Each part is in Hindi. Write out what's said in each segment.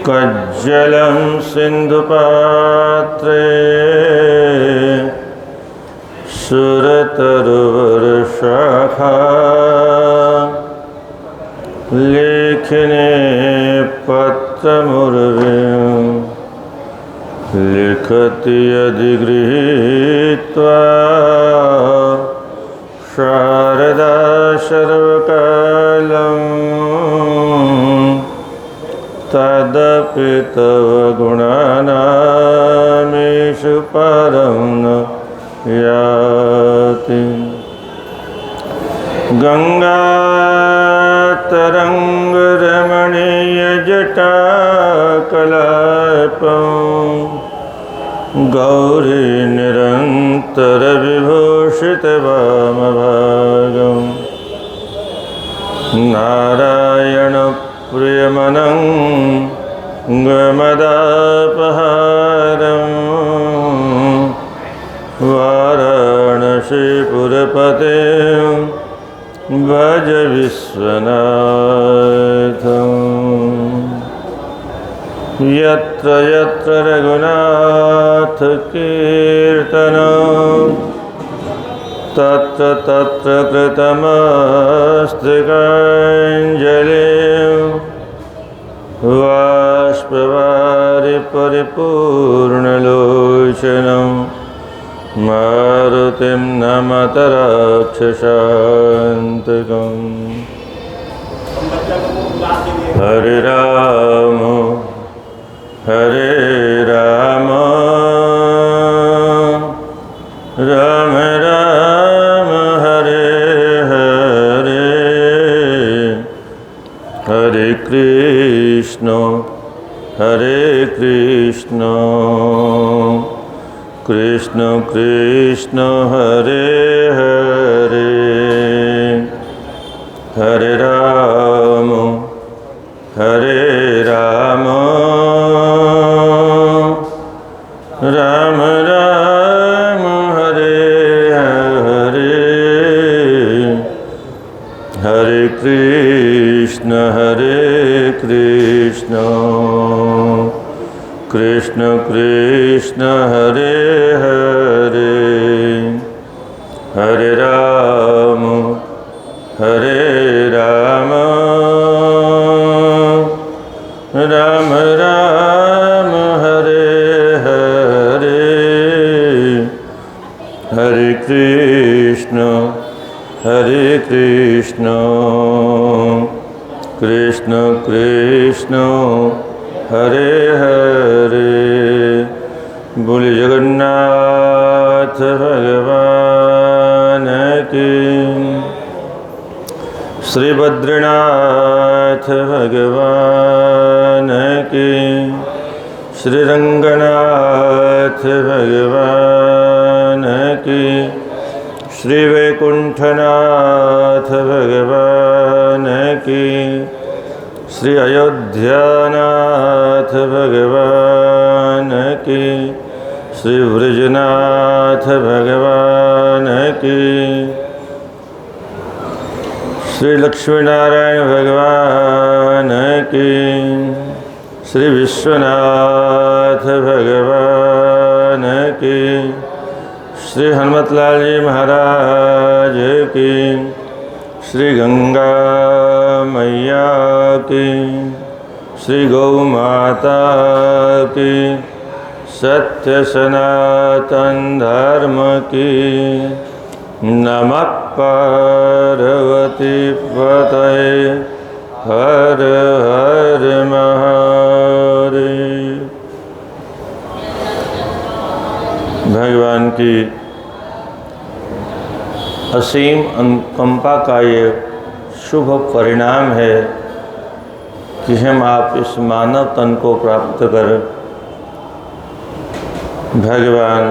कज्जलं सिन्धुपात्रे सुरतरुवरशाखा लेखने पत्रमुर्विं लिखति अधिगृहीत्वा शारदा सर्वकालं तदपि तव गुणानामीषु परं न याति। गंगातरंगरमणीयजटाकलापं गौरी निरन्तरविभूषितवामभागं नारायणप्रियमनङ्गमदापहारं वाराणसीपुरपतिं भज विश्वनाथं। यत्र यत्र रघुनाथकीर्तनं तत्र तत्र कृतमस्तकाञ्जलिं बाष्पवारि परिपूर्णलोचनं मारुतिं नमत राक्षसान्तकम्। हरे राम हरे राम राम राम हरे हरे, हरे कृष्ण कृष्ण कृष्ण हरे हरे, हरे राम राम राम हरे हरे, हरे कृष्ण कृष्ण कृष्ण हरे हरे, हरे राम राम राम हरे हरे, हरे कृष्ण कृष्ण कृष्ण हरे हरे। बोले जगन्नाथ भगवान की, श्री बद्रीनाथ भगवान की, श्री रंगनाथ भगवान की, श्री वैकुंठनाथ भगवान की, श्री अयोध्यानाथ भगवान की, श्री वृजनाथ भगवान की, श्री लक्ष्मीनारायण भगवान की, श्री विश्वनाथ भगवान की, श्री हनुमतलाल जी महाराज की, श्री गंगा मैया की, श्री गौ माता की, सत्य सनातन धर्म की। नमः पार्वती पतये, हर हर महादेव। भगवान की असीम अनुकंपा का ये शुभ परिणाम है कि हम आप इस मानव तन को प्राप्त कर भगवान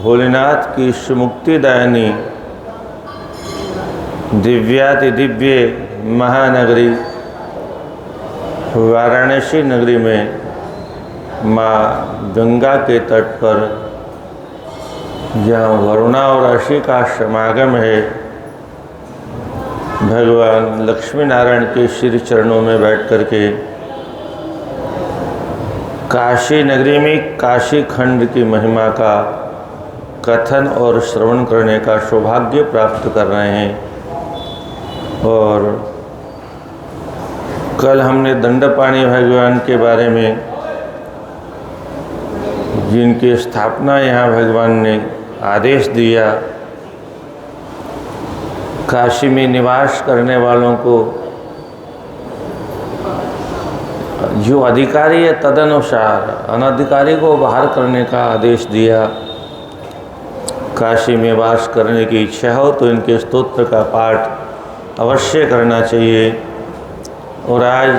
भोलेनाथ की मुक्तिदायिनी दिव्याति दिव्य महानगरी वाराणसी नगरी में माँ गंगा के तट पर जहाँ वरुणा और ऋषि का समागम है, भगवान लक्ष्मी नारायण के श्री चरणों में बैठ कर के काशी नगरी में काशी खंड की महिमा का कथन और श्रवण करने का सौभाग्य प्राप्त कर रहे हैं। और कल हमने दंडपाणि भगवान के बारे में, जिनकी स्थापना यहाँ भगवान ने आदेश दिया, काशी में निवास करने वालों को जो अधिकारी है तदनुसार अनधिकारी को बाहर करने का आदेश दिया। काशी में वास करने की इच्छा हो तो इनके स्तोत्र का पाठ अवश्य करना चाहिए। और आज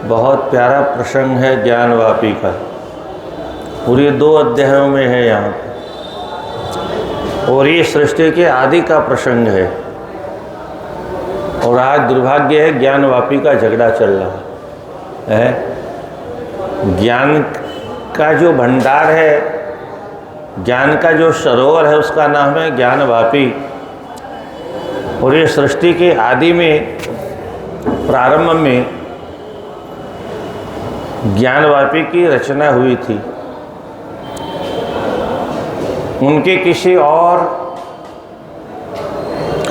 बहुत प्यारा प्रसंग है ज्ञानवापी का, पूरे 2 अध्यायों में है यहाँ पर, और ये सृष्टि के आदि का प्रसंग है। और आज दुर्भाग्य है ज्ञानवापी का झगड़ा चल रहा है। ज्ञान का जो भंडार है, ज्ञान का जो सरोवर है, उसका नाम है ज्ञानवापी। और ये सृष्टि के आदि में, प्रारंभ में ज्ञानवापी की रचना हुई थी। उनके किसी और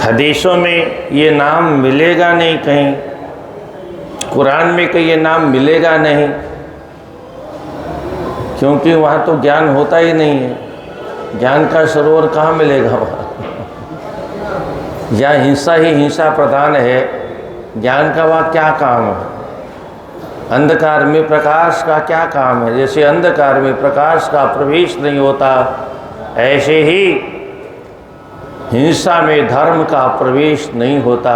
हदीसों में ये नाम मिलेगा नहीं, कहीं कुरान में कहीं ये नाम मिलेगा नहीं, क्योंकि वहाँ तो ज्ञान होता ही नहीं है। ज्ञान का सरोवर कहाँ मिलेगा वहाँ? जहाँ हिंसा ही हिंसा प्रधान है, ज्ञान का वहाँ क्या काम है? अंधकार में प्रकाश का क्या काम है? जैसे अंधकार में प्रकाश का प्रवेश नहीं होता, ऐसे ही हिंसा में धर्म का प्रवेश नहीं होता।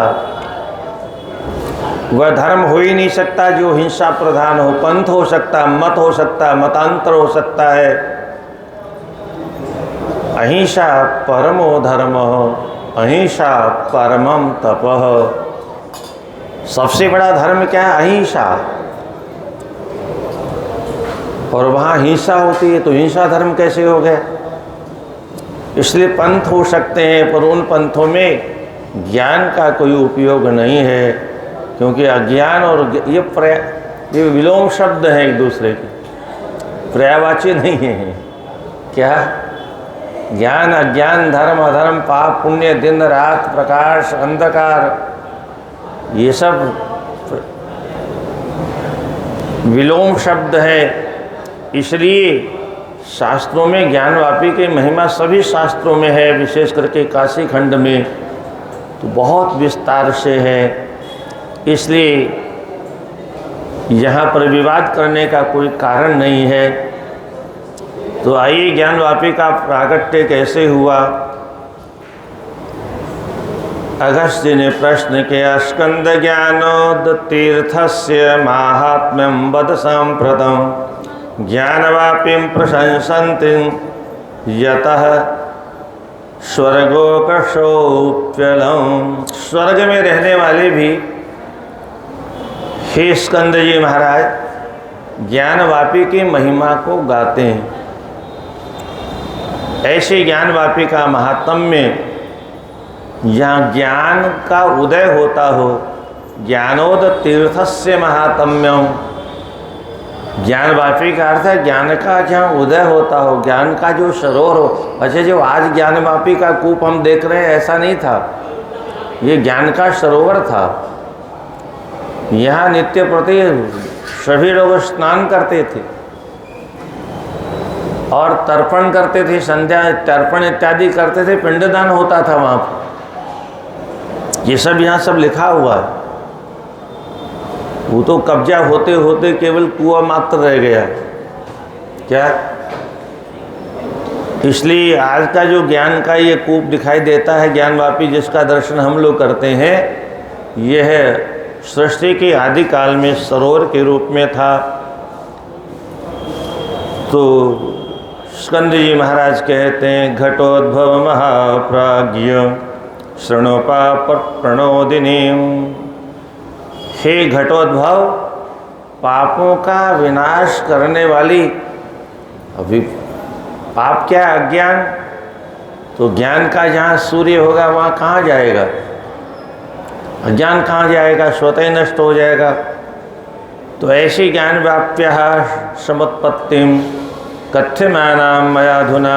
वह धर्म हो ही नहीं सकता जो हिंसा प्रधान हो। पंथ हो सकता, मत हो सकता, मतांतर हो सकता है। अहिंसा परमो धर्म, अहिंसा परमम तपः। सबसे बड़ा धर्म क्या है? अहिंसा। और वहाँ हिंसा होती है तो हिंसा धर्म कैसे हो गया? इसलिए पंथ हो सकते हैं, पर उन पंथों में ज्ञान का कोई उपयोग नहीं है, क्योंकि अज्ञान और ये विलोम शब्द हैं एक दूसरे के, पर्यायवाची नहीं है। क्या? ज्ञान अज्ञान, धर्म अधर्म, पाप पुण्य, दिन रात, प्रकाश अंधकार, ये सब विलोम शब्द है। इसलिए शास्त्रों में ज्ञानवापी की महिमा सभी शास्त्रों में है, विशेष करके काशी खंड में तो बहुत विस्तार से है। इसलिए यहाँ पर विवाद करने का कोई कारण नहीं है। तो आइए ज्ञानवापी का प्राकट्य कैसे हुआ। अगस्त्य ने प्रश्न किया, स्कंद ज्ञानोदतीर्थस्य माहात्म्यं वद सांप्रतम् ज्ञानवापीं प्रशंसन्ति यतः स्वर्गोकशोप्यलम्। स्वर्ग में रहने वाले भी हे स्कंद जी महाराज ज्ञानवापी की महिमा को गाते हैं। ऐसे ज्ञानवापी का महात्म्य, यहाँ ज्ञान का उदय होता हो, ज्ञानोद तीर्थस्य महात्म्यम। ज्ञानवापी का अर्थ है ज्ञान का जहाँ उदय होता हो, ज्ञान का जो सरोवर हो। अच्छा, जो आज ज्ञानवापी का कूप हम देख रहे हैं ऐसा नहीं था, ये ज्ञान का सरोवर था। यहाँ नित्य प्रति सभी लोग स्नान करते थे और तर्पण करते थे, संध्या तर्पण इत्यादि करते थे, पिंडदान होता था वहाँ पर। ये सब यहाँ सब लिखा हुआ है। वो तो कब्जा होते होते केवल कुआं मात्र रह गया। क्या? इसलिए आज का जो ज्ञान का ये कूप दिखाई देता है ज्ञानवापी, जिसका दर्शन हम लोग करते हैं, यह है सृष्टि के आदि काल में सरोवर के रूप में था। तो स्कंद जी महाराज कहते हैं, घटोद्भव महाप्राज्ञ शृणोपाप प्रणोदिनी। हे घटोद्भव, पापों का विनाश करने वाली। अभी पाप क्या? अज्ञान। तो ज्ञान का जहाँ सूर्य होगा वहाँ कहाँ जाएगा? अज्ञान कहाँ जाएगा, स्वतः ही नष्ट हो जाएगा। तो ऐसी ज्ञान व्याप्य समुत्पत्तिम कथ्यमानां मयाधुना,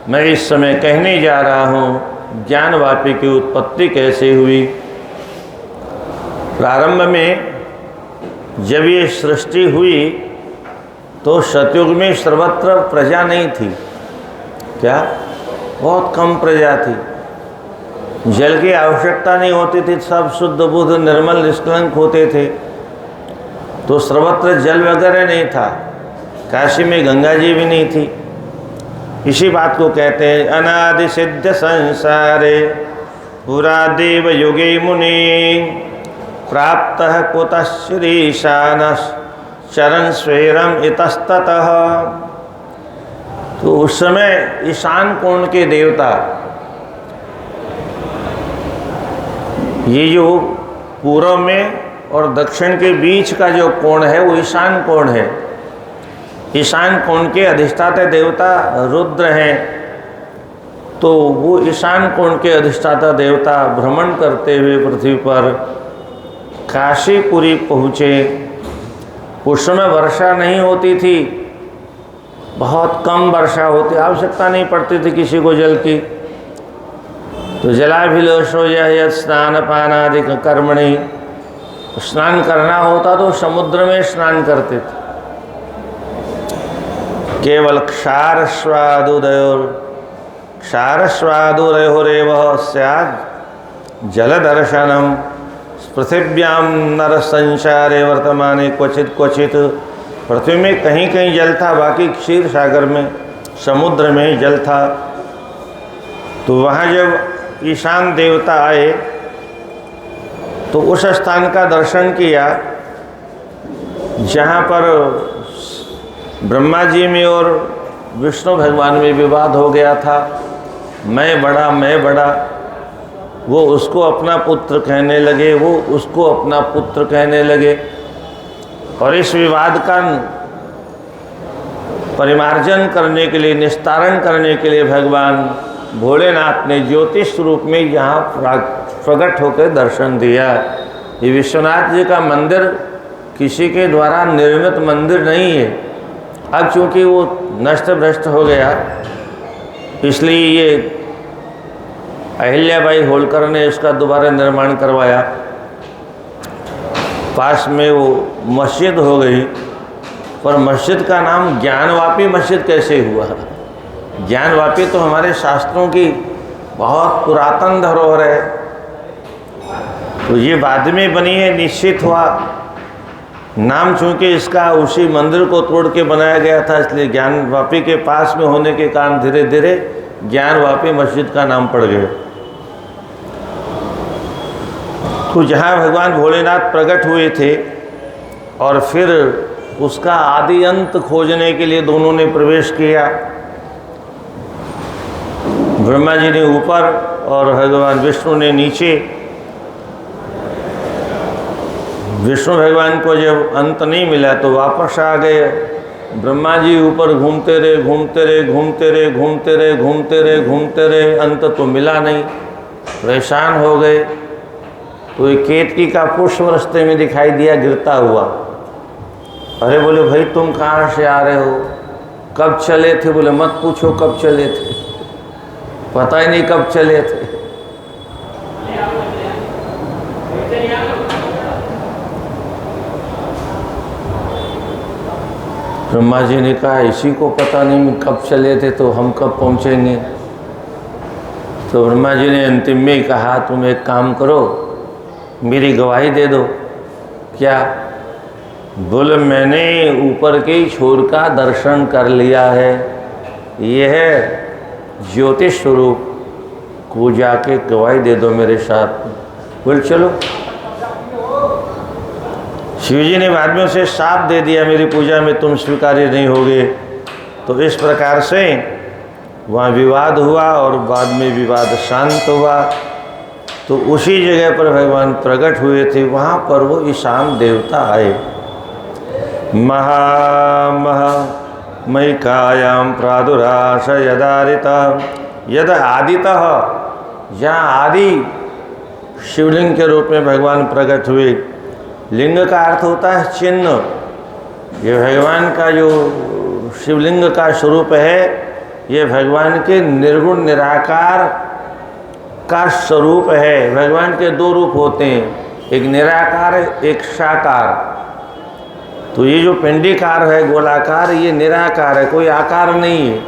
मैं इस समय कहने जा रहा हूँ ज्ञानवापी की उत्पत्ति कैसे हुई। प्रारंभ में जब ये सृष्टि हुई तो सतयुग में सर्वत्र प्रजा नहीं थी। क्या? बहुत कम प्रजा थी। जल की आवश्यकता नहीं होती थी, सब शुद्ध बुद्ध निर्मल निष्कलंक होते थे। तो सर्वत्र जल वगैरह नहीं था। काशी में गंगा जी भी नहीं थी। इसी बात को कहते हैं अनादि सिद्ध संसारे पुरा देव युगे मुनि प्राप्त कुतः श्रीशानः चरण स्वेरम इतस्ततः। तो उस समय ईशान कोण के देवता, ये जो पूर्व में और दक्षिण के बीच का जो कोण है वो ईशान कोण है। ईशान कोण के अधिष्ठाता देवता रुद्र हैं। तो वो ईशान कोण के अधिष्ठाता देवता भ्रमण करते हुए पृथ्वी पर काशीपुरी पहुँचे। उस समय वर्षा नहीं होती थी, बहुत कम वर्षा होती, आवश्यकता नहीं पड़ती थी किसी को जल की। तो जलाभिलाषो यत् स्नान पानादि कर्मणि, स्नान करना होता तो समुद्र में स्नान करते थे। केवल क्षारस्वादुरयोरेव स्यात् जल दर्शनम पृथिव्यां नर संसारे वर्तमाने क्वचित क्वचित। पृथ्वी में कहीं कहीं जल था, बाकी क्षीर सागर में समुद्र में जल था। तो वहाँ जब ईशान देवता आए तो उस स्थान का दर्शन किया जहाँ पर ब्रह्मा जी में और विष्णु भगवान में विवाद हो गया था। मैं बड़ा, वो उसको अपना पुत्र कहने लगे, वो उसको अपना पुत्र कहने लगे। और इस विवाद का परिमार्जन करने के लिए, निस्तारण करने के लिए भगवान भोलेनाथ ने ज्योतिष रूप में यहाँ प्रकट होकर दर्शन दिया। ये विश्वनाथ जी का मंदिर किसी के द्वारा निर्मित मंदिर नहीं है। अब चूँकि वो नष्ट भ्रष्ट हो गया, इसलिए ये अहिल्याबाई होलकर ने इसका दोबारा निर्माण करवाया। पास में वो मस्जिद हो गई, पर मस्जिद का नाम ज्ञानवापी मस्जिद कैसे हुआ? ज्ञानवापी तो हमारे शास्त्रों की बहुत पुरातन धरोहर है। तो ये बाद में बनी है, निश्चित हुआ। नाम चूँकि इसका उसी मंदिर को तोड़ के बनाया गया था, इसलिए ज्ञानवापी के पास में होने के कारण धीरे धीरे ज्ञानवापी मस्जिद का नाम पड़ गया। तो जहाँ भगवान भोलेनाथ प्रकट हुए थे और फिर उसका आदि अंत खोजने के लिए दोनों ने प्रवेश किया। ब्रह्मा जी ने ऊपर और भगवान विष्णु ने नीचे। विष्णु भगवान को जब अंत नहीं मिला तो वापस आ गए। ब्रह्मा जी ऊपर घूमते रहे, अंत तो मिला नहीं, परेशान हो गए। तो एक केतकी का पुष्प रास्ते में दिखाई दिया गिरता हुआ। अरे बोले भाई तुम कहाँ से आ रहे हो, कब चले थे? बोले मत पूछो कब चले थे, पता ही नहीं कब चले थे। ब्रह्मा जी ने कहा इसी को पता नहीं कब चले थे तो हम कब पहुँचेंगे। तो ब्रह्मा जी ने अंतिम में कहा तुम एक काम करो, मेरी गवाही दे दो। क्या? बोले मैंने ऊपर के छोर का दर्शन कर लिया है, यह है ज्योतिष स्वरूप को, जाके गवाही दे दो मेरे साथ। बोल चलो। शिवजी ने बाद में उसे शाप दे दिया, मेरी पूजा में तुम स्वीकार्य नहीं होगे। तो इस प्रकार से वहाँ विवाद हुआ और बाद में विवाद शांत हुआ। तो उसी जगह पर भगवान प्रकट हुए थे, वहाँ पर वो ईशान देवता आए। मयिकायां प्रादुराश यदारिता यद आदितः, जहाँ आदि शिवलिंग के रूप में भगवान प्रकट हुए। लिंग का अर्थ होता है चिन्ह। ये भगवान का जो शिवलिंग का स्वरूप है, ये भगवान के निर्गुण निराकार का स्वरूप है। भगवान के दो रूप होते हैं, एक निराकार एक साकार। तो ये जो पिंडीकार है गोलाकार, ये निराकार है, कोई आकार नहीं है।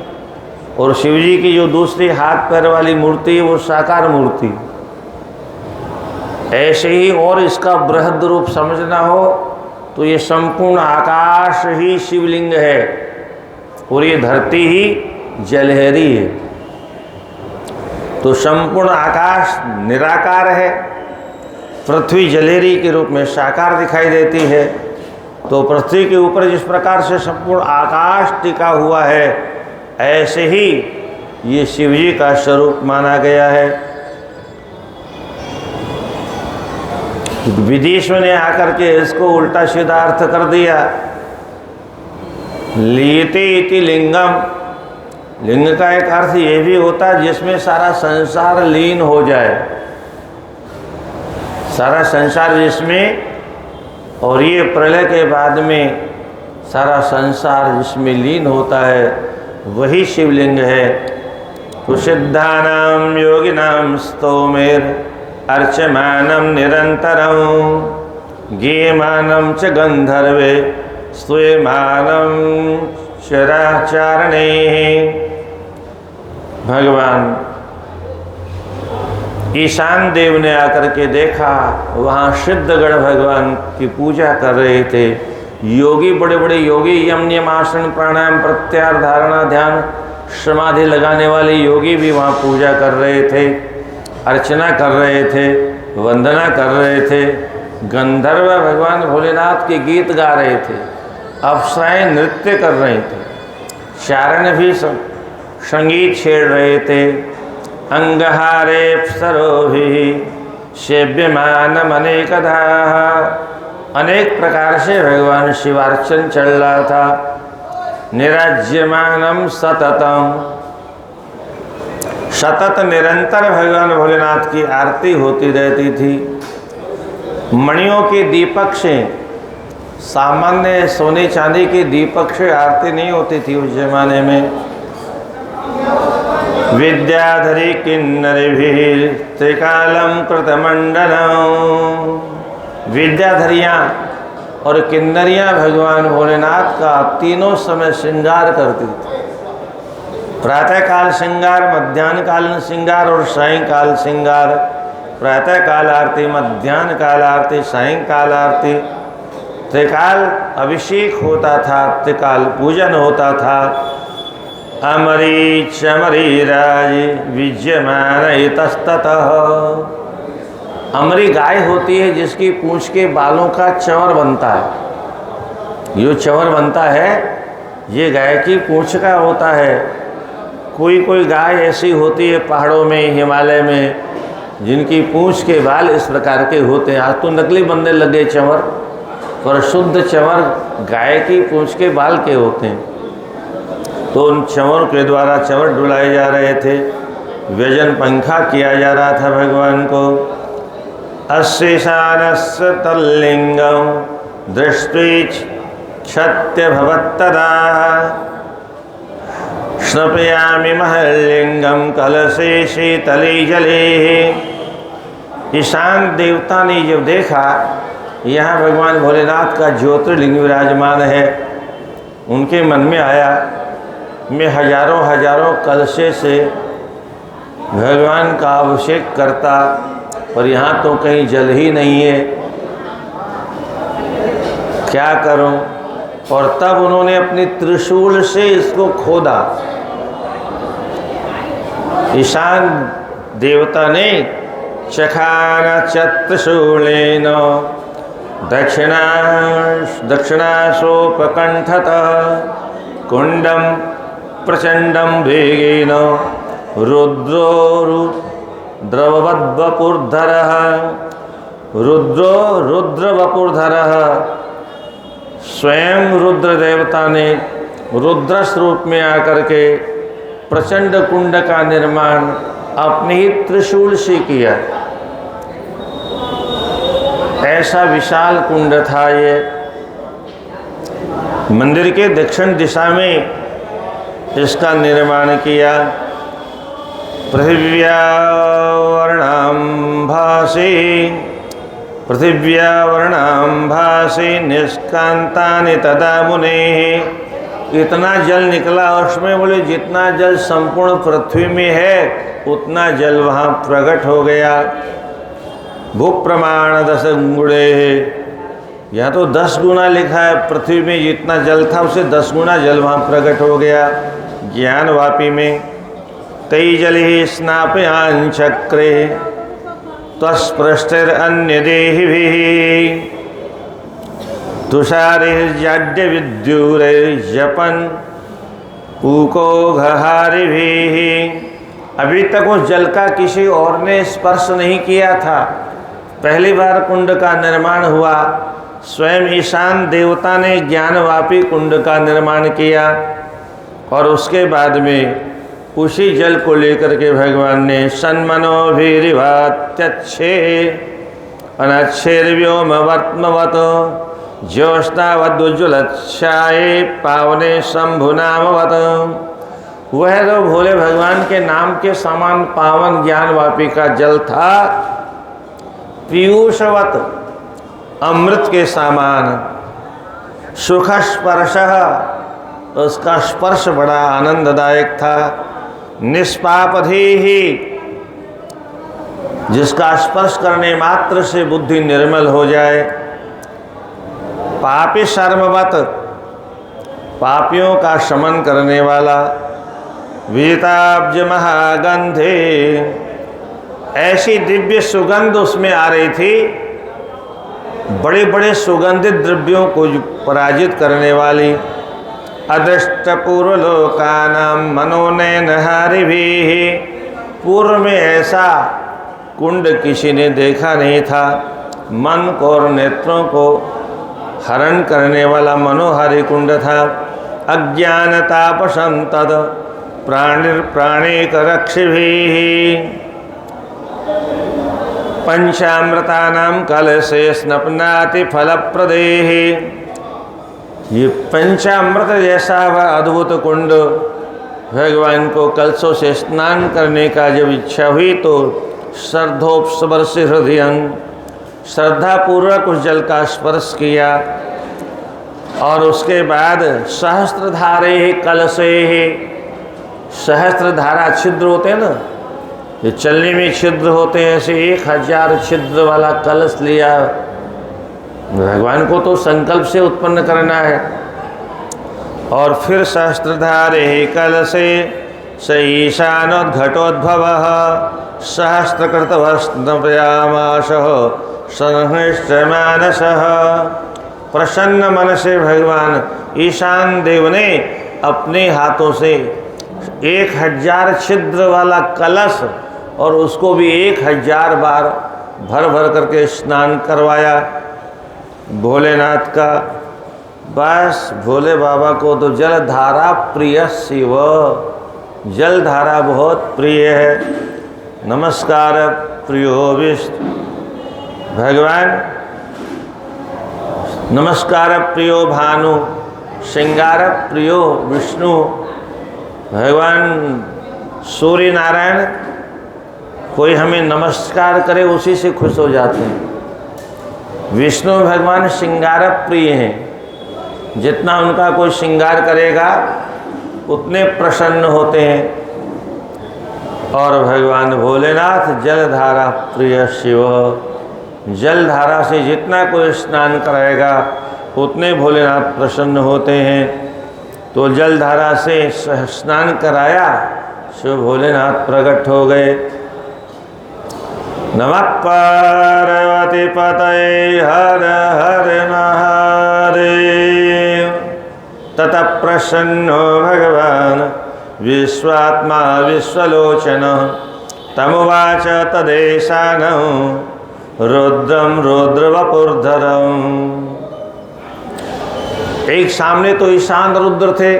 और शिव जी की जो दूसरी हाथ पैर वाली मूर्ति है वो साकार मूर्ति। ऐसे ही और इसका बृहद रूप समझना हो तो ये संपूर्ण आकाश ही शिवलिंग है और ये धरती ही जलहरी है। तो संपूर्ण आकाश निराकार है, पृथ्वी जलहरी के रूप में साकार दिखाई देती है। तो पृथ्वी के ऊपर जिस प्रकार से संपूर्ण आकाश टिका हुआ है, ऐसे ही ये शिव जी का स्वरूप माना गया है। विदेशियों ने आकर के इसको उल्टा सीधा अर्थ कर दिया। लीयते इति लिंगम, लिंग का एक अर्थ ये भी होता है जिसमें सारा संसार लीन हो जाए, सारा संसार जिसमें, और ये प्रलय के बाद में सारा संसार जिसमें लीन होता है वही शिवलिंग है। कुसिद्धानाम योगिनाम स्तोमेर अर्चमानम निरंतरम गीयमानम च गंधर्वे स्तूयमानम चराचारणे। भगवान ईशान देव ने आकर के देखा, वहाँ सिद्धगण भगवान की पूजा कर रहे थे। योगी, बड़े बड़े योगी, यम नियम आसन प्राणायाम प्रत्याहार धारणा ध्यान समाधि लगाने वाले योगी भी वहाँ पूजा कर रहे थे, अर्चना कर रहे थे, वंदना कर रहे थे। गंधर्व भगवान भोलेनाथ के गीत गा रहे थे, अप्सराएं नृत्य कर रहे थे, चारण भी संगीत छेड़ रहे थे। अंगहारेप्सरोभिः सेव्यमानम अनेकधा, अनेक प्रकार से भगवान शिवार्चन चल रहा था। निराज्यमानम सततम, सतत निरंतर भगवान भोलेनाथ की आरती होती रहती थी। मणियों के दीपक से, सामान्य सोने चांदी के दीपक से आरती नहीं होती थी उस जमाने में। विद्याधरी किन्नरिभिः त्रिकालम कृतमंडलम, विद्याधरियाँ और किन्नरियाँ भगवान भोलेनाथ का तीनों समय श्रृंगार करती थी। प्रातःकाल श्रृंगार, मध्याह्न कालीन श्रृंगार और सायंकाल श्रृंगार। प्रातःकाल आरती, मध्याह्न काल आरती, सायंकाल आरती। त्रिकाल अभिषेक होता था, त्रिकाल पूजन होता था। अमरी चमरी राज विज्यमान इतस्ततः, अमरी गाय होती है जिसकी पूंछ के बालों का चंवर बनता है। जो चंवर बनता है ये गाय की पूंछ का होता है। कोई कोई गाय ऐसी होती है पहाड़ों में, हिमालय में, जिनकी पूंछ के बाल इस प्रकार के होते हैं। आज तो नकली बनने लगे चंवर, पर शुद्ध चंवर गाय की पूंछ के बाल के होते हैं। तो उन चंवर के द्वारा चंवर डुलाए जा रहे थे, व्यजन पंखा किया जा रहा था भगवान को। अस्यशानस्य तल्लिंगम दृष्ट्वा क्षत्य भवत्तदा स्नपयामि महल्लिंगम कलशे शीतले जले। ईशान देवता ने जब देखा यहाँ भगवान भोलेनाथ का ज्योतिर्लिंग विराजमान है, उनके मन में आया मैं हजारों हजारों कलशे से भगवान का अभिषेक करता, और यहाँ तो कहीं जल ही नहीं है, क्या करूं। और तब उन्होंने अपनी त्रिशूल से इसको खोदा। ईशान देवता ने चखान चत्रशूलेन दक्षिणाशोपकंठत कुंडम प्रचंडम वेगेन रुद्रो द्रववद्वपुर्धरः, रुद्रो रुद्रवपुर्धरः, स्वयं रुद्र देवता ने रुद्र स्वरूप में आकर के प्रचंड कुंड का निर्माण अपने ही त्रिशूल से किया। ऐसा विशाल कुंड था ये। मंदिर के दक्षिण दिशा में इसका निर्माण किया। पृथिव्यावर्णाम्भासि निष्कांतानि तदा मुनेः। इतना जल निकला उसमें, बोले जितना जल संपूर्ण पृथ्वी में है उतना जल वहाँ प्रकट हो गया। भू प्रमाण 10 गुणे, यहाँ तो 10 गुना लिखा है, पृथ्वी में जितना जल था उससे 10 गुना जल वहाँ प्रकट हो गया। ज्ञान वापी में तई जलि स्नापयान चक्रे तस्पृष्टिर अन्य देहिभिः तुषारिर्जाड्य विद्युरैर्जपन् पूको घहारिभिः। अभी तक उस जल का किसी और ने स्पर्श नहीं किया था। पहली बार कुंड का निर्माण हुआ। स्वयं ईशान देवता ने ज्ञानवापी कुंड का निर्माण किया और उसके बाद में उसी जल को लेकर के भगवान ने सन्मनोभिरिवात्यच्छे अनच्छेर्व्योमवर्त्मवत ज्योत्स्नावद्उज्ज्वलच्छाये पावने शंभुनामवत। वह तो भोले भगवान के नाम के समान पावन ज्ञानवापी का जल था, पीयूषवत अमृत के समान। सुख स्पर्श, उसका स्पर्श बड़ा आनंददायक था। निष्पापधीहि, जिसका स्पर्श करने मात्र से बुद्धि निर्मल हो जाए। पापी शर्मवत, पापियों का शमन करने वाला। वीताब्ज महागंधे, ऐसी दिव्य सुगंध उसमें आ रही थी, बड़े बड़े सुगंधित द्रव्यों को पराजित करने वाली। अदृष्ट पूर्वलोकानां मनोनयनहारिभिः, पूर्व में ऐसा कुंड किसी ने देखा नहीं था। मन को और नेत्रों को हरण करने वाला मनोहारी कुंड था। अज्ञानतापसं तद प्राणिकरक्षिभिः पंचामृतानां कलशे स्नपनाति फलप्रदेः। ये पंचामृत जैसा वह अद्भुत कुंड, भगवान को कलशों से स्नान करने का जब इच्छा हुई तो श्रद्धोपस्पर्श हृदय, श्रद्धापूर्वक उस जल का स्पर्श किया। और उसके बाद सहस्त्रधारे कलशे, सहस्त्रधारा छिद्र होते हैं ना, ये चलने में छिद्र होते हैं, ऐसे 1000 छिद्र वाला कलश लिया। भगवान को तो संकल्प से उत्पन्न करना है। और फिर सहस्त्रधारे कलशे स ईशानोद्घटोद्भव सहस्त्रकृतवस्त्रयामाशः संहृष्टमानसः। प्रसन्न मन से भगवान ईशान देव ने अपने हाथों से 1000 छिद्र वाला कलश और उसको भी 1000 बार भर भर करके स्नान करवाया भोलेनाथ का। बस भोले बाबा को तो जलधारा प्रिय शिव, जलधारा बहुत प्रिय है। नमस्कार प्रियो विष्णु भगवान, नमस्कार प्रियो भानु, श्रृंगार प्रियो विष्णु। भगवान सूर्य नारायण कोई हमें नमस्कार करे उसी से खुश हो जाते हैं। विष्णु भगवान श्रृंगार प्रिय हैं, जितना उनका कोई श्रृंगार करेगा उतने प्रसन्न होते हैं। और भगवान भोलेनाथ जलधारा प्रिय शिव, जलधारा से जितना कोई स्नान कराएगा उतने भोलेनाथ प्रसन्न होते हैं। तो जलधारा से स्नान कराया, शिव भोलेनाथ प्रकट हो गए। नमः पार्वती पतये हर हर महादेव। ततः प्रसन्नो भगवान् विश्वात्मा विश्वलोचन तमुवाच तदेशानं रुद्रं रुद्रवपुर्धरम्। एक सामने तो ईशान रुद्र थे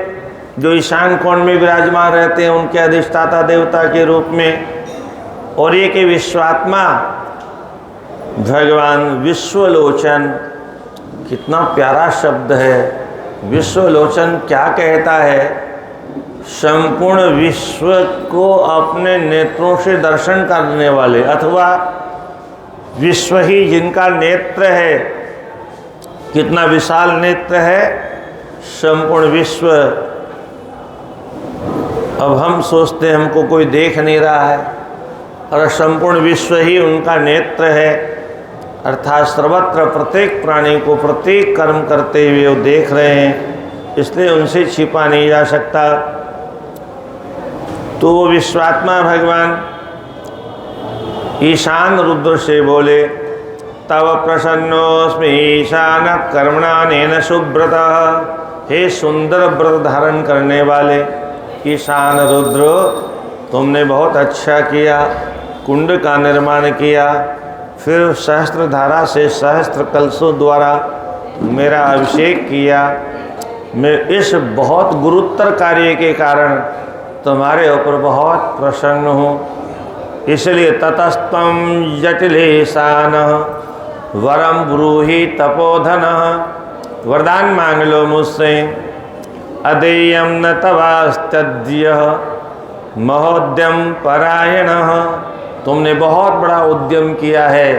जो ईशान कोण में विराजमान रहते हैं उनके अधिष्ठाता देवता के रूप में, और ये कि विश्वात्मा भगवान विश्वलोचन, कितना प्यारा शब्द है। विश्वलोचन क्या कहता है? संपूर्ण विश्व को अपने नेत्रों से दर्शन करने वाले, अथवा विश्व ही जिनका नेत्र है। कितना विशाल नेत्र है, संपूर्ण विश्व। अब हम सोचते हैं हमको कोई देख नहीं रहा है, और संपूर्ण विश्व ही उनका नेत्र है, अर्थात सर्वत्र प्रत्येक प्राणी को प्रत्येक कर्म करते हुए वो देख रहे हैं, इसलिए उनसे छिपा नहीं जा सकता। तो वो विश्वात्मा भगवान ईशान रुद्र से बोले, तव प्रसन्नोस्मि ईशान कर्मणानेन सुब्रत। हे सुंदर व्रत धारण करने वाले ईशान रुद्र, तुमने बहुत अच्छा किया, कुंड का निर्माण किया, फिर सहस्त्र धारा से सहस्त्र कलशों द्वारा मेरा अभिषेक किया। मैं इस बहुत गुरुतर कार्य के कारण तुम्हारे ऊपर बहुत प्रसन्न हूँ। इसलिए ततस्तम जटिलेशान वरम ब्रूहि तपोधन। वरदान मांग लो मुझसे। अदेयम न तवास्तद्य महोद्यम परायण। तुमने बहुत बड़ा उद्यम किया है,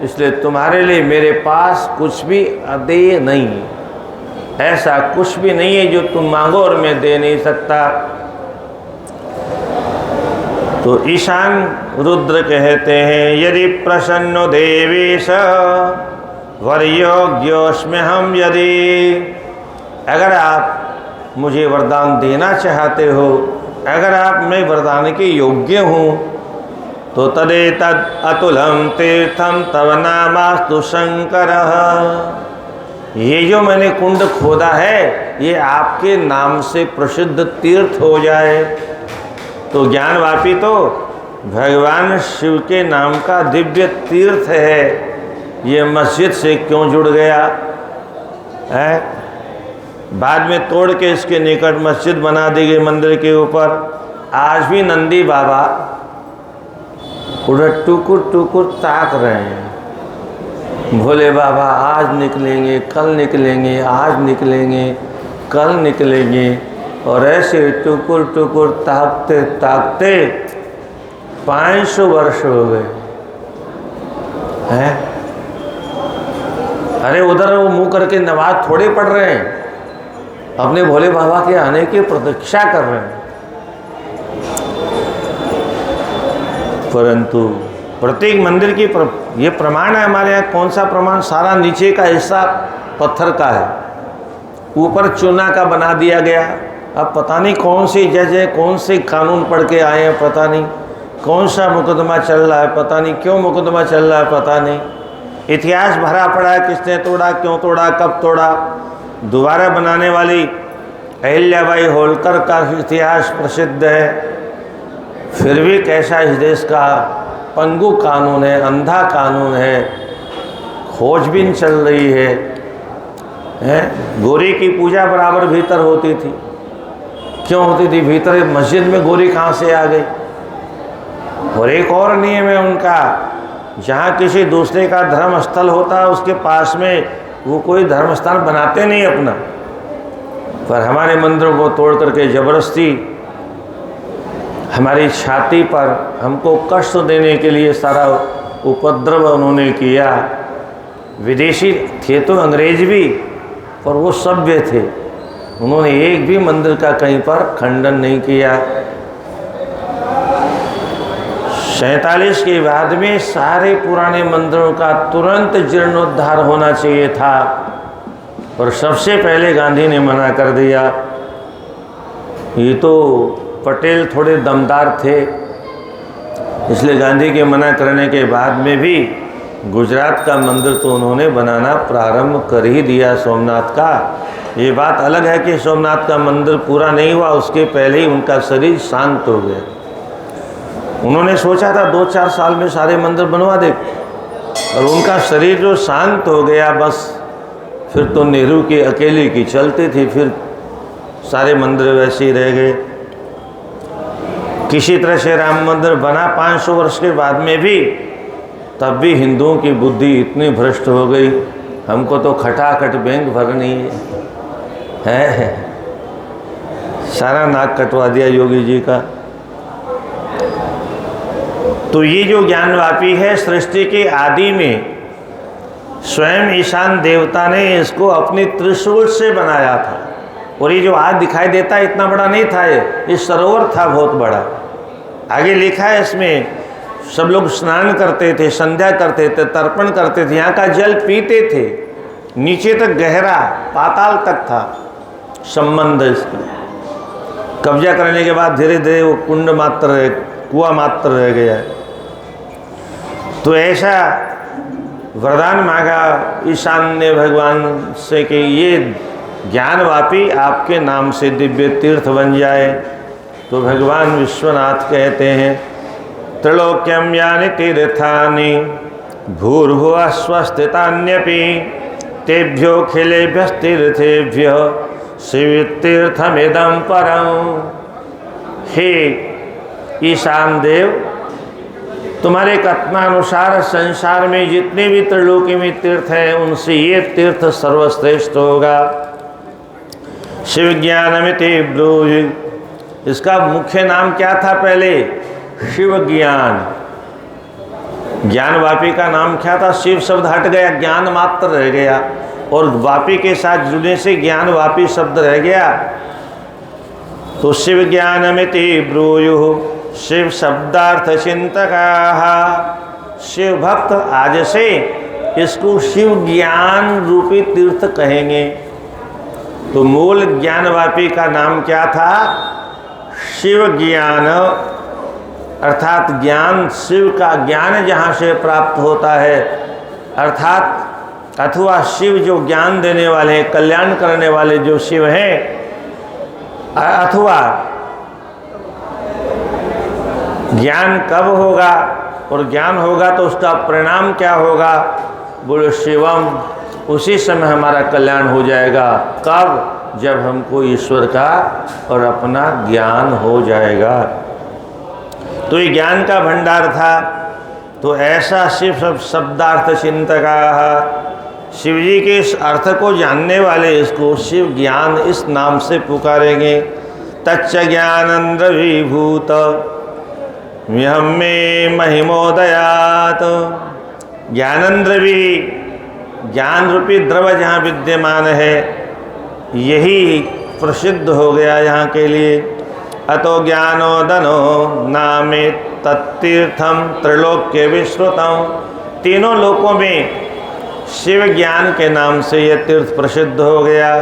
इसलिए तुम्हारे लिए मेरे पास कुछ भी अदेय नहीं, ऐसा कुछ भी नहीं है जो तुम मांगो और मैं दे नहीं सकता। तो ईशान रुद्र कहते हैं, यदि प्रसन्नो देवेश वरयोग्योस्म्य हम। यदि अगर आप मुझे वरदान देना चाहते हो, अगर आप मैं वरदान के योग्य हूँ, तो तदेतद अतुलम तीर्थम तव नामास्तु शंकर। ये जो मैंने कुंड खोदा है, ये आपके नाम से प्रसिद्ध तीर्थ हो जाए। तो ज्ञानवापी तो भगवान शिव के नाम का दिव्य तीर्थ है, ये मस्जिद से क्यों जुड़ गया है? बाद में तोड़ के इसके निकट मस्जिद बना दी गई मंदिर के ऊपर। आज भी नंदी बाबा उधर टुकुर टुकुर ताक रहे हैं। भोले बाबा आज निकलेंगे, कल निकलेंगे, आज निकलेंगे, कल निकलेंगे, और ऐसे टुकुर टुकुर ताकते ताकते 500 वर्ष हो गए हैं। अरे उधर वो मुंह करके नमाज थोड़े पढ़ रहे हैं, अपने भोले बाबा के आने की प्रतीक्षा कर रहे हैं। परंतु प्रत्येक मंदिर की ये प्रमाण है हमारे यहाँ। कौन सा प्रमाण? सारा नीचे का हिस्सा पत्थर का है, ऊपर चूना का बना दिया गया। अब पता नहीं कौन से जज है, कौन से कानून पढ़ के आए हैं, पता नहीं कौन सा मुकदमा चल रहा है, पता नहीं क्यों मुकदमा चल रहा है, पता नहीं। इतिहास भरा पड़ा है, किसने तोड़ा, क्यों तोड़ा, कब तोड़ा। दोबारा बनाने वाली अहिल्याबाई होलकर का इतिहास प्रसिद्ध है। फिर भी कैसा इस देश का पंगु कानून है, अंधा कानून है, खोजबीन चल रही है। गोरी की पूजा बराबर भीतर होती थी, क्यों होती थी भीतर? मस्जिद में गोरी कहाँ से आ गई? और एक और नियम है उनका, जहाँ किसी दूसरे का धर्म स्थल होता है उसके पास में वो कोई धर्म स्थान बनाते नहीं अपना। पर हमारे मंदिरों को तोड़ करके जबरदस्ती हमारी छाती पर हमको कष्ट देने के लिए सारा उपद्रव उन्होंने किया। विदेशी थे तो अंग्रेज भी, पर वो सभ्य थे, उन्होंने एक भी मंदिर का कहीं पर खंडन नहीं किया। 47 के बाद में सारे पुराने मंदिरों का तुरंत जीर्णोद्धार होना चाहिए था, और सबसे पहले गांधी ने मना कर दिया। ये तो पटेल थोड़े दमदार थे, इसलिए गांधी के मना करने के बाद में भी गुजरात का मंदिर तो उन्होंने बनाना प्रारंभ कर ही दिया, सोमनाथ का। ये बात अलग है कि सोमनाथ का मंदिर पूरा नहीं हुआ, उसके पहले ही उनका शरीर शांत हो गया। उन्होंने सोचा था 2-4 साल में सारे मंदिर बनवा दे, और उनका शरीर जो शांत हो गया, बस फिर तो नेहरू की अकेले की चलती थी, फिर सारे मंदिर वैसे ही रह गए। किसी तरह से राम मंदिर बना 500 वर्ष के बाद में भी, तब भी हिंदुओं की बुद्धि इतनी भ्रष्ट हो गई, हमको तो खटाखट बैंक भरनी है। सारा नाक कटवा दिया योगी जी का। तो ये जो ज्ञानवापी है, सृष्टि के आदि में स्वयं ईशान देवता ने इसको अपनी त्रिशूल से बनाया था। और ये जो आज दिखाई देता है इतना बड़ा नहीं था, ये सरोवर था बहुत बड़ा। आगे लिखा है इसमें, सब लोग स्नान करते थे, संध्या करते थे, तर्पण करते थे, यहाँ का जल पीते थे, नीचे तक गहरा पाताल तक था संबंध इसका। कब्जा करने के बाद धीरे धीरे वो कुंड मात्र रह, कुआं मात्र रह गया है। तो ऐसा वरदान मांगा ईशान ने भगवान से कि ये ज्ञानवापी आपके नाम से दिव्य तीर्थ बन जाए। तो भगवान विश्वनाथ कहते हैं, त्रिलोक्यम यानि तीर्थानि भूर्भुवः स्वस्थितान्यपि तेभ्यो खिलेभ्यस्तीर्थेभ्य शिवतीर्थमिदं परम। हे ईशान देव, तुम्हारे कथनानुसार संसार में जितने भी त्रिलोकी में तीर्थ हैं उनसे ये तीर्थ सर्वश्रेष्ठ होगा। शिव ज्ञानमिति ब्रूहि, इसका मुख्य नाम क्या था पहले? शिव ज्ञान। ज्ञानवापी का नाम क्या था? शिव शब्द हट गया, ज्ञान मात्र रह गया, और वापी के साथ जुड़ने से ज्ञानवापी शब्द रह गया। तो शिव ज्ञानमिति ब्रूयुः शिव शब्दार्थ चिंतकाः, शिव भक्त आज से इसको शिव ज्ञान रूपी तीर्थ कहेंगे। तो मूल ज्ञानवापी का नाम क्या था? शिव ज्ञान, अर्थात ज्ञान, शिव का ज्ञान जहाँ से प्राप्त होता है, अर्थात अथवा शिव जो ज्ञान देने वाले हैं, कल्याण करने वाले जो शिव हैं, अथवा ज्ञान कब होगा और ज्ञान होगा तो उसका परिणाम क्या होगा? बोलो शिवम, उसी समय हमारा कल्याण हो जाएगा। कब? जब हमको ईश्वर का और अपना ज्ञान हो जाएगा। तो ये ज्ञान का भंडार था। तो ऐसा शिव शब्दार्थ चिंतका, शिव जी के इस अर्थ को जानने वाले इसको शिव ज्ञान इस नाम से पुकारेंगे। तच्च ज्ञानंद्र विभूत म्यहम में महिमोदयात। ज्ञानंद्र भी, ज्ञान रूपी द्रव जहाँ विद्यमान है, यही प्रसिद्ध हो गया यहाँ के लिए। अतो ज्ञानोदनो नामे तत्तीर्थम त्रिलोक्य विश्रुतम। तीनों लोकों में शिव ज्ञान के नाम से यह तीर्थ प्रसिद्ध हो गया।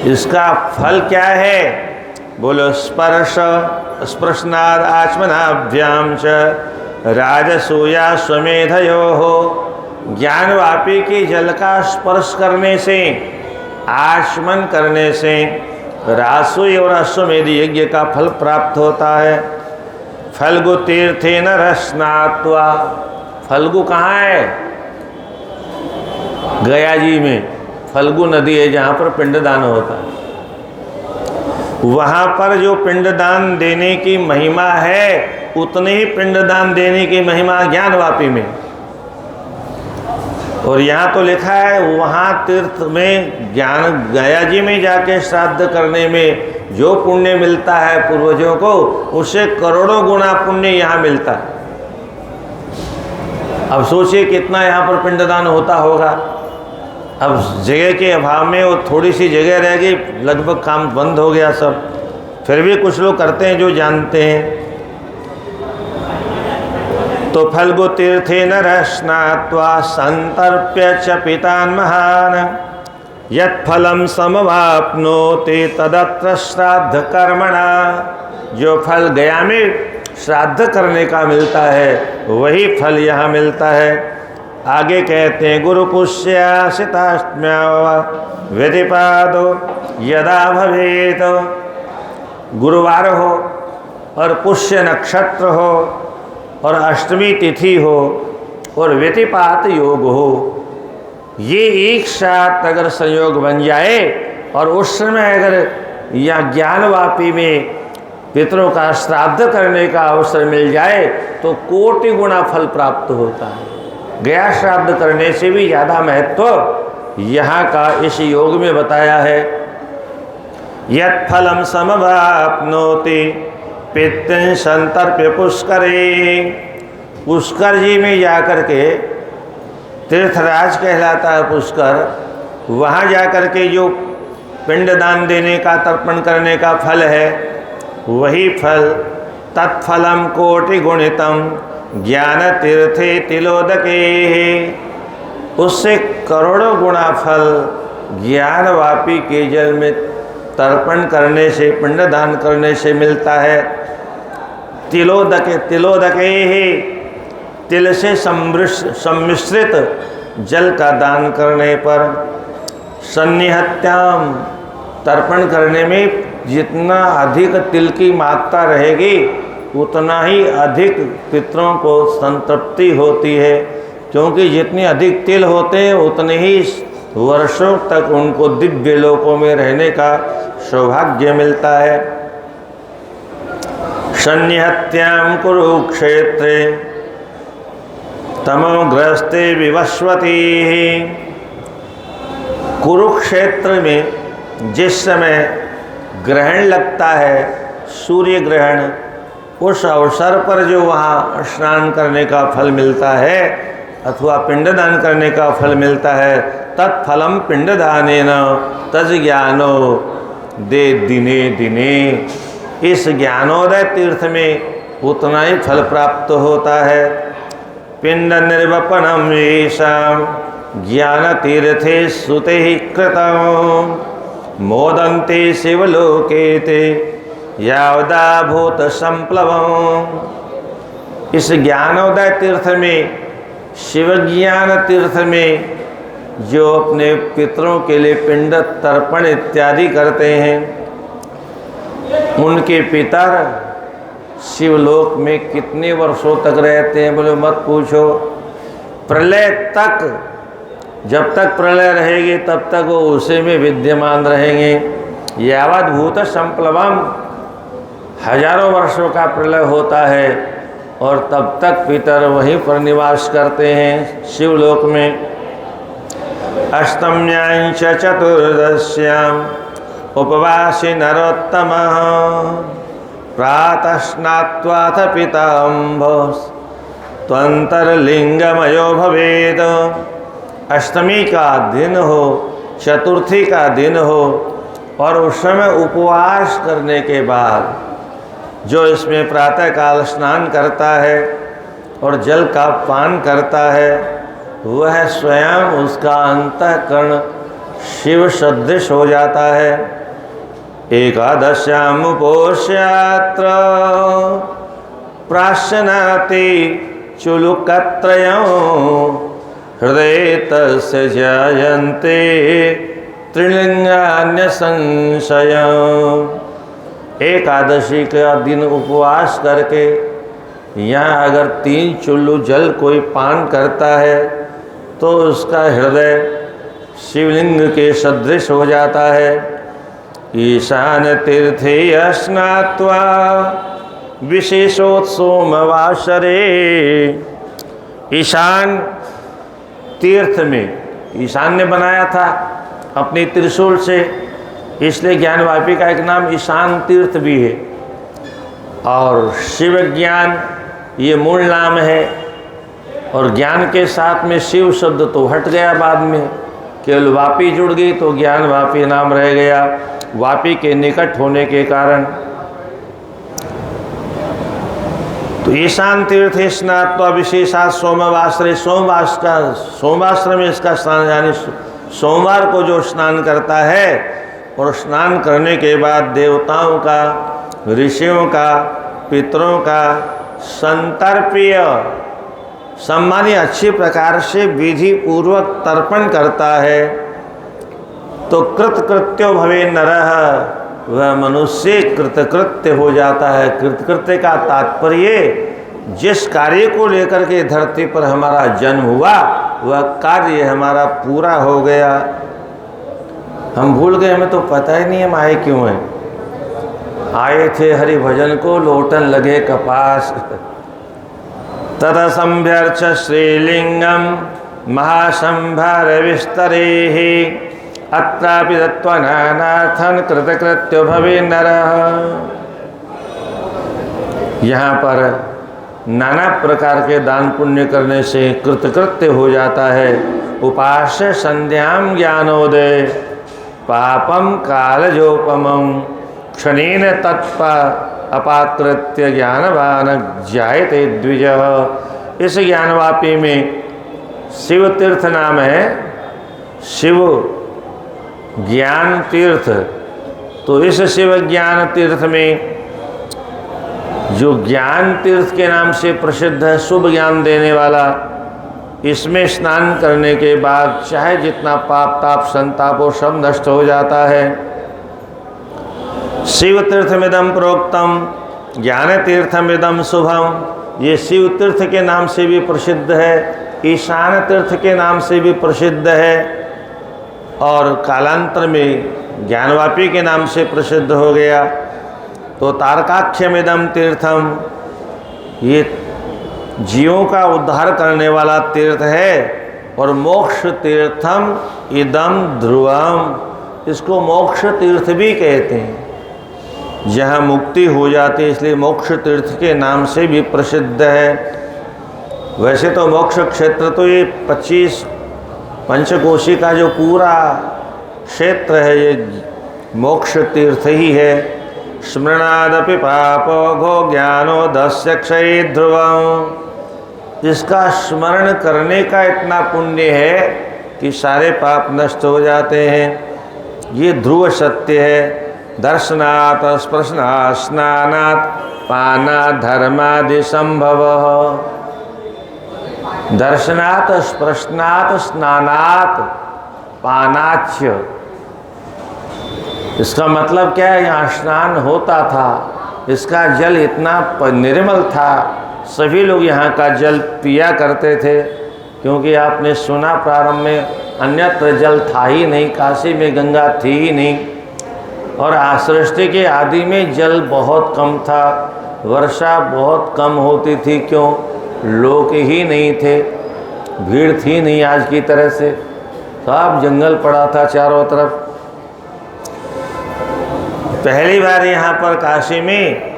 इसका फल क्या है? बोलो स्पर्श स्पर्शनाद आचमनाभ्याम च राजसूया स्वमेधयोः। ज्ञानवापी के जल का स्पर्श करने से, आचमन करने से राजसूय और अश्वमेध यज्ञ का फल प्राप्त होता है। फल्गु तीर्थेन रसनात्वा। फल्गु कहाँ है? गया जी में फल्गु नदी है जहाँ पर पिंडदान होता है। वहाँ पर जो पिंडदान देने की महिमा है, उतने ही पिंडदान देने की महिमा ज्ञानवापी में। और यहाँ तो लिखा है वहाँ तीर्थ में, ज्ञान गया जी में जाके श्राद्ध करने में जो पुण्य मिलता है पूर्वजों को, उससे करोड़ों गुना पुण्य यहाँ मिलता है। अब सोचिए कितना यहाँ पर पिंडदान होता होगा। अब जगह के अभाव में वो थोड़ी सी जगह रह गई, लगभग काम बंद हो गया सब। फिर भी कुछ लोग करते हैं जो जानते हैं। तो फल्गु तीर्थेन रसनात्वा संतर्प्य च पितान् महान् यत्फलं समवाप्नोति तदत्र श्राद्ध कर्मणा। जो फल गया में श्राद्ध करने का मिलता है, वही फल यहाँ मिलता है। आगे कहते हैं गुरुपुष्यासिताष्टम्या व्यतिपादो यदा भवेत। गुरुवार हो और पुष्य नक्षत्र हो और अष्टमी तिथि हो और व्यतिपात योग हो, ये एक साथ अगर संयोग बन जाए और उस समय अगर या ज्ञानवापी में पितरों का श्राद्ध करने का अवसर मिल जाए तो कोटि गुना फल प्राप्त होता है। गया श्राद्ध करने से भी ज़्यादा महत्व यहाँ का इस योग में बताया है। यत् फलम समवाप्नोति पितृ संतर्प्य पुष्करे। पुष्कर जी में जाकर के, तीर्थराज कहलाता है पुष्कर, वहाँ जाकर के जो पिंडदान देने का, तर्पण करने का फल है, वही फल तत्फलम कोटि गुणितम ज्ञान तीर्थे तिलोदके। उससे करोड़ों गुणा फल ज्ञान वापी के जल में तर्पण करने से, पिंडदान करने से मिलता है। तिलोदके, तिलोदके तिल से सम्मिश्रित जल का दान करने पर, सन्निहत्याम तर्पण करने में जितना अधिक तिल की मात्रा रहेगी उतना ही अधिक पितरों को संतृप्ति होती है, क्योंकि जितने अधिक तिल होते हैं उतने ही वर्षों तक उनको दिव्य लोकों में रहने का सौभाग्य मिलता है। सन्निहत्याम कुरुक्षेत्रे तमोग्रस्ते विवस्वती। कुरुक्षेत्र में जिस समय ग्रहण लगता है, सूर्य ग्रहण, उस अवसर पर जो वहाँ स्नान करने का फल मिलता है अथवा पिंडदान करने का फल मिलता है, तत्फलम पिंडदानेन तज ज्ञानो दे दिने दिने। इस ज्ञानोदय तीर्थ में उतना ही फल प्राप्त होता है। पिंड निर्वपनम येषां ज्ञान तीर्थे सुते ही कृतम मोदन्ते शिवलोके ते यावदा भूत संप्लवम्। इस ज्ञानोदय तीर्थ में, शिव ज्ञान तीर्थ में जो अपने पितरों के लिए पिंड तर्पण इत्यादि करते हैं, उनके पितर शिवलोक में कितने वर्षों तक रहते हैं बोले मत पूछो। प्रलय तक, जब तक प्रलय रहेगी तब तक वो उसी में विद्यमान रहेंगे। यावत भूत संप्लवम, हजारों वर्षों का प्रलय होता है और तब तक पितर वहीं पर निवास करते हैं शिवलोक में। अष्टम्यां च चतुर्दश्यां उपवासी नरोत्तमः प्रातः स्नात्वाथ पिताम्भः त्वंतरलिंगमयो भवेद। अष्टमी का दिन हो, चतुर्थी का दिन हो और उस समय उपवास करने के बाद जो इसमें प्रातःकाल स्नान करता है और जल का पान करता है, वह स्वयं उसका अंतःकरण शिव सदृश हो जाता है। एकादश्याम उपोष्यात्र प्राश्नाति चुलुकत्रयं हृदय तस्य जायन्ते त्रिलिंगान्य संशयम्। एकादशी का दिन उपवास करके यहाँ अगर 3 चुल्लू जल कोई पान करता है तो उसका हृदय शिवलिंग के सदृश हो जाता है। ईशान तीर्थे स्नात्वा विशेषोत्सोमवासरे। ईशान तीर्थ में, ईशान ने बनाया था अपनी त्रिशूल से, इसलिए ज्ञानवापी का एक नाम ईशान तीर्थ भी है। और शिव ज्ञान ये मूल नाम है और ज्ञान के साथ में शिव शब्द तो हट गया बाद में, केवल वापी जुड़ गई तो ज्ञान वापी नाम रह गया, वापी के निकट होने के कारण। तो ईशान तीर्थ स्नात्वा विशेषा सोमवासरे, सोमवासर में इसका स्नान, यानी सोमवार को जो स्नान करता है और स्नान करने के बाद देवताओं का, ऋषियों का, पितरों का संतर्प्य सम्मानी अच्छी प्रकार से विधि पूर्वक तर्पण करता है तो कृतकृत्यो भवे नरः, वह मनुष्य कृतकृत्य हो जाता है। कृतकृत्य का तात्पर्य जिस कार्य को लेकर के धरती पर हमारा जन्म हुआ वह कार्य हमारा पूरा हो गया। हम भूल गए, हमें तो पता ही नहीं हम आए क्यों हैं। आए थे हरि भजन को, लोटन लगे कपास। तथा संभ्यर्च श्रीलिंगम महासंभार विस्तरेः अत्रापि तत्त्वनानार्थं कृतकृत्यो भवे नरः। यहाँ पर नाना प्रकार के दान पुण्य करने से कृतकृत्य हो जाता है। उपास्य संध्याम ज्ञानोदय पापम कालजोपमं क्षणेन तत्प अपाकृत्य ज्ञानवान जायते द्विजः। इस ज्ञानवापी में शिव तीर्थ नाम है, शिव ज्ञान तीर्थ। तो इस शिव ज्ञान तीर्थ में, जो ज्ञान तीर्थ के नाम से प्रसिद्ध है, शुभ ज्ञान देने वाला, इसमें स्नान करने के बाद चाहे जितना पाप ताप संताप हो सब नष्ट हो जाता है। शिव तीर्थमिदम प्रोक्तम ज्ञान तीर्थमिदम शुभम। ये शिव तीर्थ के नाम से भी प्रसिद्ध है, ईशान तीर्थ के नाम से भी प्रसिद्ध है, और कालांतर में ज्ञानवापी के नाम से प्रसिद्ध हो गया। तो तारकाख्यमिदम तीर्थम, ये जीवों का उद्धार करने वाला तीर्थ है। और मोक्ष तीर्थम इदम ध्रुवम, इसको मोक्ष तीर्थ भी कहते हैं, जहाँ मुक्ति हो जाती है, इसलिए मोक्ष तीर्थ के नाम से भी प्रसिद्ध है। वैसे तो मोक्ष क्षेत्र तो ये 25 पंचकोशी का जो पूरा क्षेत्र है, ये मोक्ष तीर्थ ही है। स्मृणादपि पापो घो ज्ञानो दस्य क्षय ध्रुवम, इसका स्मरण करने का इतना पुण्य है कि सारे पाप नष्ट हो जाते हैं। ये ध्रुव सत्य है। दर्शनात् स्पर्शनात् स्नानात् पानात् धर्मादि संभव। दर्शनात् स्पर्शनात् स्नानात् पानाच्च, इसका मतलब क्या है? यहाँ स्नान होता था, इसका जल इतना निर्मल था, सभी लोग यहाँ का जल पिया करते थे। क्योंकि आपने सुना प्रारंभ में अन्यत्र जल था ही नहीं, काशी में गंगा थी ही नहीं, और सृष्टि के आदि में जल बहुत कम था, वर्षा बहुत कम होती थी। क्यों? लोग ही नहीं थे, भीड़ थी नहीं आज की तरह से, सब जंगल पड़ा था चारों तरफ। पहली बार यहाँ पर काशी में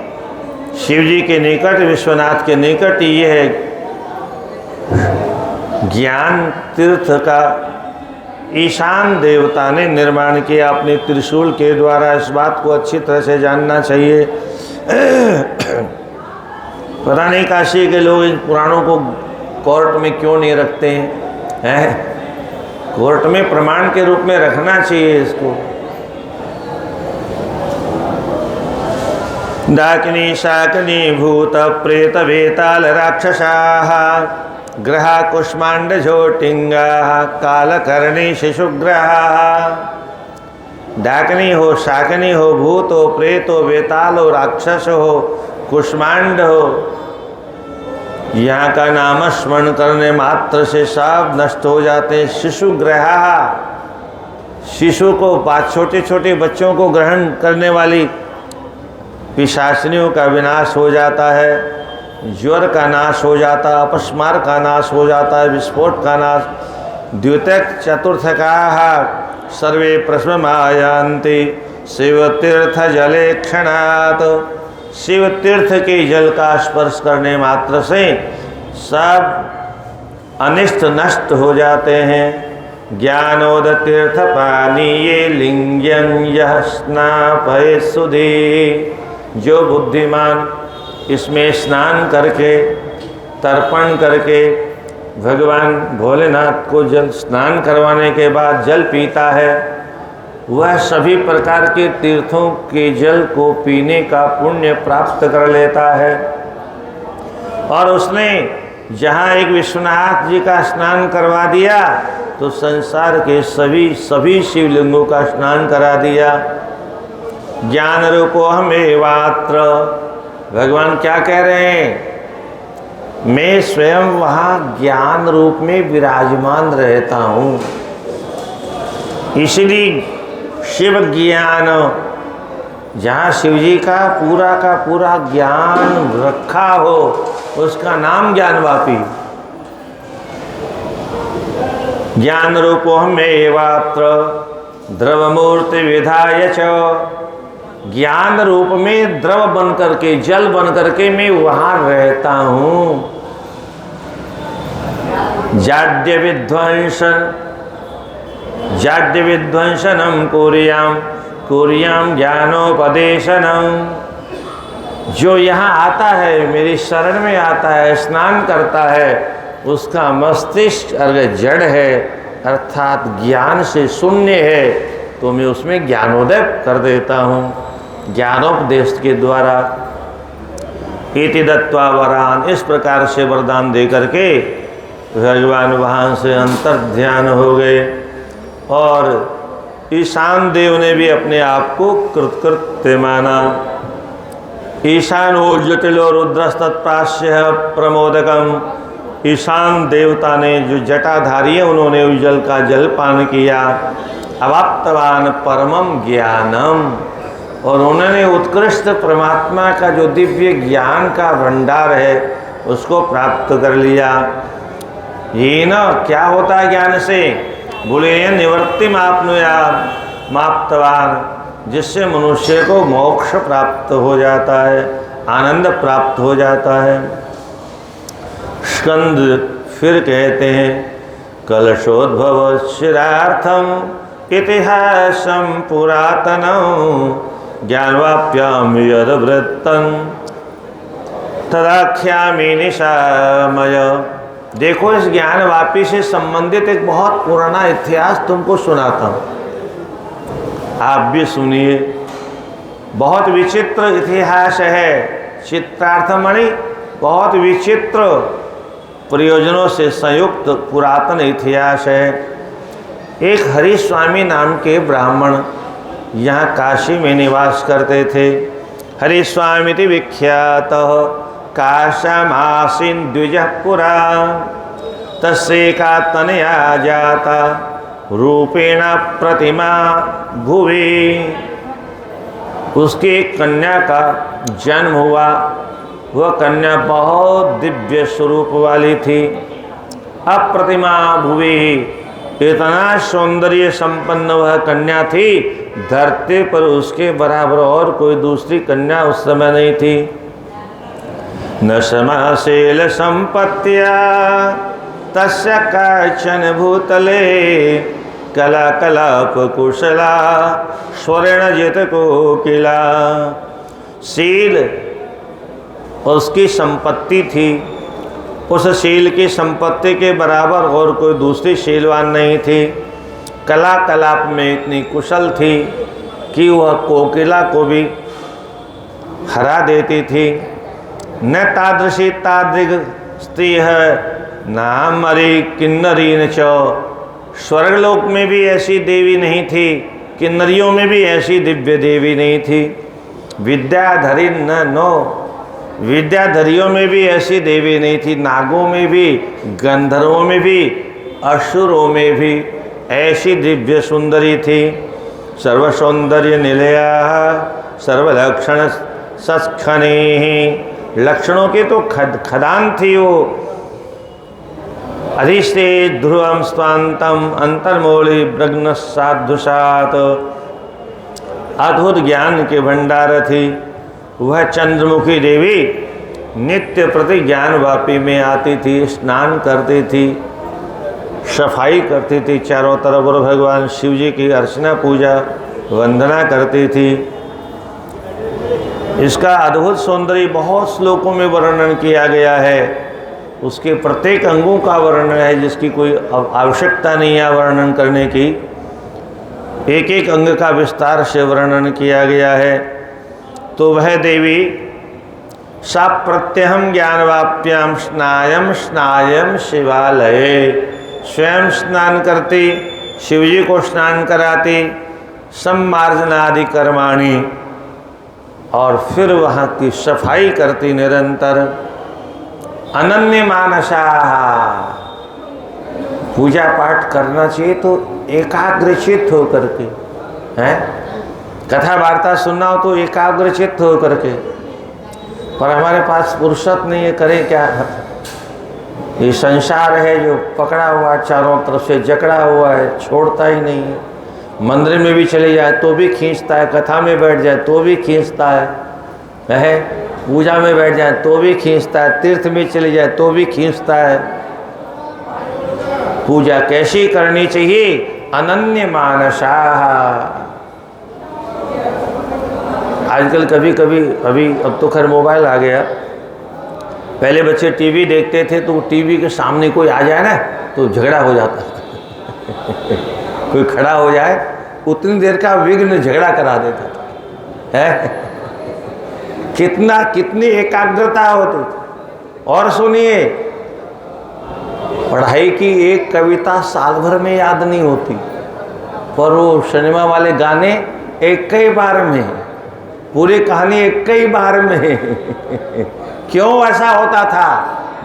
शिव जी के निकट, विश्वनाथ के निकट, ये है ज्ञान तीर्थ का ईशान देवता ने निर्माण किया अपने त्रिशूल के द्वारा। इस बात को अच्छी तरह से जानना चाहिए। पता नहीं काशी के लोग इन पुराणों को कोर्ट में क्यों नहीं रखते हैं? कोर्ट में प्रमाण के रूप में रखना चाहिए इसको। डाकिनी शाकिनी भूत प्रेत वेताल राक्षसाः ग्रहा कुष्मांड झोटिंगा कालकर्णी शिशुग्रहा। डाकिनी हो, शाकिनी हो, भूत हो, प्रेत हो, वेताल हो, राक्षस हो, कुष्मांड हो, यहाँ का नाम स्मरण करने मात्र से सब नष्ट हो जाते हैं। शिशुग्रहा, शिशु को, छोटे छोटे बच्चों को ग्रहण करने वाली पिशाचिनियों का विनाश हो जाता है। ज्वर का नाश हो जाता है, अपस्मार का नाश हो जाता है, विस्फोट का नाश। द्वितीयक चतुर्थकाः सर्वे प्रश्नमायान्ति शिव तीर्थ जले क्षणात्। शिव तीर्थ के जल का स्पर्श करने मात्र से सब अनिष्ट नष्ट हो जाते हैं। ज्ञानोद तीर्थ पानीये लिंगं यः स्नापये सुधे। जो बुद्धिमान इसमें स्नान करके, तर्पण करके भगवान भोलेनाथ को जल स्नान करवाने के बाद जल पीता है, वह सभी प्रकार के तीर्थों के जल को पीने का पुण्य प्राप्त कर लेता है। और उसने जहाँ एक विश्वनाथ जी का स्नान करवा दिया तो संसार के सभी शिवलिंगों का स्नान करा दिया। ज्ञान रूपो हमेवात्र, भगवान क्या कह रहे हैं? मैं स्वयं वहाँ ज्ञान रूप में विराजमान रहता हूँ। इसलिए शिव ज्ञान जहाँ शिव जी का पूरा ज्ञान रखा हो उसका नाम ज्ञानवापी। ज्ञान रूपो हमेवात्र द्रवमूर्ति विधाय च। ज्ञान रूप में द्रव बन करके, जल बन करके मैं वहां रहता हूँ। जाड्य विध्वंसनम कुर्याम ज्ञानोपदेशनम। जो यहाँ आता है, मेरी शरण में आता है, स्नान करता है, उसका मस्तिष्क अगर जड़ है अर्थात ज्ञान से शून्य है तो मैं उसमें ज्ञानोदय कर देता हूँ ज्ञानोपदेश के द्वारा। इति दत्वा वरान, इस प्रकार से वरदान दे करके भगवान वहाँ से अंतर ध्यान हो गए। और ईशान देव ने भी अपने आप को कृतकृत्य माना। ईशानो जटिलो रुद्रस्तत्प्राश्य प्रमोदकम। ईशान देवता ने जो जटाधारी है उन्होंने उस जल का जलपान किया। अवाप्तवान परमम ज्ञानम, और उन्होंने उत्कृष्ट परमात्मा का जो दिव्य ज्ञान का भंडार है उसको प्राप्त कर लिया। ये न क्या होता है ज्ञान से, बोले निवृत्ति माप्तवान, जिससे मनुष्य को मोक्ष प्राप्त हो जाता है, आनंद प्राप्त हो जाता है। स्कंद फिर कहते हैं कलशोद्भव शिरार्थम इतिहासम पुरातनम ज्ञानवाप्याम यदवृत्तं तदाख्यामि निशामय। देखो, इस ज्ञानवापी से संबंधित एक बहुत पुराना इतिहास तुमको सुनाता हूँ, आप भी सुनिए। बहुत विचित्र इतिहास है। चित्रार्थमणि बहुत विचित्र प्रयोजनों से संयुक्त पुरातन इतिहास है। एक हरि स्वामी नाम के ब्राह्मण यहाँ काशी में निवास करते थे। हरि स्वामी विख्यात काशमासीन द्विजः पुरा तस्यैका तनया जाता रूपेण प्रतिमा भुवि। उसकी एक कन्या का जन्म हुआ। वह कन्या बहुत दिव्य स्वरूप वाली थी। अप्रतिमा भुवि, इतना सौंदर्य संपन्न वह कन्या थी, धरती पर उसके बराबर और कोई दूसरी कन्या उस समय नहीं थी। न समाशेल संपत्त्या तस्य काचन भूतले कला कलाप कुशला स्वर्ण जित कोकिला। शील उसकी संपत्ति थी, उस शील की संपत्ति के बराबर और कोई दूसरी शीलवान नहीं थी। कला कलाप में इतनी कुशल थी कि वह कोकिला को भी हरा देती थी। न तादृशी तादृग स्त्री है नाम मरी किन्नरी न चौ। स्वर्गलोक में भी ऐसी देवी नहीं थी, किन्नरियों में भी ऐसी दिव्य देवी नहीं थी। विद्याधरी न नो, विद्याधरियों में भी ऐसी देवी नहीं थी। नागों में भी, गंधर्वों में भी, असुरों में भी ऐसी दिव्य सुंदरी थी। सर्व सौंदर्य निलया सर्वलक्षण सस्खनी, लक्षणों की तो खदान थी वो। अधिष्ठे ध्रुवम स्वांतम अंतर्मौलि ब्रग्न साधुषात, अद्भुत ज्ञान के भंडार थी। वह चंद्रमुखी देवी नित्य प्रति ज्ञानवापी में आती थी, स्नान करती थी, सफाई करती थी, चारों तरफ और भगवान शिव जी की अर्चना पूजा वंदना करती थी। इसका अद्भुत सौंदर्य बहुत श्लोकों में वर्णन किया गया है। उसके प्रत्येक अंगों का वर्णन है, जिसकी कोई आवश्यकता नहीं है वर्णन करने की। एक एक अंग का विस्तार से वर्णन किया गया है। तो वह देवी सा प्रत्यहम ज्ञानवाप्याम स्नायम स्नायम शिवालये, स्वयं स्नान करती, शिवजी को स्नान कराती, सम्मार्जनादि कर्माणि, और फिर वहाँ की सफाई करती निरंतर। अनन्य मानसा, पूजा पाठ करना चाहिए तो एकाग्रचित होकर के, हैं, कथा वार्ता सुनना हो तो एकाग्रचित्त हो करके, पर हमारे पास फुर्सत नहीं है, करें क्या। ये संसार है जो पकड़ा हुआ चारों तरफ से जकड़ा हुआ है, छोड़ता ही नहीं है। मंदिर में भी चले जाए तो भी खींचता है, कथा में बैठ जाए तो भी खींचता है, पूजा में बैठ जाए तो भी खींचता है, तीर्थ में चले जाए तो भी खींचता है। पूजा कैसी करनी चाहिए? अनन्य मानसा। आजकल कभी कभी अब तो खैर मोबाइल आ गया, पहले बच्चे टीवी देखते थे तो टीवी के सामने कोई आ जाए ना तो झगड़ा हो जाता कोई खड़ा हो जाए उतनी देर का विघ्न झगड़ा करा देता था, है कितनी एकाग्रता होती थी। और सुनिए, पढ़ाई की एक कविता साल भर में याद नहीं होती, पर वो सिनेमा वाले गाने एक कई बार में, पूरी कहानी एक कई बार में क्यों ऐसा होता था?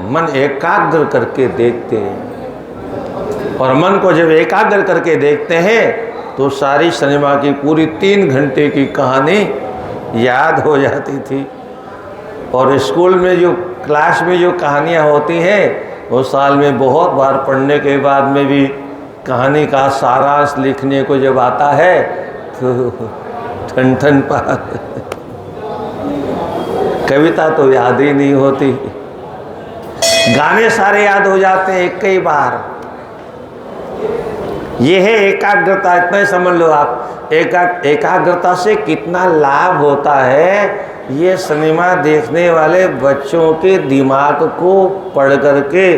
मन एकाग्र करके देखते हैं, और मन को जब एकाग्र करके देखते हैं तो सारी सिनेमा की पूरी 3 घंटे की कहानी याद हो जाती थी। और स्कूल में जो क्लास में जो कहानियाँ होती हैं वो साल में बहुत बार पढ़ने के बाद में भी कहानी का सारांश लिखने को जब आता है तो ठन ठन पार कविता तो याद ही नहीं होती, गाने सारे याद हो जाते हैं एक कई बार। ये है एकाग्रता, इतना ही समझ लो आप। एकाग्रता से कितना लाभ होता है ये सिनेमा देखने वाले बच्चों के दिमाग को पढ़ करके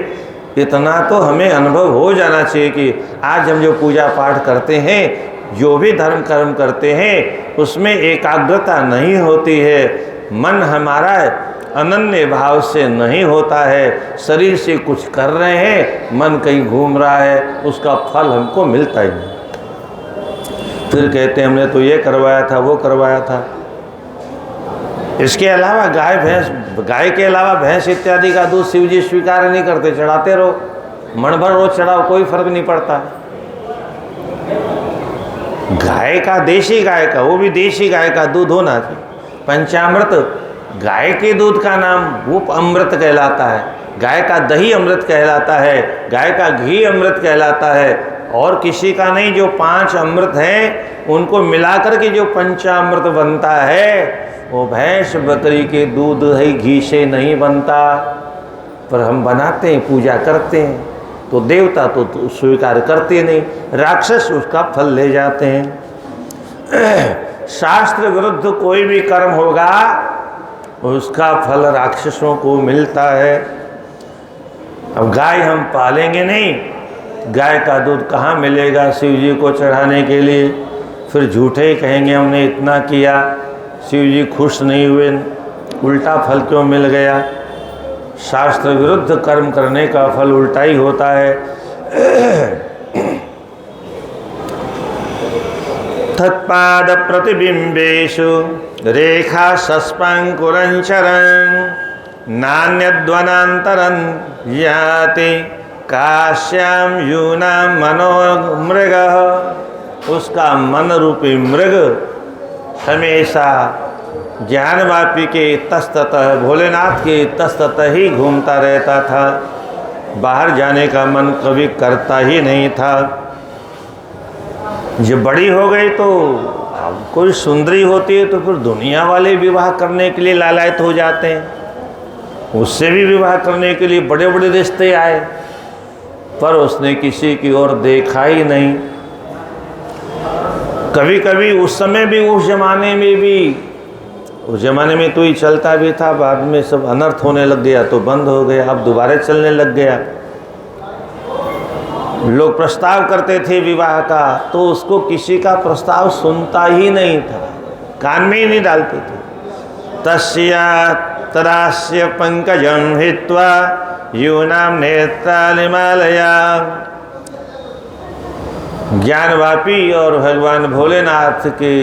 इतना तो हमें अनुभव हो जाना चाहिए कि आज हम जो पूजा पाठ करते हैं, जो भी धर्म कर्म करते हैं, उसमें एकाग्रता नहीं होती है, मन हमारा अनन्य भाव से नहीं होता है, शरीर से कुछ कर रहे हैं, मन कहीं घूम रहा है, उसका फल हमको मिलता ही नहीं। फिर कहते हैं हमने तो ये करवाया था, वो करवाया था। इसके अलावा गाय के अलावा भैंस इत्यादि का दूध शिव जी स्वीकार नहीं करते, चढ़ाते रहो, मन भर रोज चढ़ाओ, कोई फर्क नहीं पड़ता। गाय का, देशी गाय का, वो भी देशी गाय का दूध होना चाहिए। पंचामृत, गाय के दूध का नाम वो अमृत कहलाता है, गाय का दही अमृत कहलाता है, गाय का घी अमृत कहलाता है, और किसी का नहीं। जो 5 अमृत हैं उनको मिलाकर के जो पंचामृत बनता है वो भैंस बकरी के दूध दही घी से नहीं बनता, पर हम बनाते हैं, पूजा करते हैं, तो देवता तो स्वीकार करते नहीं, राक्षस उसका फल ले जाते हैं। शास्त्र विरुद्ध कोई भी कर्म होगा उसका फल राक्षसों को मिलता है। अब गाय हम पालेंगे नहीं, गाय का दूध कहाँ मिलेगा शिव जी को चढ़ाने के लिए? फिर झूठे ही कहेंगे हमने इतना किया, शिव जी खुश नहीं हुए, उल्टा फल क्यों मिल गया? शास्त्र विरुद्ध कर्म करने का फल उल्टा ही होता है। तत्पाद प्रतिबिंबेषु रेखा सस्पंकुरंचरं नान्यद्वनान्तरं याति काश्याम यूनां मनोमृगः। उसका मन रूपी मृग हमेशा ज्ञानवापी के इतस्ततः, भोलेनाथ के इतस्ततः ही घूमता रहता था, बाहर जाने का मन कभी करता ही नहीं था। जब बड़ी हो गई तो अब कोई सुंदरी होती है तो फिर दुनिया वाले विवाह करने के लिए लालायत हो जाते हैं, उससे भी विवाह करने के लिए बड़े बड़े रिश्ते आए, पर उसने किसी की ओर देखा ही नहीं। कभी कभी उस समय भी, उस ज़माने में भी, उस ज़माने में तो ही चलता भी था, बाद में सब अनर्थ होने लग गया तो बंद हो गया, अब दोबारा चलने लग गया। लोग प्रस्ताव करते थे विवाह का तो उसको किसी का प्रस्ताव सुनता ही नहीं था, कान में ही नहीं डालते थे। तस्या तरास्य पंकजं हित्वा यूनां नेत्रालिमालया। ज्ञानवापी और भगवान भोलेनाथ के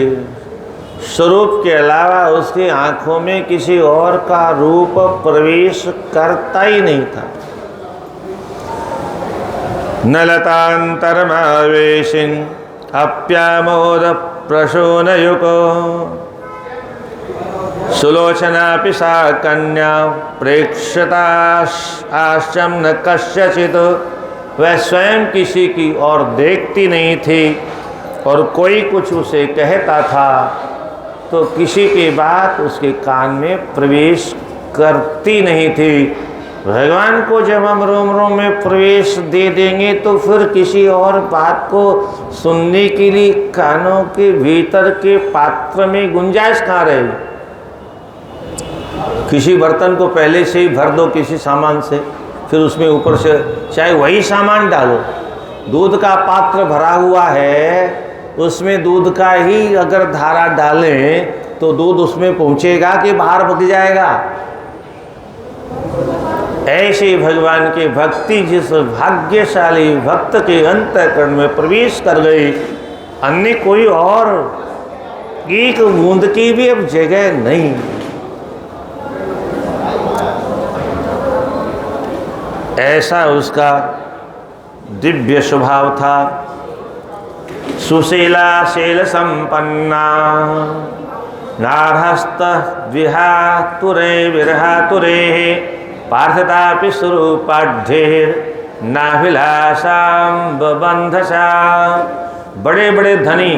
स्वरूप के अलावा उसकी आँखों में किसी और का रूप प्रवेश करता ही नहीं था। न लतांतरमावेशिन अप्यामोद प्रशोनयुको सुलोचनापि सा कन्या प्रेक्षता आश्चम न कस्यचित्। वह स्वयं किसी की ओर देखती नहीं थी और कोई कुछ उसे कहता था तो किसी की बात उसके कान में प्रवेश करती नहीं थी। भगवान को जब हम रोम रोम में प्रवेश दे देंगे तो फिर किसी और बात को सुनने के लिए कानों के भीतर के पात्र में गुंजाइश कहाँ रहेगी। किसी बर्तन को पहले से ही भर दो किसी सामान से, फिर उसमें ऊपर से चाहे वही सामान डालो। दूध का पात्र भरा हुआ है, उसमें दूध का ही अगर धारा डालें तो दूध उसमें पहुंचेगा कि बाहर बग जाएगा। ऐसे भगवान की भक्ति जिस भाग्यशाली भक्त के अंतःकरण में प्रवेश कर गई, अन्य कोई और एक बूंद की भी अब जगह नहीं। ऐसा उसका दिव्य स्वभाव था। सुशीला शील संपन्ना नारहस्त विहातुरे विरहातुरे पार्थतापि स्वरूपाढ्येर नाभिलाषां बबंधसा। बड़े बड़े धनी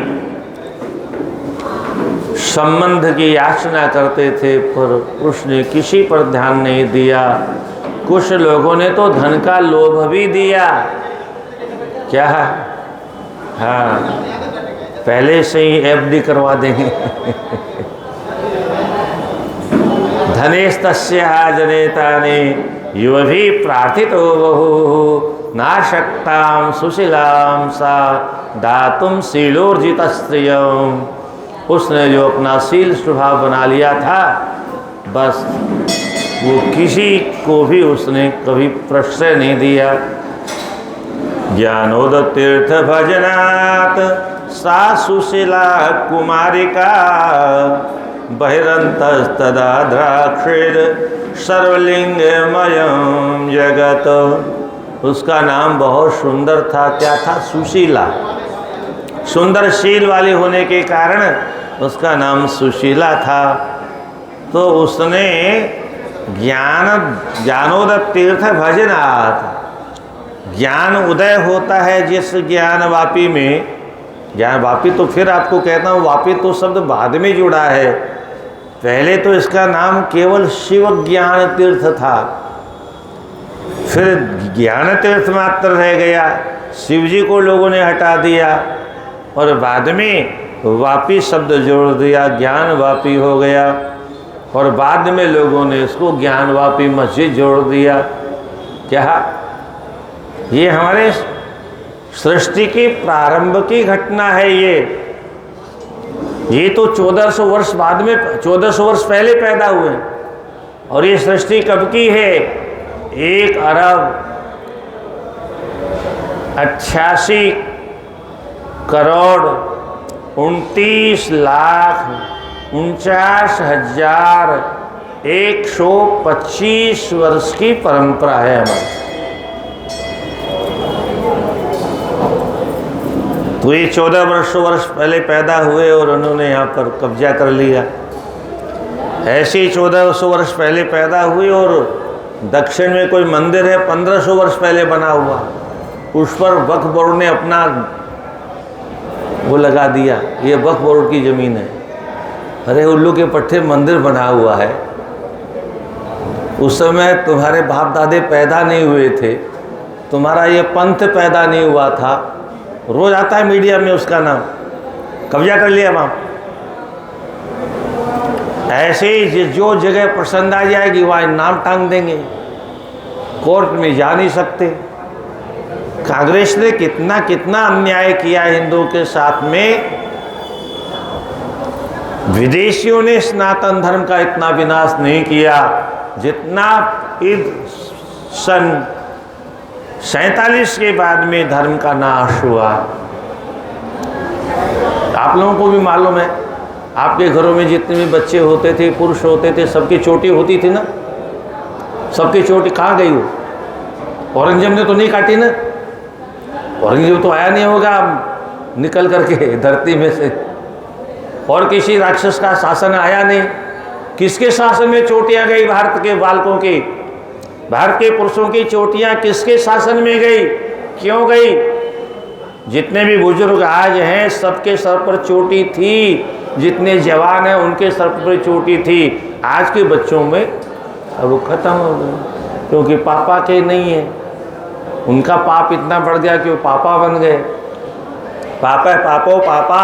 संबंध की याचना करते थे पर उसने किसी पर ध्यान नहीं दिया। कुछ लोगों ने तो धन का लोभ भी दिया। क्या? हाँ, पहले से ही एफडी करवा देंगे। धनेस्तस्य जनेतानि युवभि प्रार्थितो बहु नाशक्तां सुशीलां सा दातुं शीलोर्जित स्त्रियं। उसने जो अपना शील स्वभाव बना लिया था, बस वो किसी को भी उसने कभी प्रश्रय नहीं दिया। ज्ञानोद तीर्थ भजनात् सा सुशीला कुमारिका बहिरंतस्तदा द्राक्षेर सर्वलिंगमयं जगत। उसका नाम बहुत सुंदर था। क्या था? सुशीला। सुंदर शील वाली होने के कारण उसका नाम सुशीला था। तो उसने ज्ञानोद तीर्थ भजनात्, ज्ञान उदय होता है जिस ज्ञान वापी में, ज्ञान वापी तो फिर आपको कहता हूँ, वापी तो शब्द बाद में जुड़ा है। पहले तो इसका नाम केवल शिव ज्ञान तीर्थ था, फिर ज्ञान तीर्थ मात्र रह गया, शिव जी को लोगों ने हटा दिया और बाद में वापी शब्द जोड़ दिया, ज्ञान वापी हो गया। और बाद में लोगों ने इसको ज्ञान वापी मस्जिद जोड़ दिया। क्या? ये हमारे सृष्टि की प्रारंभ की घटना है। ये तो 1400 वर्ष बाद में, 1400 वर्ष पहले पैदा हुए। और ये सृष्टि कब की है? 1,48,49,125 वर्ष की परंपरा है हमारी। तो ये 1400 वर्ष पहले पैदा हुए और उन्होंने यहाँ पर कब्जा कर लिया। ऐसे ही 1400 वर्ष पहले पैदा हुए और दक्षिण में कोई मंदिर है 1500 वर्ष पहले बना हुआ, उस पर वक्फ बोर्ड ने अपना वो लगा दिया, ये वक्फ बोर्ड की ज़मीन है। अरे उल्लू के पट्टे मंदिर बना हुआ है। उस समय तुम्हारे बाप दादे पैदा नहीं हुए थे, तुम्हारा ये पंथ पैदा नहीं हुआ था। रोज आता है मीडिया में उसका नाम, कब्जा कर लिया वहाँ। ऐसे ही जो जगह पसंद आ जाएगी वहाँ नाम टांग देंगे, कोर्ट में जा नहीं सकते। कांग्रेस ने कितना कितना अन्याय किया हिंदुओं के साथ में। विदेशियों ने सनातन धर्म का इतना विनाश नहीं किया जितना सन 47 के बाद में धर्म का नाश हुआ। आप लोगों को भी मालूम है, आपके घरों में जितने भी बच्चे होते थे, पुरुष होते थे, सबकी चोटी होती थी ना। सबकी चोटी कहाँ गई? वो औरंगजेब ने तो नहीं काटी ना। औरंगजेब तो आया नहीं होगा निकल करके धरती में से। और किसी राक्षस का शासन आया नहीं। किसके शासन में चोटियां गई भारत के बालकों की, भारत के पुरुषों की चोटियां किसके शासन में गई, क्यों गई? जितने भी बुजुर्ग आज हैं सबके सर पर चोटी थी, जितने जवान हैं उनके सर पर चोटी थी। आज के बच्चों में अब वो खत्म हो गए, क्योंकि पापा के नहीं है। उनका पाप इतना बढ़ गया कि वो पापा बन गए। पापा पापो पापा,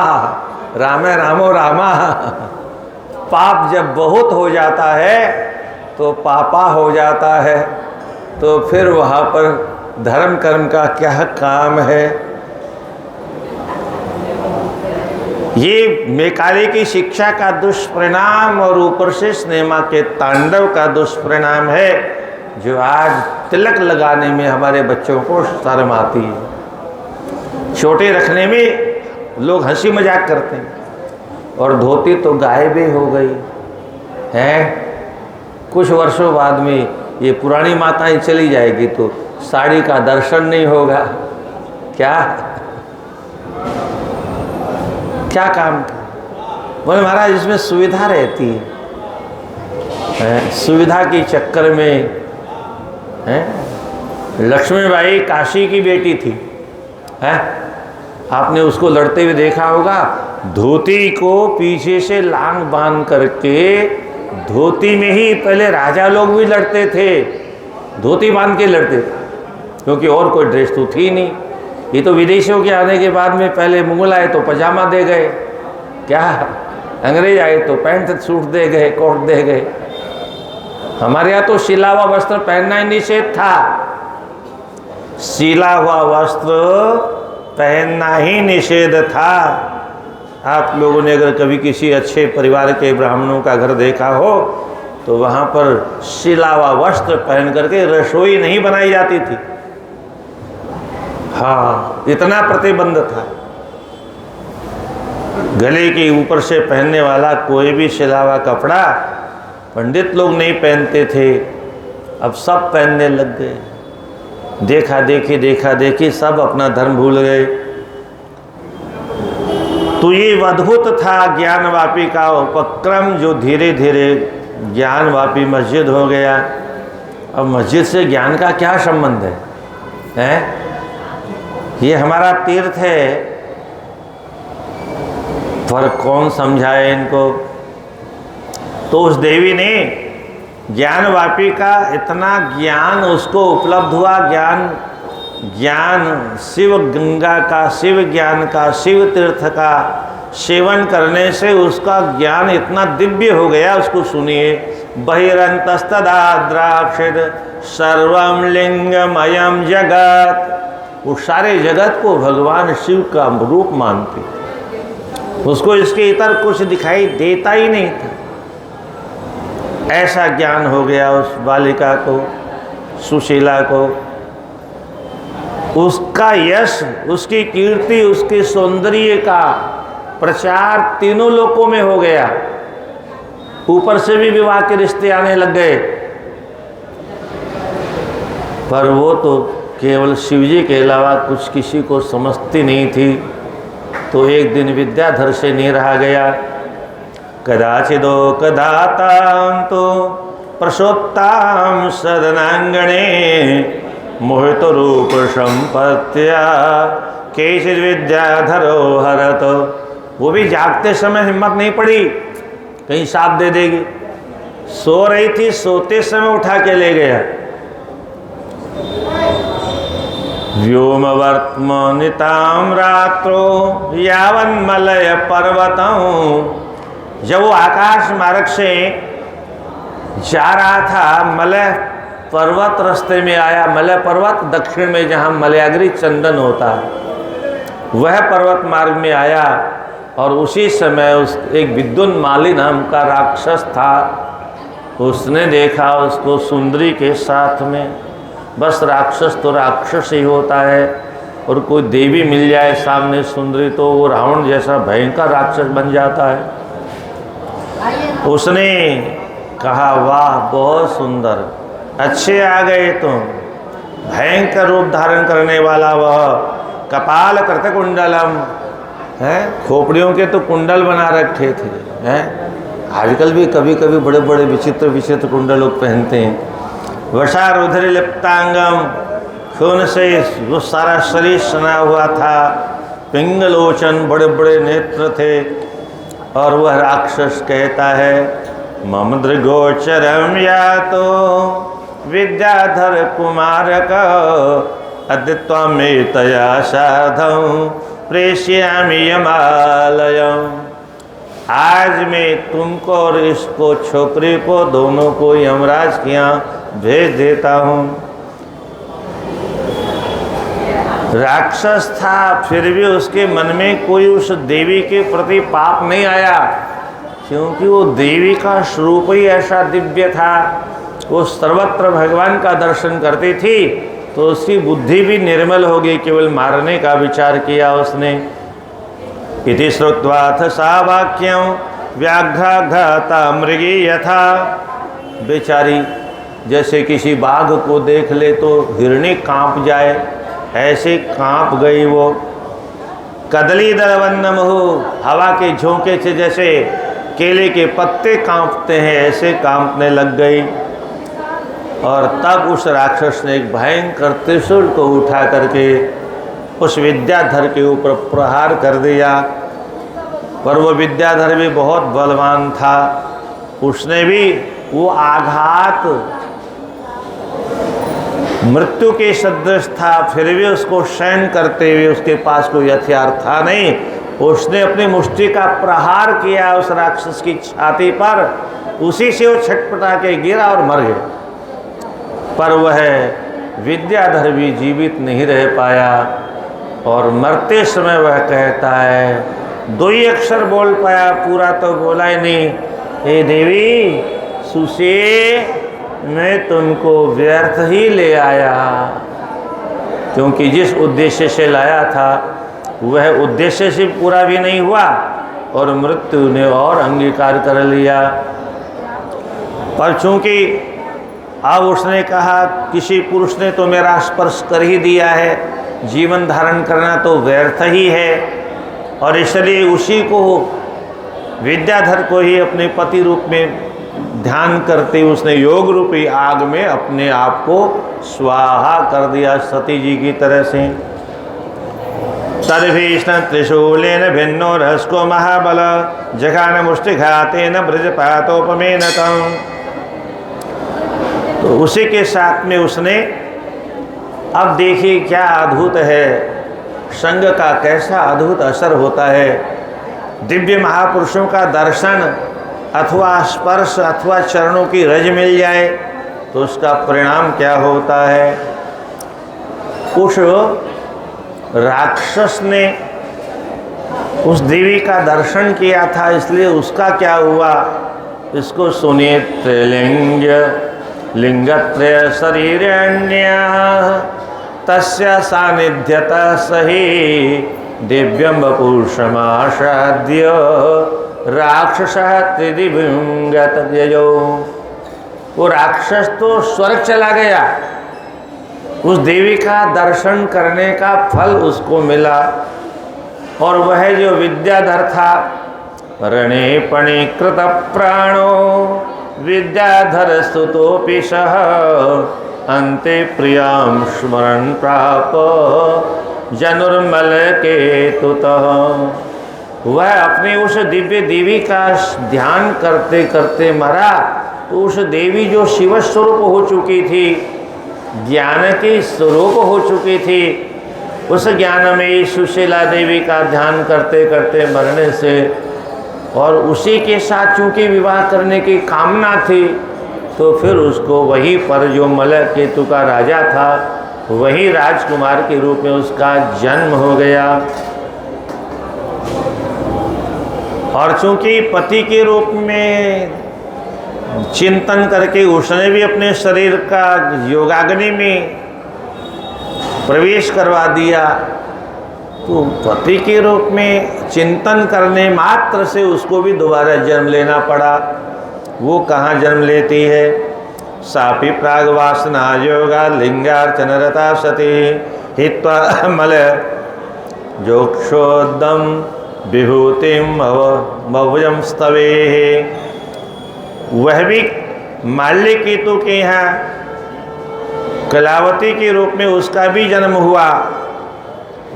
राम रामो रामा। पाप जब बहुत हो जाता है तो पापा हो जाता है, तो फिर वहाँ पर धर्म कर्म का क्या काम है? ये मैकाले की शिक्षा का दुष्परिणाम और ऊपर से सिनेमा के तांडव का दुष्परिणाम है, जो आज तिलक लगाने में हमारे बच्चों को शर्म आती है। छोटे रखने में लोग हंसी मजाक करते हैं, और धोती तो गायब ही हो गई है। कुछ वर्षों बाद में ये पुरानी माताएं चली जाएगी तो साड़ी का दर्शन नहीं होगा। क्या क्या काम? बोले महाराज इसमें सुविधा रहती है, सुविधा के चक्कर में है। लक्ष्मीबाई काशी की बेटी थी, है? आपने उसको लड़ते हुए देखा होगा। धोती को पीछे से लांग बांध करके, धोती में ही पहले राजा लोग भी लड़ते थे, धोती बांध के लड़ते थे, क्योंकि और कोई ड्रेस तो थी नहीं। ये तो विदेशियों के आने के बाद में, पहले मुगल आए तो पजामा दे गए, क्या अंग्रेज आए तो पैंट सूट दे गए, कोट दे गए। हमारे यहाँ तो सिला हुआ वस्त्र पहनना ही निषेध था। सिला हुआ वस्त्र पहनना ही निषेध था। आप लोगों ने अगर कभी किसी अच्छे परिवार के ब्राह्मणों का घर देखा हो तो वहाँ पर सिला हुआ वस्त्र पहन करके रसोई नहीं बनाई जाती थी। हाँ, इतना प्रतिबंध था। गले के ऊपर से पहनने वाला कोई भी सिला हुआ कपड़ा पंडित लोग नहीं पहनते थे, अब सब पहनने लग गए। देखा देखी सब अपना धर्म भूल गए। तो ये अद्भुत था ज्ञानवापी का उपक्रम, जो धीरे धीरे ज्ञानवापी मस्जिद हो गया। अब मस्जिद से ज्ञान का क्या संबंध है, हैं? ये हमारा तीर्थ है, पर कौन समझाए इनको? तो उस देवी ने ज्ञानवापी का इतना ज्ञान उसको उपलब्ध हुआ, ज्ञान शिव गंगा का, शिव ज्ञान का, शिव तीर्थ का सेवन करने से उसका ज्ञान इतना दिव्य हो गया। उसको सुनिए, बहिरंतस्तदा द्राक्षित सर्वम लिंगमयम जगत। वो सारे जगत को भगवान शिव का रूप मानते, उसको इसके इतर कुछ दिखाई देता ही नहीं था। ऐसा ज्ञान हो गया उस बालिका को, सुशीला को। उसका यश, उसकी कीर्ति, उसके सौंदर्य का प्रचार तीनों लोकों में हो गया। ऊपर से भी विवाह के रिश्ते आने लग गए। पर वो तो केवल शिवजी के अलावा कुछ किसी को समझती नहीं थी। तो एक दिन विद्याधर से नहीं रहा गया। कदाचिदो कदातां तो प्रसोत्ताम सदनांगणे मोहित रूप संपत्त्या केचिद विद्याधरो हरत। वो भी जागते समय हिम्मत नहीं पड़ी, कहीं साथ दे देगी। सो रही थी, सोते समय उठा के ले गया। व्योमवर्त्मनितां रात्रो यावन्मलय पर्वतम्। जब वो आकाश मार्ग से जा रहा था, मलय पर्वत रास्ते में आया। मलय पर्वत दक्षिण में जहाँ मलयाग्री चंदन होता है, वह पर्वत मार्ग में आया। और उसी समय उस एक विद्युन माली नाम का राक्षस था। उसने देखा उसको सुंदरी के साथ में। बस राक्षस तो राक्षस ही होता है, और कोई देवी मिल जाए सामने सुंदरी तो वो रावण जैसा भयंकर राक्षस बन जाता है। उसने कहा, वाह बहुत सुंदर, अच्छे आ गए तुम। भयंकर रूप धारण करने वाला वह, कपाल कृतकुंडलम, हैं, खोपड़ियों के तो कुंडल बना रखे थे हैं। आजकल भी कभी कभी बड़े बड़े विचित्र विचित्र कुंडल लोग पहनते हैं। वशा रुधिर लिप्तांगम, खून से वो सारा शरीर सना हुआ था। पिंगलोचन, बड़े बड़े नेत्र थे। और वह राक्षस कहता है, मम दृगोचरम या तो विद्याधर कुमारक अद्य त्वमेतया तया साधं प्रेष्यामि यमालयम्। आज मैं तुमको और इसको, छोकरे को, दोनों को यमराज के यहाँ भेज देता हूँ। राक्षस था, फिर भी उसके मन में कोई उस देवी के प्रति पाप नहीं आया, क्योंकि वो देवी का स्वरूप ही ऐसा दिव्य था। वो सर्वत्र भगवान का दर्शन करती थी, तो उसकी बुद्धि भी निर्मल हो गई, केवल मारने का विचार किया उसने। इति श्रुत्वाथ सा वाक्यं व्याघ्राघाता मृगी यथा। बेचारी जैसे किसी बाघ को देख ले तो हिरणी कांप जाए, ऐसे कांप गई वो। कदली दलवन्न मुहु, हवा के झोंके से जैसे केले के पत्ते कांपते हैं, ऐसे कांपने लग गई। और तब उस राक्षस ने एक भयंकर त्रिशूल को उठा करके उस विद्याधर के ऊपर प्रहार कर दिया। पर वो विद्याधर भी बहुत बलवान था, उसने भी वो आघात मृत्यु के सदृश था, फिर भी उसको सहन करते हुए, उसके पास कोई हथियार था नहीं, उसने अपनी मुष्टि का प्रहार किया उस राक्षस की छाती पर। उसी से वो छटपटा के गिरा और मर गया। पर वह विद्याधर भी जीवित नहीं रह पाया, और मरते समय वह कहता है, दो ही अक्षर बोल पाया, पूरा तो बोला ही नहीं। हे देवी सुसे, मैं तुमको व्यर्थ ही ले आया, क्योंकि जिस उद्देश्य से लाया था वह उद्देश्य से पूरा भी नहीं हुआ, और मृत्यु ने और अंगीकार कर लिया। पर चूंकि अब उसने कहा, किसी पुरुष ने तो मेरा स्पर्श कर ही दिया है, जीवन धारण करना तो व्यर्थ ही है, और इसलिए उसी को, विद्याधर को ही अपने पति रूप में ध्यान करते उसने योग रूपी आग में अपने आप को स्वाहा कर दिया, सती जी की तरह से। तद्भीष्ण त्रिशूलेन भिन्नो रहस्को महाबल जघान मुष्टिघातेन ब्रजपातोपमेन तम्। तो उसी के साथ में उसने, अब देखिए क्या अद्भुत है, संग का कैसा अद्भुत असर होता है। दिव्य महापुरुषों का दर्शन अथवा स्पर्श अथवा चरणों की रज मिल जाए तो उसका परिणाम क्या होता है। उस राक्षस ने उस देवी का दर्शन किया था, इसलिए उसका क्या हुआ, इसको सुनिए। त्रिलिंग लिंगत्रय शरीरण्य तस्य सानिध्यतः सही दिव्यं वपुषमासाद्य राक्षसः त्रिदिविंगत यजो। वो राक्षस तो स्वर्ग चला गया, उस देवी का दर्शन करने का फल उसको मिला। और वह जो विद्याधर था, रणे पणीकृत प्राणो विद्याधर स्तुतोऽपि सः अन्ते प्रियां स्मरन् प्राप जनुर्मल केतुतः। वह अपने उस दिव्य देवी का ध्यान करते करते मरा, तो उस देवी जो शिव स्वरूप हो चुकी थी, ज्ञान की स्वरूप हो चुकी थी, उस ज्ञान में सुशीला देवी का ध्यान करते करते मरने से, और उसी के साथ चूंकि विवाह करने की कामना थी, तो फिर उसको वहीं पर जो मलय केतु का राजा था, वही राजकुमार के रूप में उसका जन्म हो गया। और चूंकि पति के रूप में चिंतन करके उसने भी अपने शरीर का योगाग्नि में प्रवेश करवा दिया, तो पति के रूप में चिंतन करने मात्र से उसको भी दोबारा जन्म लेना पड़ा। वो कहाँ जन्म लेती है। सापि प्राग वासना योगा लिंगार्चन रता सती हित्वा मल जोक्षोदम विभूतिम भवजम स्तवे। वह भी माल्य केतु के यहाँ कलावती के रूप में उसका भी जन्म हुआ।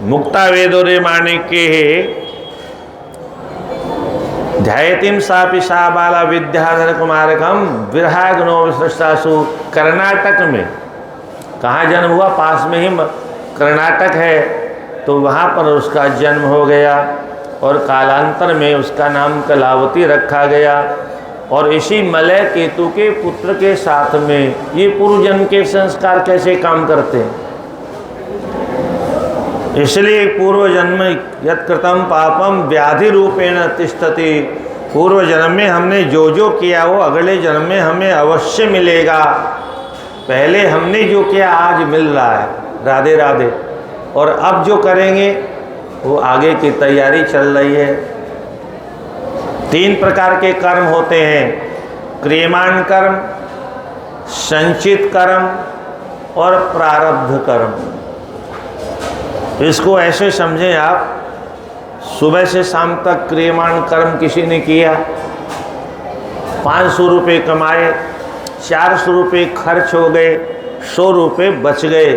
मुक्ता वेदोरे माणिक के ध्यायतिम सा बाला विद्याधर कुमारकम विरहाग्नो विसृष्टासु। कर्नाटक में कहाँ जन्म हुआ? पास में ही कर्नाटक है, तो वहाँ पर उसका जन्म हो गया और कालांतर में उसका नाम कलावती रखा गया। और इसी मलय केतु के पुत्र के साथ में ये पूर्व जन्म के संस्कार कैसे काम करते हैं? इसलिए पूर्व जन्म यत्कृतम पापम व्याधि रूपेण तिष्ठति। पूर्व जन्म में हमने जो जो किया वो अगले जन्म में हमें अवश्य मिलेगा। पहले हमने जो किया आज मिल रहा है, राधे राधे। और अब जो करेंगे वो आगे की तैयारी चल रही है। 3 प्रकार के कर्म होते हैं, क्रियमाण कर्म, संचित कर्म और प्रारब्ध कर्म। इसको ऐसे समझें आप, सुबह से शाम तक क्रियमाण कर्म किसी ने किया, 500 रुपये कमाए, 400 रुपये खर्च हो गए, 100 रुपये बच गए,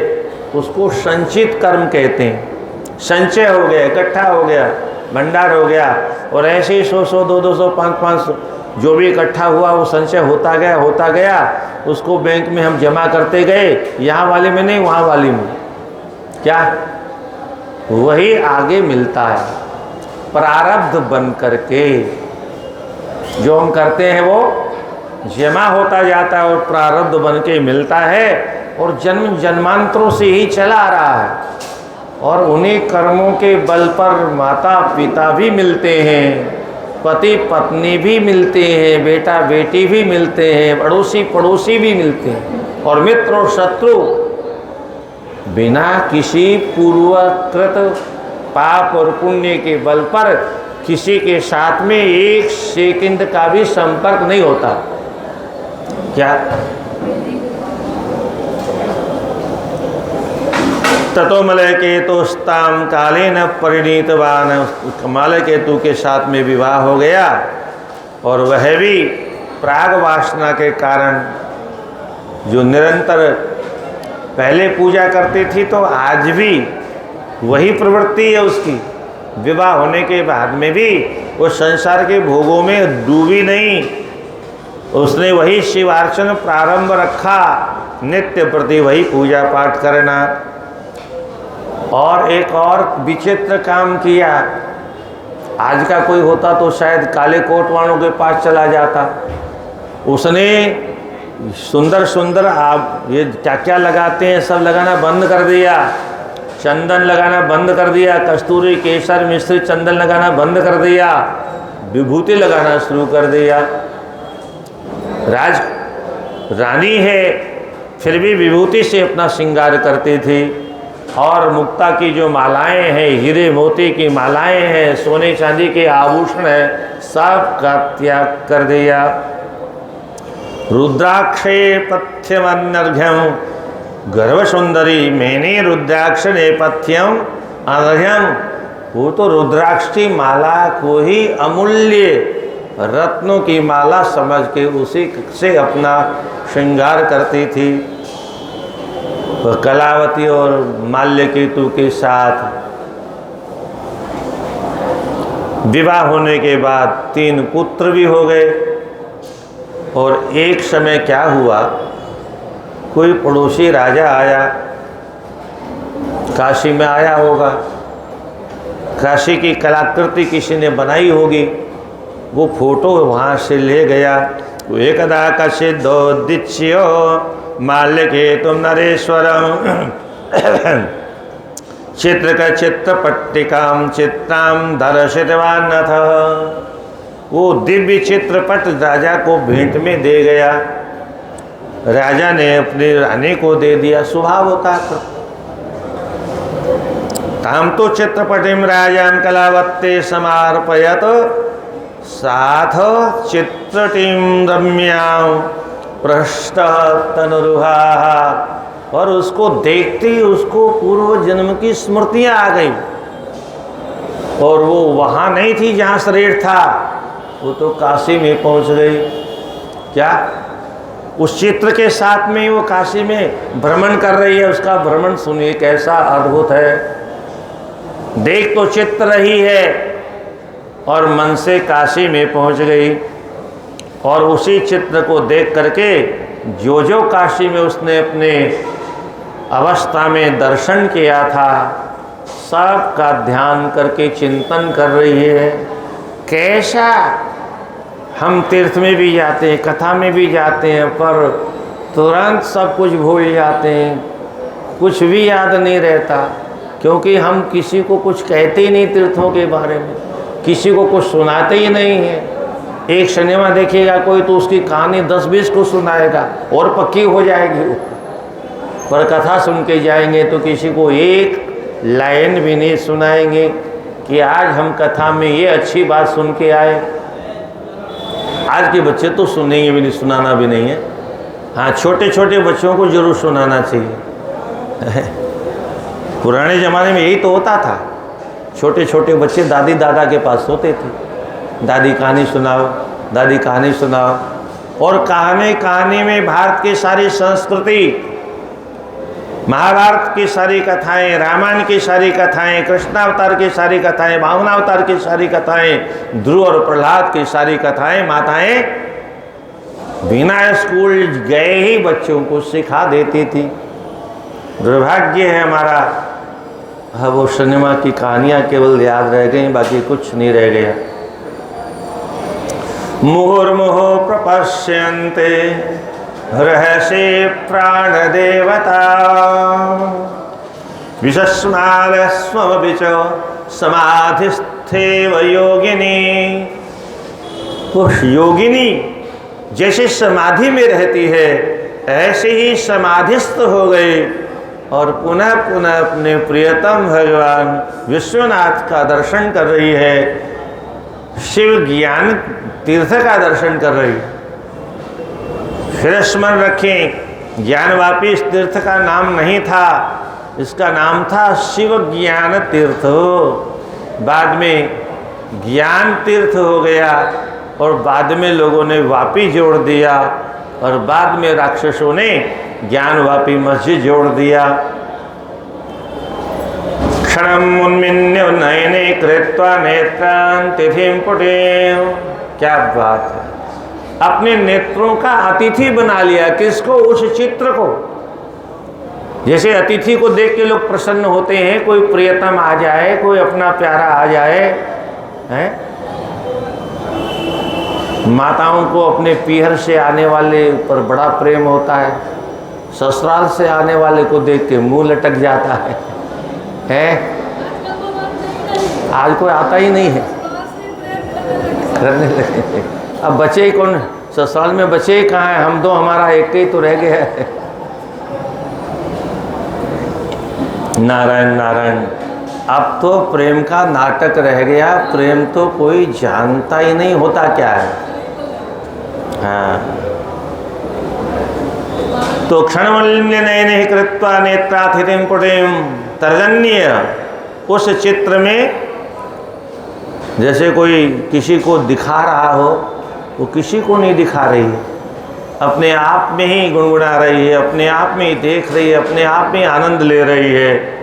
उसको संचित कर्म कहते हैं। संचय हो गया, इकट्ठा हो गया, भंडार हो गया, और ऐसे ही 100, 200, 500 जो भी इकट्ठा हुआ वो संचय होता गया, उसको बैंक में हम जमा करते गए, यहाँ वाले में नहीं वहाँ वाले में, क्या वही आगे मिलता है। प्रारब्ध बन करके जो हम करते हैं वो जमा होता जाता है और प्रारब्ध बन के मिलता है, और जन्म जन्मांतरों से ही चला आ रहा है। और उन्हीं कर्मों के बल पर माता पिता भी मिलते हैं, पति पत्नी भी मिलते हैं, बेटा बेटी भी मिलते हैं, अड़ोसी पड़ोसी भी मिलते हैं, और मित्र और शत्रु बिना किसी पूर्वकृत पाप और पुण्य के बल पर किसी के साथ में 1 सेकंड का भी संपर्क नहीं होता। क्या ततो मलय केतुस्ताम कालेन परिणीतवान। मलय केतु के साथ में विवाह हो गया, और वह भी प्राग वासना के कारण जो निरंतर पहले पूजा करती थी, तो आज भी वही प्रवृत्ति है उसकी। विवाह होने के बाद में भी वो संसार के भोगों में डूबी नहीं, उसने वही शिवार्चन प्रारंभ रखा, नित्य प्रति वही पूजा पाठ करना। और एक और विचित्र काम किया, आज का कोई होता तो शायद काले कोट वालों के पास चला जाता। उसने सुंदर सुंदर आप ये क्या क्या लगाते हैं सब लगाना बंद कर दिया, चंदन लगाना बंद कर दिया, कस्तूरी केसर मिश्रित चंदन लगाना बंद कर दिया, विभूति लगाना शुरू कर दिया। रानी है फिर भी विभूति से अपना श्रृंगार करती थी, और मुक्ता की जो मालाएं हैं, हीरे मोती की मालाएं हैं, सोने चांदी के आभूषण हैं, सब का त्याग कर दिया। रुद्राक्षे पथ्यमनर्घ्यम गर्भ सुंदरी मैंने रुद्राक्ष नेपथ्यम अनर्घ्यम। वो तो रुद्राक्ष की माला को ही अमूल्य रत्नों की माला समझ के उसी से अपना श्रृंगार करती थी। तो कलावती और माल्य केतु के साथ विवाह होने के बाद 3 पुत्र भी हो गए। और एक समय क्या हुआ, कोई पड़ोसी राजा आया, काशी में आया होगा, काशी की कलाकृति किसी ने बनाई होगी, वो फोटो वहाँ से ले गया। एकदा कश्चिदोद्दिश्य माल्य केतुम नरेश्वरम चित्र का चित्रपट्टिकाम चित्राम दर्शितवान्नथ। वो दिव्य चित्रपट राजा को भेंट में दे गया, राजा ने अपनी रानी को दे दिया, स्वभाव होता है। ताम तो चित्रपटिम राजान कलावत्ते समार्पयत साथ चित्रटिम रम्याम पृष्ठ तनुरुहा। और उसको देखते ही उसको पूर्व जन्म की स्मृतियां आ गई। और वो वहाँ नहीं थी जहाँ शरीर था, वो तो काशी में पहुँच गई। क्या उस चित्र के साथ में वो काशी में भ्रमण कर रही है। उसका भ्रमण सुनिए कैसा अद्भुत है। देख तो चित्र रही है और मन से काशी में पहुँच गई। और उसी चित्र को देख करके जो जो काशी में उसने अपने अवस्था में दर्शन किया था, सब का ध्यान करके चिंतन कर रही है। कैसा हम तीर्थ में भी जाते हैं, कथा में भी जाते हैं, पर तुरंत सब कुछ भूल जाते हैं, कुछ भी याद नहीं रहता, क्योंकि हम किसी को कुछ कहते ही नहीं तीर्थों के बारे में, किसी को कुछ सुनाते ही नहीं है। एक सिनेमा देखेगा कोई तो उसकी कहानी 10-20 को सुनाएगा और पक्की हो जाएगी, पर कथा सुन के जाएंगे तो किसी को एक लाइन भी नहीं सुनाएंगे कि आज हम कथा में ये अच्छी बात सुन के आए। आज के बच्चे तो सुनेंगे भी नहीं, सुनाना भी नहीं है। हाँ, छोटे छोटे बच्चों को जरूर सुनाना चाहिए। पुराने ज़माने में यही तो होता था, छोटे छोटे बच्चे दादी दादा के पास सोते थे, दादी कहानी सुनाओ, दादी कहानी सुनाओ। और कहानी में भारत की सारी संस्कृति, महाभारत की सारी कथाएं, रामायण की सारी कथाएं, कृष्णावतार की सारी कथाएं, वामनावतार की सारी कथाएं, ध्रुव और प्रहलाद की सारी कथाएं माताएं बिना स्कूल गए ही बच्चों को सिखा देती थी। दुर्भाग्य है हमारा, हाँ, वो सिनेमा की कहानियाँ केवल याद रह गई, बाकी कुछ नहीं रह गया। मुहुर्मुहुः प्रपश्यन्ते रहस्य प्राणदेवता विशस्मालस्वमपि च समाधिस्थेव योगिनी। उस योगिनी जैसे समाधि में रहती है, ऐसे ही समाधिस्थ हो गई और पुनः पुनः अपने प्रियतम भगवान विश्वनाथ का दर्शन कर रही है, शिव ज्ञान तीर्थ का दर्शन कर रही है। फिर स्मरण रखें, ज्ञानवापी इस तीर्थ का नाम नहीं था, इसका नाम था शिव ज्ञान तीर्थ। बाद में ज्ञान तीर्थ हो गया और बाद में लोगों ने वापी जोड़ दिया और बाद में राक्षसों ने ज्ञानवापी मस्जिद जोड़ दिया। क्षणम उन्मिन्य नयने कृत्वा नेत्रान् तिथिं पुटेव। क्या बात है, अपने नेत्रों का अतिथि बना लिया। किसको? उस चित्र को। जैसे अतिथि को देख के लोग प्रसन्न होते हैं, कोई प्रियतम आ जाए, कोई अपना प्यारा आ जाए, हैं? माताओं को अपने पीहर से आने वाले पर बड़ा प्रेम होता है, ससुराल से आने वाले को देख के मुंह लटक जाता है, हैं? आज कोई आता ही नहीं है, करने लगे। अब बचे ही कौन? ससुराल में बचे ही कहाँ हैं? हम दो, हमारा एक ही तो रह गया है। नारायण नारायण। अब तो प्रेम का नाटक रह गया, प्रेम तो कोई जानता ही नहीं होता क्या है। हाँ, तो क्षणमल्य नयने कृत्वा नेत्राथितिं पुटिं तर्जन्य। उस चित्र में जैसे कोई किसी को दिखा रहा हो, वो किसी को नहीं दिखा रही है, अपने आप में ही गुनगुना रही है, अपने आप में ही देख रही है, अपने आप में आनंद ले रही है।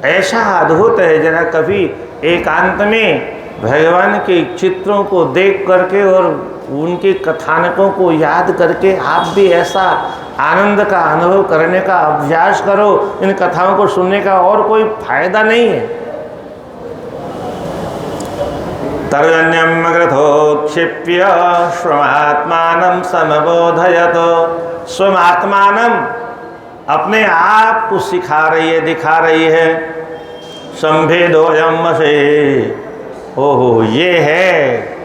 ऐसा अद्भुत है। जरा कभी एकांत में भगवान के चित्रों को देख करके और उनके कथानकों को याद करके आप भी ऐसा आनंद का अनुभव करने का अभ्यास करो। इन कथाओं को सुनने का और कोई फायदा नहीं है। तर्जन्यम अग्रथोक्षिप्य स्वमात्मानं समबोधयत। स्वमात्मानं, अपने आप को सिखा रही है, दिखा रही है। संभेदोयम से, ओहो ये है,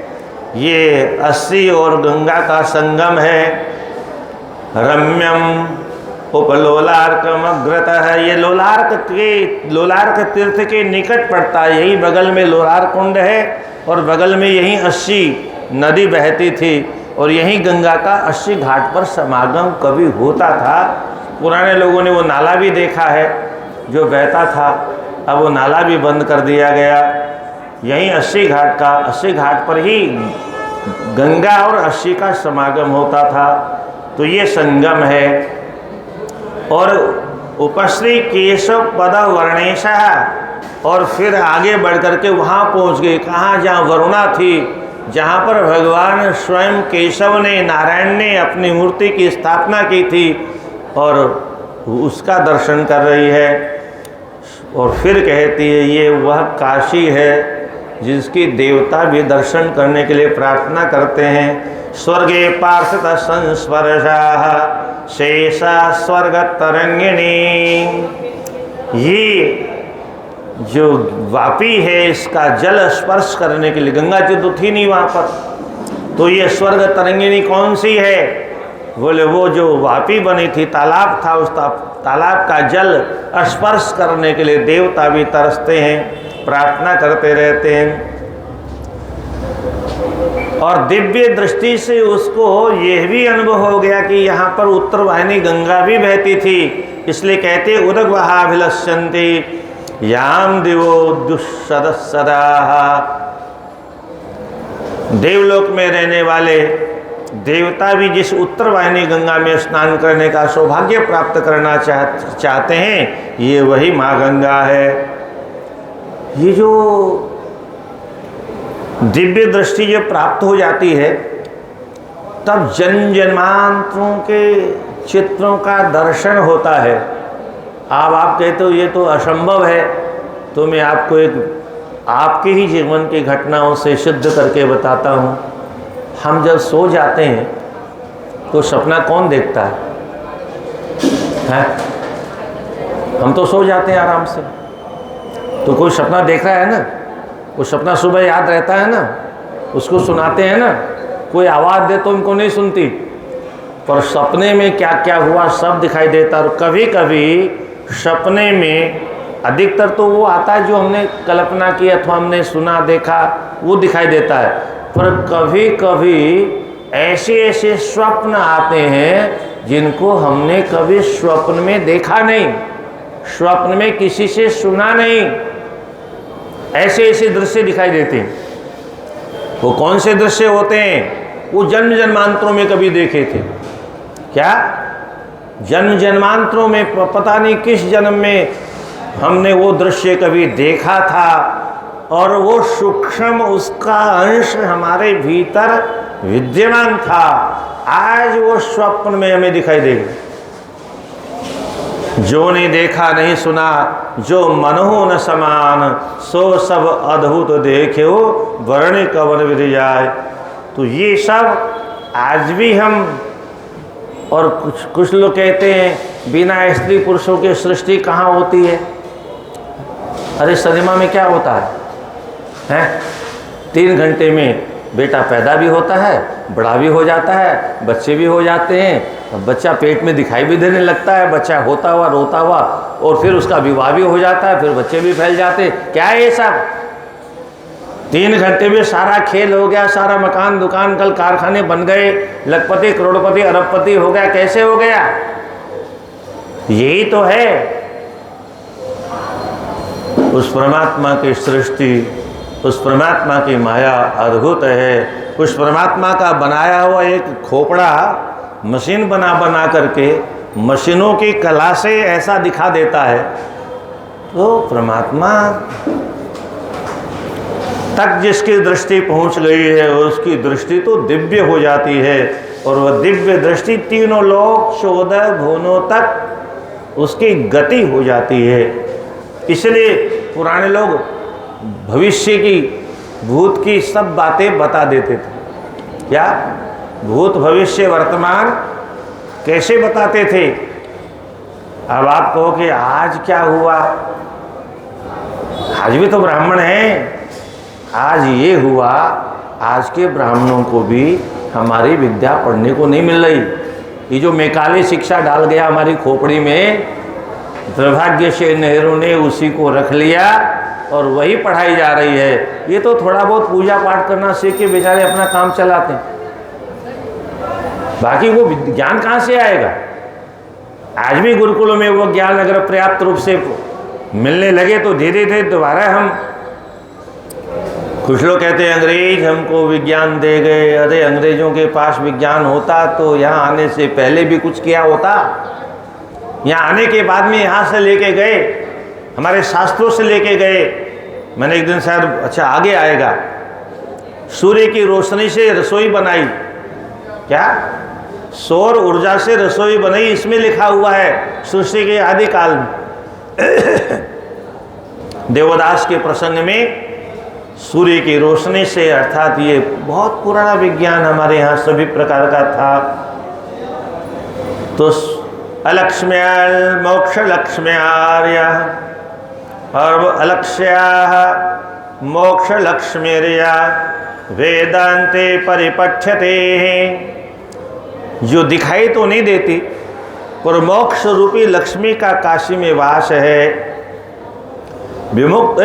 ये अस्सी और गंगा का संगम है। रम्यम उपलोलार्कम अग्रतः, ये लोलार्क तीर्थ के निकट पड़ता है। यही बगल में लोलार कुंड है और बगल में यही 80 नदी बहती थी और यही गंगा का 80 घाट पर समागम कभी होता था। पुराने लोगों ने वो नाला भी देखा है जो बहता था, अब वो नाला भी बंद कर दिया गया। यहीं अस्सी घाट पर ही गंगा और अस्सी का समागम होता था। तो ये संगम है। और उपश्री केशव पद वर्णेशा, और फिर आगे बढ़ करके वहाँ पहुँच गए। कहाँ? जहाँ वरुणा थी, जहाँ पर भगवान स्वयं केशव ने, नारायण ने अपनी मूर्ति की स्थापना की थी, और उसका दर्शन कर रही है। और फिर कहती है ये वह काशी है जिसकी देवता भी दर्शन करने के लिए प्रार्थना करते हैं। स्वर्गे पार्षद संस्पर्शा शेषा स्वर्ग तरंगिणी। ये जो वापी है इसका जल स्पर्श करने के लिए, गंगा जी तो थी नहीं वहाँ पर, तो ये स्वर्ग तरंगिणी कौन सी है? बोले वो जो वापी बनी थी, तालाब था, उस तालाब का जल स्पर्श करने के लिए देवता भी तरसते हैं, प्रार्थना करते रहते हैं। और दिव्य दृष्टि से उसको यह भी अनुभव हो गया कि यहाँ पर उत्तरवाहिनी गंगा भी बहती थी। इसलिए कहते उदग्वहाभिलषन्ति याम दिवो दुष्सदसदा। देवलोक में रहने वाले देवता भी जिस उत्तरवाहिनी गंगा में स्नान करने का सौभाग्य प्राप्त करना चाहते हैं, ये वही माँ गंगा है। ये जो दिव्य दृष्टि जब प्राप्त हो जाती है, तब जन्म जन्मांतरों के चित्रों का दर्शन होता है। आप कहते हो ये तो असंभव है, तो मैं आपको एक आपके ही जीवन की घटनाओं से सिद्ध करके बताता हूँ। हम जब सो जाते हैं तो सपना कौन देखता है? हम तो सो जाते हैं आराम से, तो कोई सपना देख रहा है ना, वो सपना सुबह याद रहता है ना, उसको सुनाते हैं ना, कोई आवाज़ दे तो उनको नहीं सुनती, पर सपने में क्या क्या हुआ सब दिखाई देता। और कभी कभी सपने में अधिकतर तो वो आता है जो हमने कल्पना की अथवा हमने सुना देखा, वो दिखाई देता है। पर कभी कभी ऐसे ऐसे स्वप्न आते हैं जिनको हमने कभी स्वप्न में देखा नहीं, स्वप्न में किसी से सुना नहीं, ऐसे ऐसे दृश्य दिखाई देते हैं। वो कौन से दृश्य होते हैं? वो जन्म जन्मांतरों में कभी देखे थे। क्या? जन्म जन्मांतरों में, पता नहीं किस जन्म में हमने वो दृश्य कभी देखा था, और वो सूक्ष्म उसका अंश हमारे भीतर विद्यमान था। आज वो स्वप्न में हमें दिखाई देगा। जो नहीं देखा नहीं सुना, जो मनहु न समान, सो सब अद्भुत देखे हो वर्णि कवन विधि जाए। तो ये सब आज भी हम, और कुछ लोग कहते हैं बिना स्त्री पुरुषों की सृष्टि कहाँ होती है? अरे सिनेमा में क्या होता है? 3 घंटे में बेटा पैदा भी होता है, बड़ा भी हो जाता है, बच्चे भी हो जाते हैं, बच्चा पेट में दिखाई भी देने लगता है, बच्चा होता हुआ रोता हुआ, और फिर उसका विवाह भी हो जाता है, फिर बच्चे भी फैल जाते। क्या है ये सब? 3 घंटे में सारा खेल हो गया, सारा मकान दुकान कल कारखाने बन गए, लखपति करोड़पति अरबपति हो गया। कैसे हो गया? यही तो है उस परमात्मा की सृष्टि, उस परमात्मा की माया अद्भुत है। उस परमात्मा का बनाया हुआ एक खोपड़ा मशीन बना करके मशीनों की कला से ऐसा दिखा देता है। तो परमात्मा तक जिसकी दृष्टि पहुंच गई है, उसकी दृष्टि तो दिव्य हो जाती है, और वह दिव्य दृष्टि 3 लोक 14 भुवनों तक उसकी गति हो जाती है। इसलिए पुराने लोग भविष्य की, भूत की सब बातें बता देते थे। क्या? भूत भविष्य वर्तमान कैसे बताते थे? अब आप कहो कि आज क्या हुआ? आज भी तो ब्राह्मण हैं, आज ये हुआ। आज के ब्राह्मणों को भी हमारी विद्या पढ़ने को नहीं मिल रही। ये जो मैकाले शिक्षा डाल गया हमारी खोपड़ी में, दुर्भाग्य से नेहरू ने उसी को रख लिया और वही पढ़ाई जा रही है। ये तो थोड़ा बहुत पूजा पाठ करना सीख के बेचारे अपना काम चलाते हैं, बाकी वो ज्ञान कहाँ से आएगा? आज भी गुरुकुलों में वो ज्ञान अगर पर्याप्त रूप से मिलने लगे तो धीरे धीरे दोबारा हम कुछ लोग कहते हैं अंग्रेज हमको विज्ञान दे गए। अरे अंग्रेजों के पास विज्ञान होता तो यहाँ आने से पहले भी कुछ किया होता। यहाँ आने के बाद में यहाँ से लेके गए, हमारे शास्त्रों से लेके गए। मैंने एक दिन शायद, अच्छा आगे आएगा, सूर्य की रोशनी से रसोई बनाई, क्या सौर ऊर्जा से रसोई बनाई, इसमें लिखा हुआ है सृष्टि के आदिकाल में। देवदास के प्रसंग में सूर्य की रोशनी से, अर्थात ये बहुत पुराना विज्ञान हमारे यहाँ सभी प्रकार का था। तो अलक्ष्म्या मोक्ष लक्ष्म्यार्य और अलक्ष्या मोक्ष लक्ष्मीर्या वेदांते परिपठ्यते, जो दिखाई तो नहीं देती पर मोक्ष रूपी लक्ष्मी का काशी में वास है। विमुक्त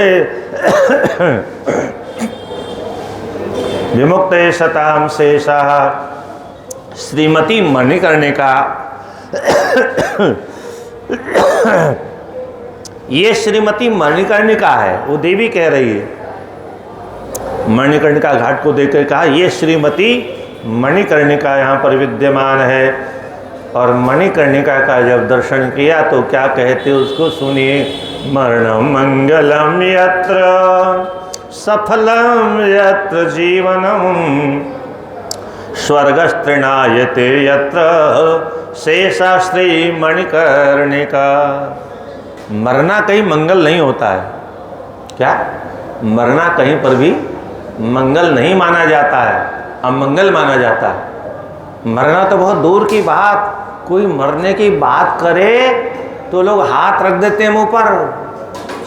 विमुक्त शताम शेषा, श्रीमती मणिकर्णिका। ये श्रीमती मणिकर्णिका है, वो देवी कह रही है। मणिकर्णिका घाट को देखकर कहा ये श्रीमती मणिकर्णिका यहाँ पर विद्यमान है। और मणिकर्णिका का जब दर्शन किया तो क्या कहते उसको सुनिए। मरणं मंगलम यत्र सफलम यत्र जीवनम स्वर्गस्तृणायते यत्र शेषा श्री मणिकर्णिका। मरना कहीं मंगल नहीं होता है, क्या मरना कहीं पर भी मंगल नहीं माना जाता है, अमंगल माना जाता है। मरना तो बहुत दूर की बात, कोई मरने की बात करे तो लोग हाथ रख देते हैं मुंह पर,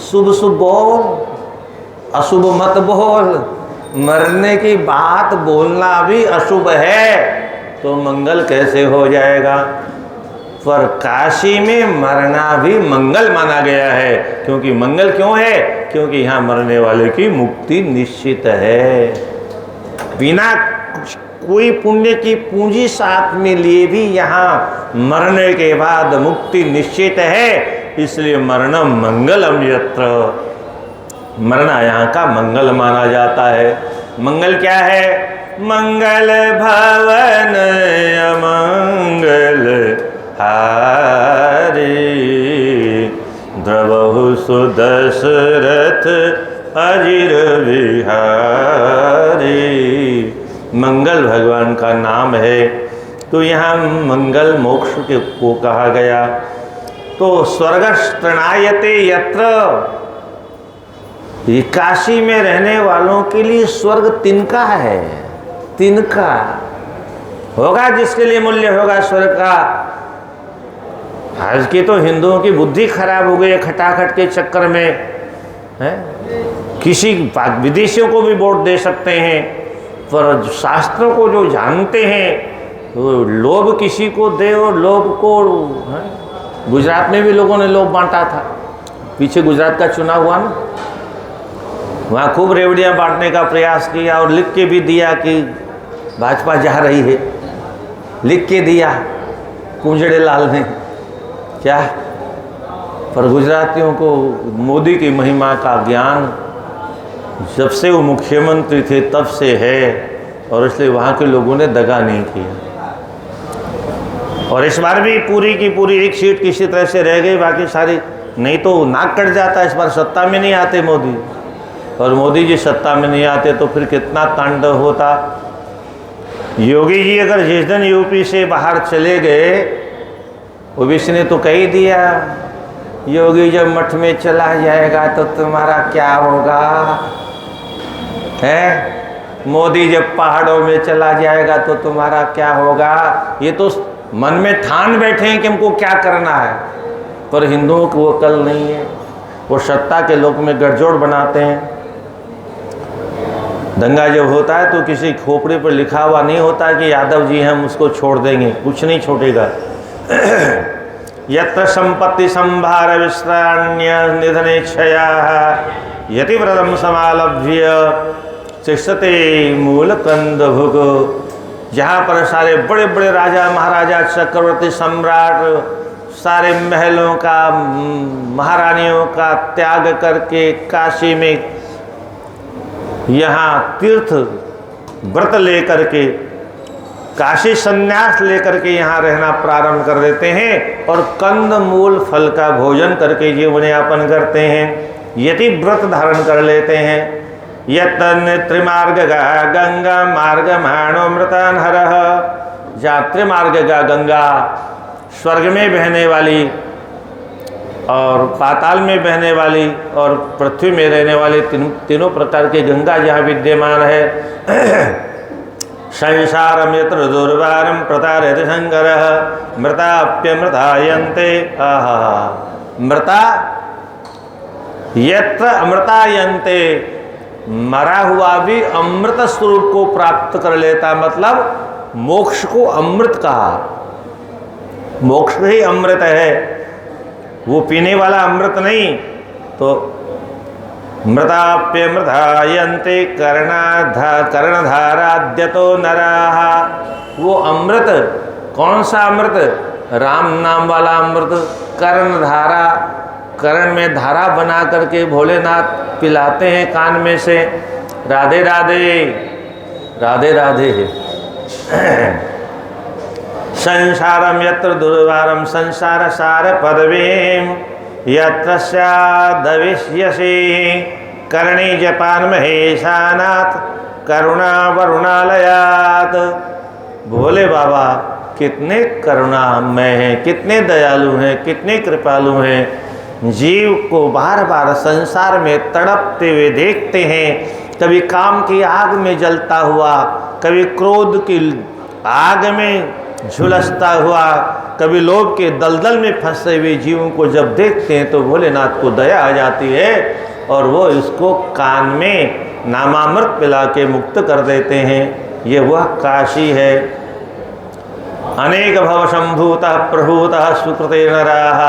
शुभ शुभ बोल, अशुभ मत बोल। मरने की बात बोलना भी अशुभ है तो मंगल कैसे हो जाएगा। पर काशी में मरना भी मंगल माना गया है। क्योंकि मंगल क्यों है? क्योंकि यहाँ मरने वाले की मुक्ति निश्चित है। बिना कोई पुण्य की पूंजी साथ में लिए भी यहाँ मरने के बाद मुक्ति निश्चित है। इसलिए मरणम मंगलम यत्र, मरना यहाँ का मंगल माना जाता है। मंगल क्या है? मंगल भवन अमंगल हारी, द्रवहु सुदशरथ अजिर विहारी। मंगल भगवान का नाम है, तो यहाँ मंगल मोक्ष को कहा गया। तो स्वर्गस्तृणायते यत्र, ये काशी में रहने वालों के लिए स्वर्ग तिनका है। तिनका होगा जिसके लिए मूल्य होगा स्वर्ग का। आज की तो हिंदुओं की बुद्धि खराब हो गई है खटाखट के चक्कर में, है? किसी विदेशियों को भी वोट दे सकते हैं, पर शास्त्रों को जो जानते हैं वो लोभ किसी को दे और लोभ को, है? गुजरात में भी लोगों ने लोभ बांटा था। पीछे गुजरात का चुनाव हुआ ना, वहाँ खूब रेवड़ियाँ बांटने का प्रयास किया और लिख के भी दिया कि भाजपा जा रही है, लिख के दिया कुंजड़े लाल ने, क्या। पर गुजरातियों को मोदी की महिमा का ज्ञान जब से वो मुख्यमंत्री थे तब से है, और इसलिए वहाँ के लोगों ने दगा नहीं किया। और इस बार भी पूरी की पूरी एक सीट किसी तरह से रह गई, बाकी सारी, नहीं तो नाक कट जाता। इस बार सत्ता में नहीं आते मोदी, और मोदी जी सत्ता में नहीं आते तो फिर कितना तांडव होता। योगी जी अगर जिस दिन यूपी से बाहर चले गए, ओबीसी ने तो कह ही दिया योगी जब मठ में चला जाएगा तो तुम्हारा क्या होगा, है? मोदी जब पहाड़ों में चला जाएगा तो तुम्हारा क्या होगा। ये तो मन में ठान बैठे हैं कि हमको क्या करना है, पर हिंदुओं को वो कल नहीं है। वो सत्ता के लोक में गठजोड़ बनाते हैं। दंगा जब होता है तो किसी खोपड़े पर लिखा हुआ नहीं होता कि यादव जी हम उसको छोड़ देंगे, कुछ नहीं छोड़ेगा। यत्र संपत्ति संभार विश्राण्य निधने क्षया यतिव्रतम समालभ्य शिक्षते मूल कंद भुग। जहाँ पर सारे बड़े बड़े राजा महाराजा चक्रवर्ती सम्राट सारे महलों का महारानियों का त्याग करके काशी में यहाँ तीर्थ व्रत लेकर के, काशी संन्यास लेकर के यहाँ रहना प्रारंभ कर देते हैं और कंद मूल फल का भोजन करके जीवन यापन करते हैं, यति व्रत धारण कर लेते हैं। यतन त्रिमार्ग गंगा मार्ग माणोमृतान हरः, जहाँ त्रिमार्ग गंगा स्वर्ग में बहने वाली और पाताल में बहने वाली और पृथ्वी में रहने वाली तीनों प्रकार की गंगा जहाँ विद्यमान है। संसारम यत्र दुर्वारम प्रतारयति शंकरः मृताप्यमृतायन्ते। मृता यत्र अमृतायन्ते, मरा हुआ भी अमृत स्वरूप को प्राप्त कर लेता, मतलब मोक्ष को अमृत कहा। मोक्ष ही अमृत है, वो पीने वाला अमृत नहीं। तो मृताप्यमृतायन्ते कर्णधाराद्यतो नराः, वो अमृत कौन सा अमृत? राम नाम वाला अमृत। कर्णधारा, कर्ण में धारा बना करके भोलेनाथ पिलाते हैं कान में से। राधे राधे राधे राधे। संसारम यत्र दुर्वारम संसार सार पदवीं यत्र स्यादविष्यसि कर्णी जपान महेशानाथ करुणा वरुणालयात। भोले बाबा कितने करुणामय हैं, कितने दयालु हैं, कितने कृपालु हैं। जीव को बार बार संसार में तड़पते हुए देखते हैं, कभी काम की आग में जलता हुआ, कभी क्रोध की आग में झुलसता हुआ, कभी लोभ के दलदल में फंसे हुए जीवों को जब देखते हैं तो भोलेनाथ को दया आ जाती है और वो इसको कान में नामामृत पिला के मुक्त कर देते हैं। ये वह काशी है। अनेक भव संभूतः प्रभूतः सुकृते नराः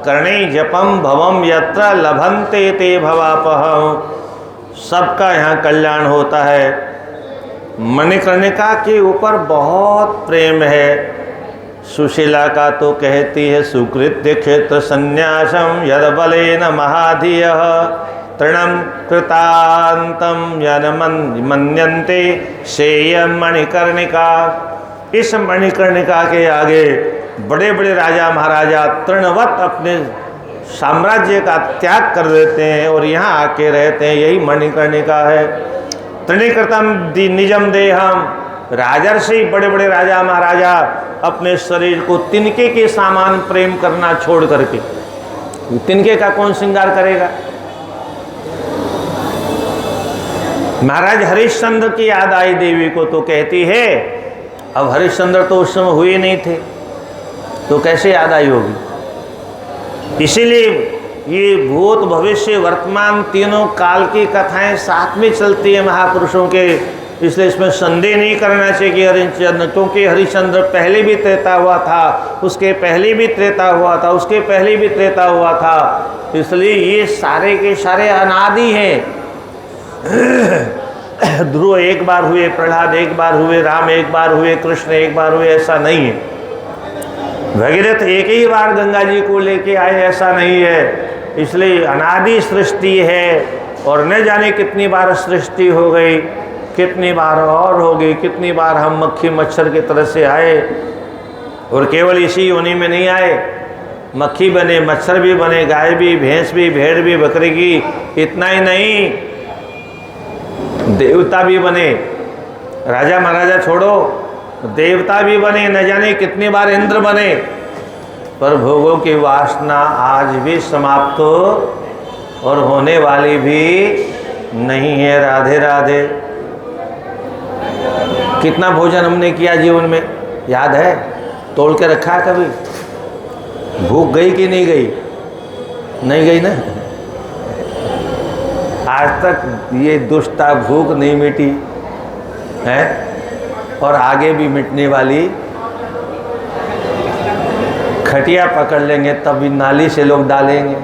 कर्णे जपम भवम यत्र लभन्ते ते भवापहम्। सबका यहाँ कल्याण होता है। मणिकर्णिका के ऊपर बहुत प्रेम है। सुशीला का तो कहती है सुकृत्य क्षेत्र संन्यासम यद बलेन महाधियः तृणम कृतांतम यन मन्यन्ते सेयं मणिकर्णिका। इस मणिकर्णिका के आगे बड़े बड़े राजा महाराजा तृणवत अपने साम्राज्य का त्याग कर देते हैं और यहाँ आके रहते हैं। यही मणिकर्णिका है। तृणीकृतम निजम देहम, राजर्षि बड़े बड़े राजा महाराजा अपने शरीर को तिनके के सामान प्रेम करना छोड़ करके, तिनके का कौन श्रृंगार करेगा। महाराज हरिश्चंद्र की याद आई देवी को तो कहती है, अब हरिश्चंद्र तो उस समय हुए नहीं थे तो कैसे याद आई होगी। इसीलिए ये भूत भविष्य वर्तमान तीनों काल की कथाएं साथ में चलती है महापुरुषों के। इसलिए इसमें संदेह नहीं करना चाहिए कि हरिश्चंद्र, क्योंकि हरिश्चंद्र पहले भी त्रेता हुआ था, उसके पहले भी त्रेता हुआ था, उसके पहले भी त्रेता हुआ था। इसलिए ये सारे के सारे अनादि हैं। ध्रुव एक बार हुए, प्रहलाद एक बार हुए, राम एक बार हुए, कृष्ण एक बार हुए, ऐसा नहीं है। भगीरथ एक ही बार गंगा जी को लेके आए, ऐसा नहीं है। इसलिए अनादि सृष्टि है और न जाने कितनी बार सृष्टि हो गई, कितनी बार और हो गई, कितनी बार हम मक्खी मच्छर की तरह से आए और केवल इसी योनि में नहीं आए। मक्खी बने, मच्छर भी बने, गाय भी, भैंस भी, भेड़ भी, बकरी की। इतना ही नहीं, देवता भी बने। राजा महाराजा छोड़ो, देवता भी बने, न जाने कितनी बार इंद्र बने। पर भोगों की वासना आज भी समाप्त और होने वाली भी नहीं है। राधे राधे। कितना भोजन हमने किया जीवन में, याद है? तोड़ के रखा है कभी? भूख गई कि नहीं गई? नहीं गई ना। आज तक ये दुष्टा भूख नहीं मिटी है और आगे भी मिटने वाली। खटिया पकड़ लेंगे तभी नाली से लोग डालेंगे।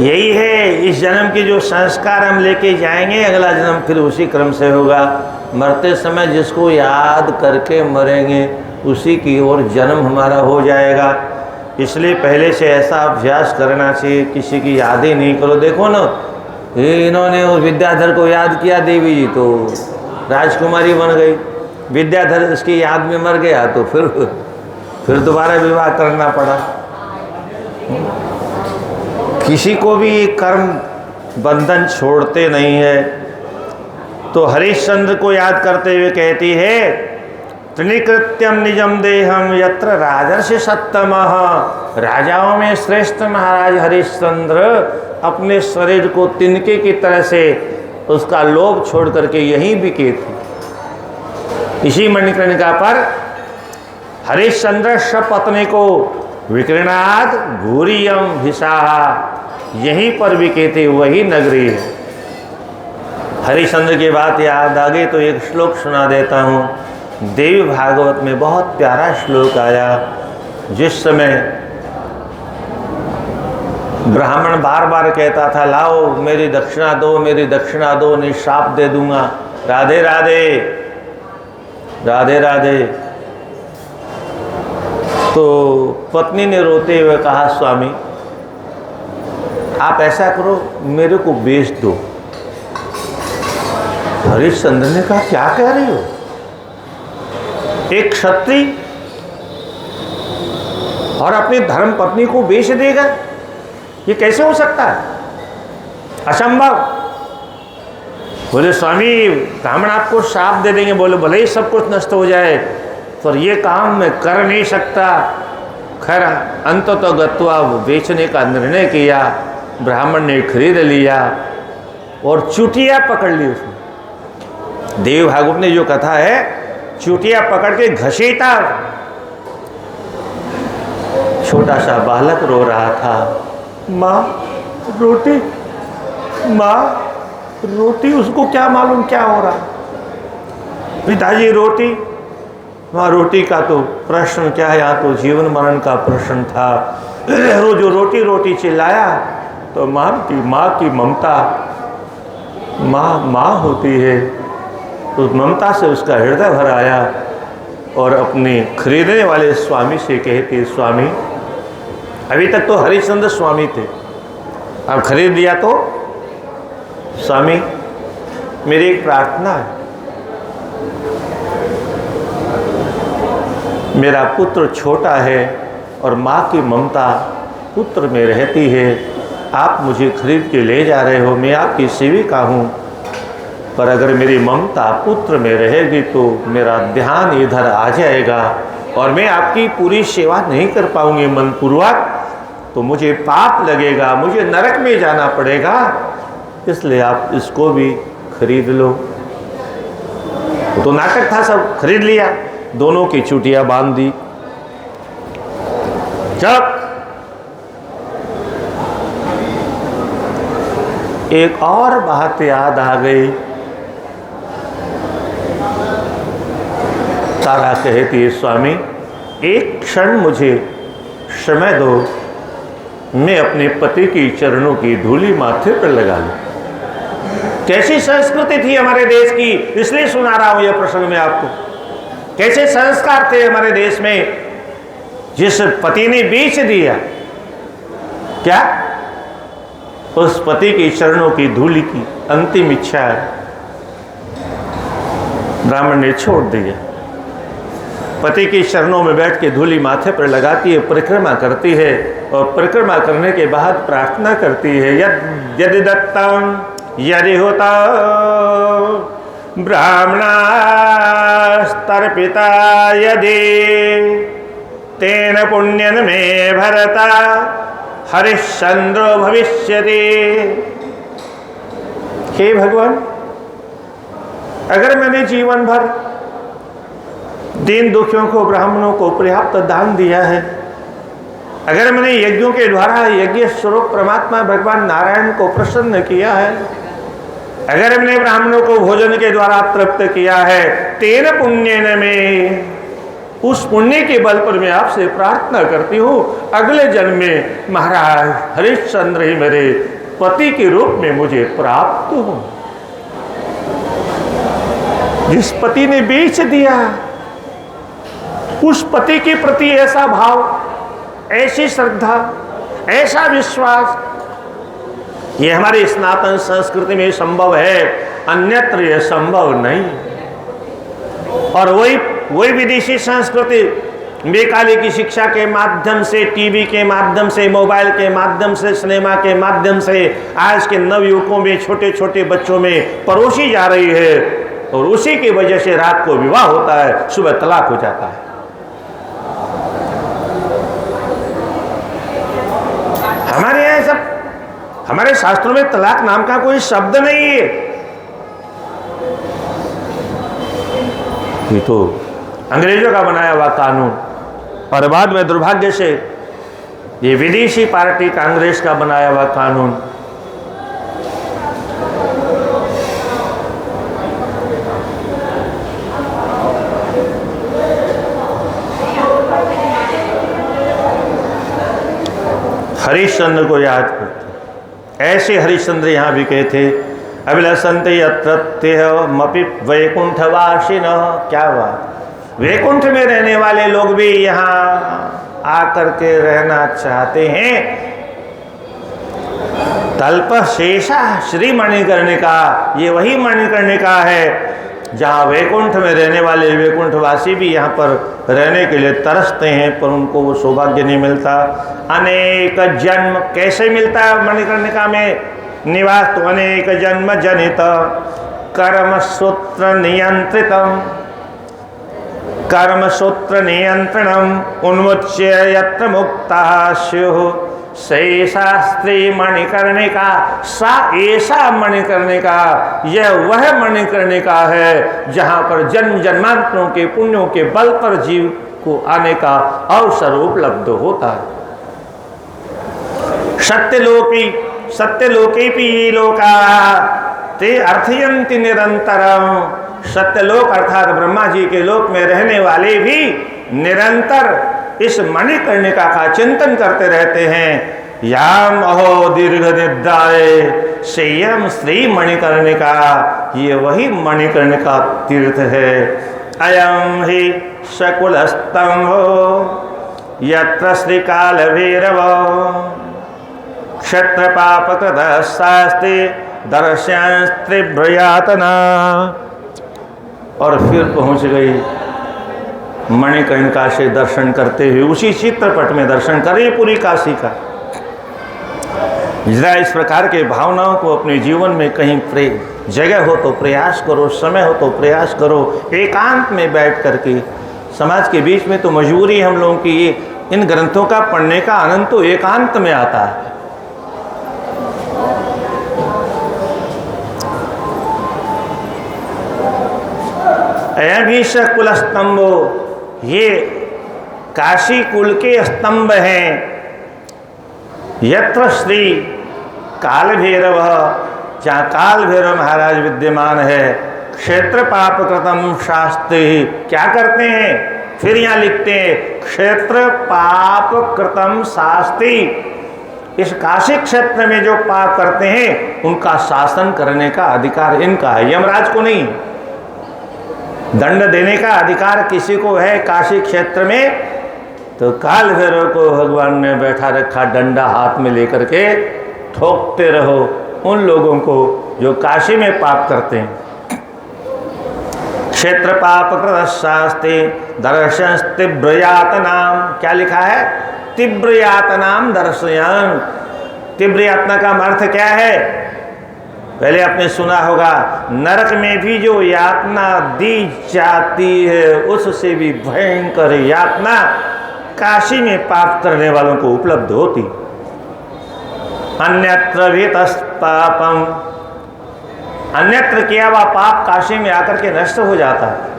यही है इस जन्म की जो संस्कार हम लेके जाएंगे, अगला जन्म फिर उसी क्रम से होगा। मरते समय जिसको याद करके मरेंगे उसी की ओर जन्म हमारा हो जाएगा। इसलिए पहले से ऐसा अभ्यास करना चाहिए, किसी की याद ही नहीं करो। देखो ना, ये इन्होंने उस विद्याधर को याद किया, देवी जी तो राजकुमारी बन गई। विद्याधर इसकी याद में मर गया तो फिर दोबारा विवाह करना पड़ा। किसी को भी कर्म बंधन छोड़ते नहीं है। तो हरिश्चंद्र को याद करते हुए कहती है, त्रिकृत्यम निजम देहम यत्र राजर्षि सत्तमः। राजाओं में श्रेष्ठ महाराज हरिश्चंद्र अपने शरीर को तिनके की तरह से उसका लोभ छोड़ करके यहीं बिके थे। इसी मणिकर्णिका पर हरिश्चंद्र सपत्नी को विकृणाद भूरियम भिषाहा, यहीं पर बिके थे, वही नगरी है। हरिश्चंद्र की बात याद आ गई तो एक श्लोक सुना देता हूँ। देवी भागवत में बहुत प्यारा श्लोक आया। जिस समय ब्राह्मण बार बार कहता था, लाओ मेरी दक्षिणा दो, मेरी दक्षिणा दो, नहीं श्राप दे दूंगा, राधे राधे राधे राधे। तो पत्नी ने रोते हुए कहा, स्वामी आप ऐसा करो, मेरे को बेच दो। हरिश्चंद्र ने कहा, क्या कह रही हो? एक क्षत्रिय और अपनी धर्म पत्नी को बेच देगा, ये कैसे हो सकता है? असंभव। बोले स्वामी ब्राह्मण आपको श्राप दे देंगे। बोले भले ही सब कुछ नष्ट हो जाए पर ये काम मैं कर नहीं सकता। खैर अंत तो गत्वा बेचने का निर्णय किया। ब्राह्मण ने खरीद लिया और चुटिया पकड़ ली उसने। देव भागवत ने जो कथा है, चुटिया पकड़ के घसीटा। छोटा सा बालक रो रहा था, माँ रोटी, माँ रोटी। उसको क्या मालूम क्या हो रहा। पिताजी रोटी, वहाँ रोटी का तो प्रश्न क्या है, यहाँ तो जीवन मरण का प्रश्न था। जो रोटी रोटी चिल्लाया तो माँ की ममता, माँ होती है, उस ममता से उसका हृदय भर आया और अपने खरीदने वाले स्वामी से कहती, स्वामी, अभी तक तो हरिश्चंद्र स्वामी थे, अब खरीद दिया तो स्वामी मेरी एक प्रार्थना है। मेरा पुत्र छोटा है और माँ की ममता पुत्र में रहती है। आप मुझे खरीद के ले जा रहे हो, मैं आपकी सेविका हूँ, पर अगर मेरी ममता पुत्र में रहेगी तो मेरा ध्यान इधर आ जाएगा और मैं आपकी पूरी सेवा नहीं कर पाऊंगी मनपूर्वक, तो मुझे पाप लगेगा, मुझे नरक में जाना पड़ेगा। इसलिए आप इसको भी खरीद लो। तो नाटक था, सब खरीद लिया, दोनों की चुटिया बांध दी। जब एक और बात याद आ गई। तारा कहती है, स्वामी एक क्षण मुझे समय दो, मैं अपने पति की चरणों की धूली माथे पर लगा लूं। कैसी संस्कृति थी हमारे देश की, इसलिए सुना रहा हूं यह प्रसंग में आपको। कैसे संस्कार थे हमारे देश में। जिस पति ने बेच दिया, क्या उस पति की चरणों की धूली की अंतिम इच्छा ब्राह्मण ने छोड़ दिया। पति की चरणों में बैठ के धूली माथे पर लगाती है, परिक्रमा करती है और परिक्रमा करने के बाद प्रार्थना करती है, यदि दत्तम यदि होता ब्राह्मणास्तर्पिता यदि तेन पुण्यन में भरता हरिश्चंद्रो भविष्यति। हे भगवान, अगर मैंने जीवन भर दीन दुखियों को, ब्राह्मणों को पर्याप्त दान दिया है, अगर मैंने यज्ञों के द्वारा यज्ञ स्वरूप परमात्मा भगवान नारायण को प्रसन्न किया है, अगर मैंने ब्राह्मणों को भोजन के द्वारा तृप्त किया है, तेन पुण्यन में, उस पुण्य के बल पर मैं आपसे प्रार्थना करती हूँ अगले जन्म में महाराज हरिश्चंद्र ही मेरे पति के रूप में मुझे प्राप्त हो। जिस पति ने बेच दिया, उस पति के प्रति ऐसा भाव, ऐसी श्रद्धा, ऐसा विश्वास, ये हमारी सनातन संस्कृति में संभव है, अन्यत्र यह संभव नहीं। और वही विदेशी संस्कृति बेकाली की शिक्षा के माध्यम से, टीवी के माध्यम से, मोबाइल के माध्यम से, सिनेमा के माध्यम से आज के नवयुवकों में, छोटे छोटे बच्चों में परोसी जा रही है। और उसी की वजह से रात को विवाह होता है, सुबह तलाक हो जाता है। हमारे यहाँ सब, हमारे शास्त्रों में तलाक नाम का कोई शब्द नहीं है। ये तो अंग्रेजों का बनाया हुआ कानून, और बाद में दुर्भाग्य से ये विदेशी पार्टी कांग्रेस का बनाया हुआ कानून। हरिश्चंद्र को याद करते, ऐसे हरिश्चंद्र यहाँ भी कहे थे, अभिलषन्ते यत्रत्यमपि वैकुंठवासिनः। क्या बात, वैकुंठ में रहने वाले लोग भी यहाँ आकर के रहना चाहते हैं। तल्प शेषा श्री मणिकर्णिका, ये वही मणिकर्णिका है जहाँ वैकुंठ में रहने वाले वैकुंठवासी भी यहाँ पर रहने के लिए तरसते हैं, पर उनको वो सौभाग्य नहीं मिलता। अनेक जन्म कैसे मिलता है मणिकर्णिका में निवास? तो अनेक जन्म जनित कर्म सूत्र नियंत्रितम, कर्म सूत्र नियंत्रणम उन्मुच्य यत्र मुक्ता स्युः सैषा स्त्री मणिकर्णिका। सा ऐसा मणिकर्णिका, यह वह मणिकर्णिका है जहाँ पर जन्म जन्मांतरों के पुण्यों के बल पर जीव को आने का अवसर उपलब्ध होता है। सत्यलोके भी लोका ते अर्थयन्ति निरंतरम। सत्यलोक अर्थात ब्रह्मा जी के लोक में रहने वाले भी निरंतर इस मणिकर्णिका का चिंतन करते रहते हैं। याम अहो दीर्घ निद्राए संयम श्री मणिकर्णिका, ये वही मणिकर्णिका तीर्थ है। अयम ही शकुल स्तंभो यत्र श्री काल भैरव क्षत्र पापकृत शास्ति दर्शन त्रिभ्रयातना। और फिर पहुंच गई मणिकर्णिका से दर्शन करते हुए, उसी चित्रपट में दर्शन करें पूरी काशी का। जरा इस प्रकार के भावनाओं को अपने जीवन में कहीं जगह हो तो प्रयास करो, समय हो तो प्रयास करो, एकांत में बैठ करके। समाज के बीच में तो मजबूरी हम लोगों की ये इन ग्रंथों का पढ़ने का आनंद तो एकांत में आता है। अयभीष कुल स्तंभो, ये काशी कुल के स्तंभ हैं। यत्र श्री काल भैरव, जहाँ काल भैरव महाराज विद्यमान है। क्षेत्र पाप कृतम शास्ति, क्या करते हैं? फिर यहाँ लिखते हैं क्षेत्र पाप कृतम शास्ति। इस काशी क्षेत्र में जो पाप करते हैं उनका शासन करने का अधिकार इनका है, यमराज को नहीं। दंड देने का अधिकार किसी को है काशी क्षेत्र में? तो काल भैरव को भगवान ने बैठा रखा, डंडा हाथ में लेकर के ठोकते रहो उन लोगों को जो काशी में पाप करते हैं। क्षेत्र पाप कृत शास्ति दर्शन तीव्र यातनाम, क्या लिखा है? तीव्र यातनाम दर्शयन। तीव्र यातना का अर्थ क्या है? पहले आपने सुना होगा, नरक में भी जो यातना दी जाती है उससे भी भयंकर यातना काशी में पाप करने वालों को उपलब्ध होती। अन्यत्र भी तस्पापम, अन्यत्र किया हुआ पाप काशी में आकर के नष्ट हो जाता है।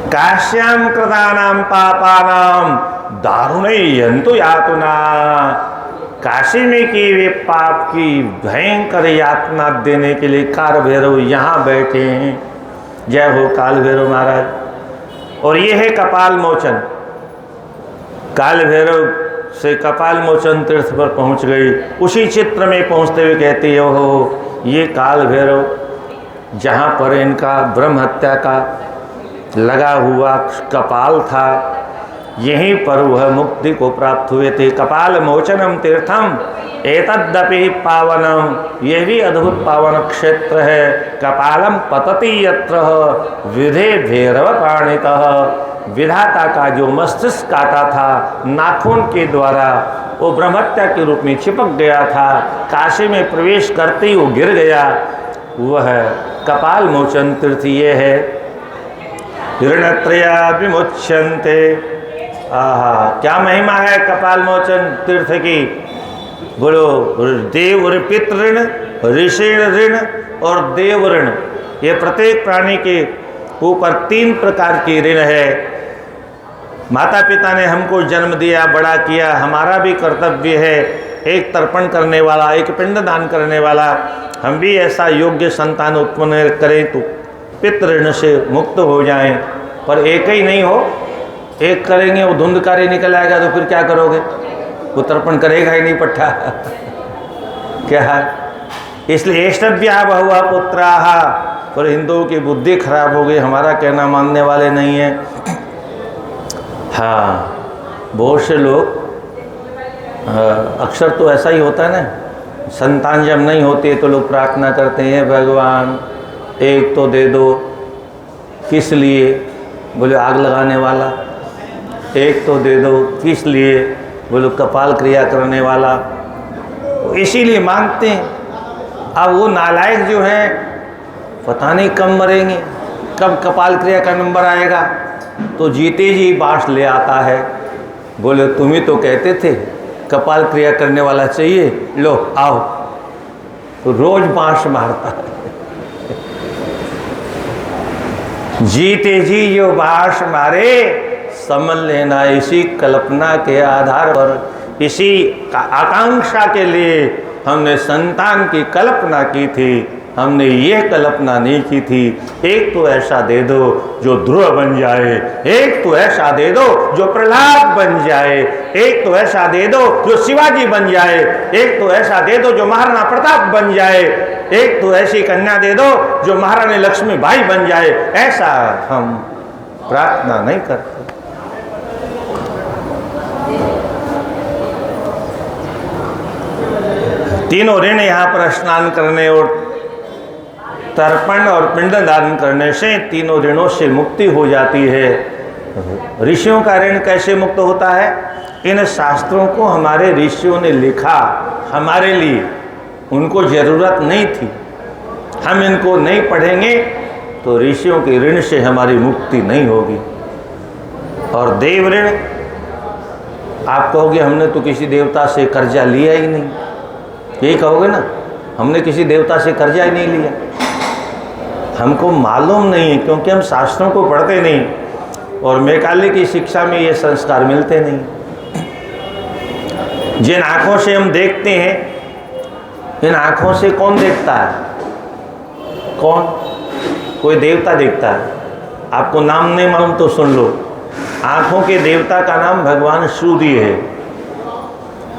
काश्याम कृतानाम पापानाम दारुणयन्तु यातना, काशी में किए हुए पाप की भयंकर यातना देने के लिए काल भैरव यहाँ बैठे हैं। जय हो काल भैरव महाराज। और ये है कपाल मोचन। काल भैरव से कपाल मोचन तीर्थ पर पहुँच गई। उसी चित्र में पहुँचते हुए कहती है, हो ये काल भैरव जहाँ पर इनका ब्रह्म हत्या का लगा हुआ कपाल था, यहीं पर वह मुक्ति को प्राप्त हुए थे। कपाल मोचनम तीर्थम एतद्यपि पावनम, यह भी अद्भुत पावन क्षेत्र है। कपालम पतति यत्र विधे भैरव पाणितः, विधाता का जो मस्तिष्क काटा था नाखून के द्वारा, वो ब्रह्महत्या के रूप में चिपक गया था, काशी में प्रवेश करते ही वो गिर गया। वह कपाल मोचन तीर्थ ये है। ऋणत्रया विमुच्यन्ते, आहा क्या महिमा है कपाल मोचन तीर्थ की। बोलो, देव पितृ ऋण, ऋषि ऋण और देव ऋण, ये प्रत्येक प्राणी के ऊपर 3 प्रकार की ऋण है। माता पिता ने हमको जन्म दिया, बड़ा किया, हमारा भी कर्तव्य है एक तर्पण करने वाला, एक पिंडदान करने वाला। हम भी ऐसा योग्य संतान उत्पन्न करें तो पितृ से मुक्त हो जाएं। पर एक ही नहीं हो, एक करेंगे वो धुंधकारी निकल आएगा तो फिर क्या करोगे, वो तर्पण करेगा ही नहीं पट्टा क्या है। इसलिए एष्टव्या बहुआ पुत्राः, पर हिंदुओं की बुद्धि खराब हो गई, हमारा कहना मानने वाले नहीं है। हाँ, बहुत से लोग अक्सर तो ऐसा ही होता है ना, संतान जब नहीं होती तो लोग प्रार्थना करते हैं भगवान एक तो दे दो। किस लिए? बोले आग लगाने वाला। एक तो दे दो, किस लिए? बोलो कपाल क्रिया करने वाला। इसीलिए मांगते हैं। अब वो नालायक जो है पता नहीं कब मरेंगे, कब कपाल क्रिया का नंबर आएगा, तो जीते जी बाँस ले आता है। बोले तुम ही तो कहते थे कपाल क्रिया करने वाला चाहिए, लो आओ, तो रोज बाँस मारता है। जीते जी जो बाँस मारे, समझ लेना इसी कल्पना के आधार पर, इसी आकांक्षा के लिए हमने संतान की कल्पना की थी। हमने ये कल्पना नहीं की थी एक तो ऐसा दे दो जो ध्रुव बन जाए, एक तो ऐसा दे दो जो प्रहलाद बन जाए, एक तो ऐसा दे दो जो शिवाजी बन जाए, एक तो ऐसा दे दो जो महाराणा प्रताप बन जाए, एक तो ऐसी कन्या दे दो जो महारानी लक्ष्मीबाई बन जाए। ऐसा हम प्रार्थना नहीं करते। तीनों ऋण यहाँ पर स्नान करने और तर्पण और पिंडदान करने से तीनों ऋणों से मुक्ति हो जाती है। ऋषियों का ऋण कैसे मुक्त होता है? इन शास्त्रों को हमारे ऋषियों ने लिखा हमारे लिए, उनको ज़रूरत नहीं थी। हम इनको नहीं पढ़ेंगे तो ऋषियों के ऋण से हमारी मुक्ति नहीं होगी। और देव ऋण, आप कहोगे हमने तो किसी देवता से कर्जा लिया ही नहीं, यही कहोगे ना, हमने किसी देवता से कर्जा ही नहीं लिया। हमको मालूम नहीं है क्योंकि हम शास्त्रों को पढ़ते नहीं और मैकाले की शिक्षा में ये संस्कार मिलते नहीं। जिन आँखों से हम देखते हैं, इन आँखों से कौन देखता है? कौन? कोई देवता देखता है। आपको नाम नहीं मालूम तो सुन लो, आँखों के देवता का नाम भगवान सूर्य है।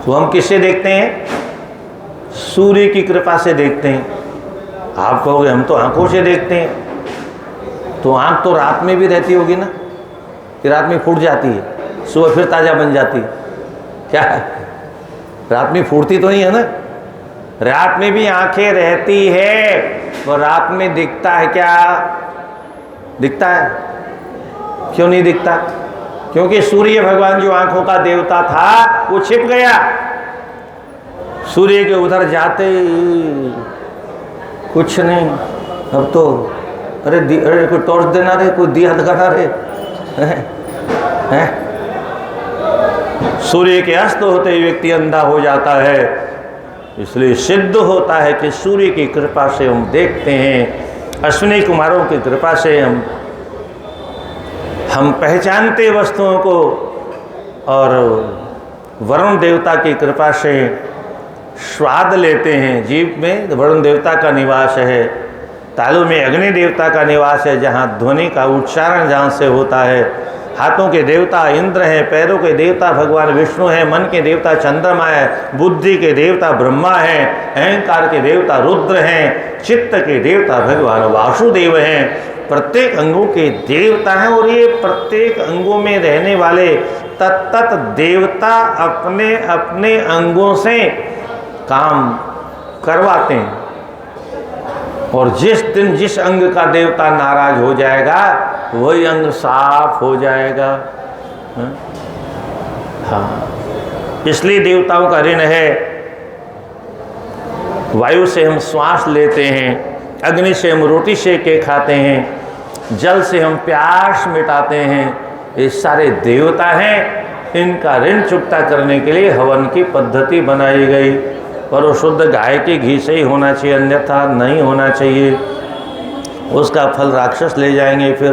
तो हम किससे देखते हैं? सूर्य की कृपा से देखते हैं। आप कहोगे हम तो आंखों से देखते हैं, तो आंख तो रात में भी रहती होगी ना, कि रात में फूट जाती है, सुबह फिर ताज़ा बन जाती है। क्या है? रात में फूटती तो नहीं है ना, रात में भी आंखें रहती है, तो रात में दिखता है क्या? दिखता है? क्यों नहीं दिखता? क्योंकि सूर्य भगवान जो आंखों का देवता था वो छिप गया। सूर्य के उधर जाते कुछ नहीं। अब तो अरे कोई टॉर्च देना रे, कोई दिया दिखाना रे, हैं? सूर्य के अस्त होते ही व्यक्ति अंधा हो जाता है। इसलिए सिद्ध होता है कि सूर्य की कृपा से हम देखते हैं, अश्विनी कुमारों की कृपा से हम पहचानते वस्तुओं को, और वरुण देवता की कृपा से स्वाद लेते हैं। जीव में वरुण देवता का निवास है, तालु में अग्नि देवता का निवास है, जहाँ ध्वनि का उच्चारण जहाँ से होता है, हाथों के देवता इंद्र हैं, पैरों के देवता भगवान विष्णु हैं, मन के देवता चंद्रमा है, बुद्धि के देवता ब्रह्मा हैं, अहंकार के देवता रुद्र हैं, चित्त के देवता भगवान वासुदेव हैं। प्रत्येक अंगों के देवता हैं और ये प्रत्येक अंगों में रहने वाले तत्त देवता अपने अपने अंगों से काम करवाते हैं। और जिस दिन जिस अंग का देवता नाराज हो जाएगा वही अंग साफ हो जाएगा। हाँ, इसलिए देवताओं का ऋण है। वायु से हम श्वास लेते हैं, अग्नि से हम रोटी सेक के खाते हैं, जल से हम प्यास मिटाते हैं। ये सारे देवता हैं, इनका ऋण चुकता करने के लिए हवन की पद्धति बनाई गई। पर वो शुद्ध गाय के घी से ही होना चाहिए, अन्यथा नहीं होना चाहिए, उसका फल राक्षस ले जाएंगे। फिर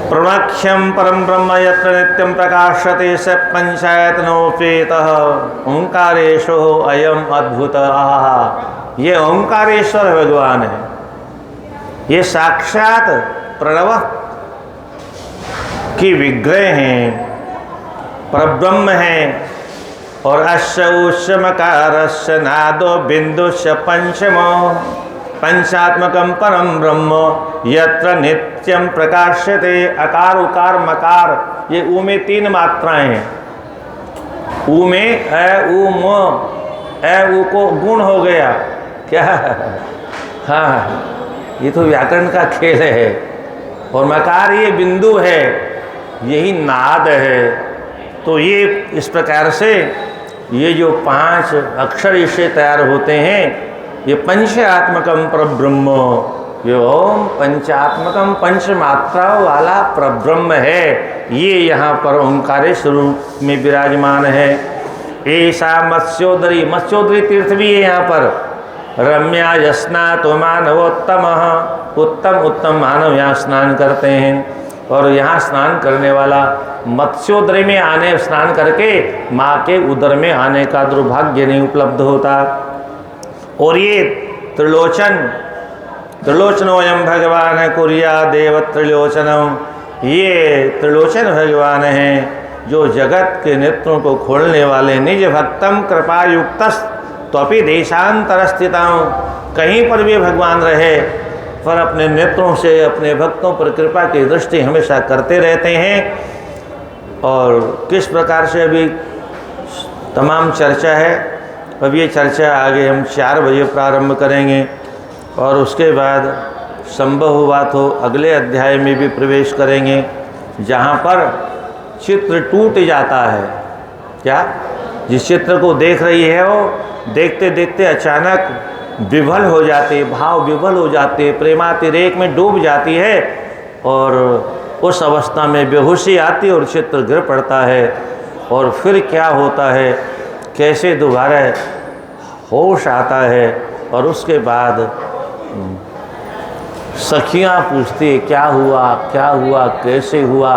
प्रणक्षम परम ब्रह्म यत्र नित्यम प्रकाशते स पंचायतनोपेतः ओंकारेशो अयम अद्भुत। ये ओंकारेश्वर भगवान है, ये साक्षात प्रणव की विग्रह हैं, परब्रह्म हैं। और अश्व उष्मकारस्य नादो बिंदुश्च पंचमो पंचात्मकम परम ब्रह्म यत्र नित्यम प्रकाश्यते। अकार उकार मकार, ये ऊ में 3 मात्राएं हैं। ऊ में अ उ म, अ उ को गुण हो गया क्या? हाँ, ये तो व्याकरण का खेल है। और मकार ये बिंदु है, यही नाद है। तो ये इस प्रकार से ये जो 5 अक्षर इससे तैयार होते हैं, ये पंचात्मकम परब्रह्म, ये ओम पंचात्मकम पंच मात्राओं वाला परब्रह्म है। ये यहाँ पर ओंकारेश्वर रूप में विराजमान है। ऐसा मत्स्योदरी, मत्स्योदरी तीर्थ भी है यहाँ पर। रम्या यस्ना तो मानवोत्तम, उत्तम उत्तम मानव यहाँ स्नान करते हैं। और यहाँ स्नान करने वाला मत्स्योदरी में आने स्नान करके माँ के उदर में आने का दुर्भाग्य नहीं उपलब्ध होता। और ये त्रिलोचनोयम भगवान कुरिया देव त्रिलोचनम, ये त्रिलोचन भगवान हैं जो जगत के नेत्रों को खोलने वाले। निज भक्तम कृपा युक्तस त्वपि देशांतर स्थितम, कहीं पर भी भगवान रहे पर अपने नेत्रों से अपने भक्तों पर कृपा की दृष्टि हमेशा करते रहते हैं। और किस प्रकार से अभी तमाम चर्चा है। अब ये चर्चा आगे हम 4 बजे प्रारंभ करेंगे और उसके बाद संभव हुआ तो अगले अध्याय में भी प्रवेश करेंगे, जहाँ पर चित्र टूट जाता है। क्या? जिस चित्र को देख रही है वो देखते देखते अचानक विभल हो जाते, भाव विभल हो जाते, प्रेमातिरेक में डूब जाती है और उस अवस्था में बेहोशी आती और चित्र गिर पड़ता है। और फिर क्या होता है, कैसे दोबारा होश आता है। और उसके बाद सखियाँ पूछती क्या हुआ, क्या हुआ, कैसे हुआ।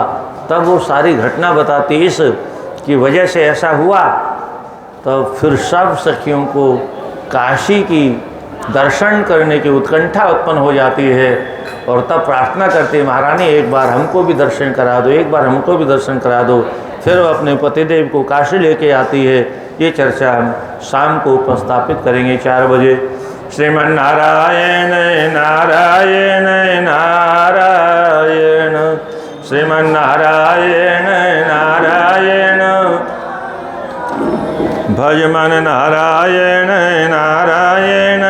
तब वो सारी घटना बताती इस की वजह से ऐसा हुआ। तब फिर सब सखियों को काशी की दर्शन करने की उत्कंठा उत्पन्न हो जाती है। और तब प्रार्थना करती है, महारानी एक बार हमको भी दर्शन करा दो, एक बार हमको भी दर्शन करा दो। फिर वो अपने पतिदेव को काशी लेके आती है। ये चर्चा हम शाम को उपस्थापित करेंगे 4 बजे। श्रीमन्नारायण नारायण नारायण, श्रीमन्नारायण नारायण, भज मन नारायण नारायण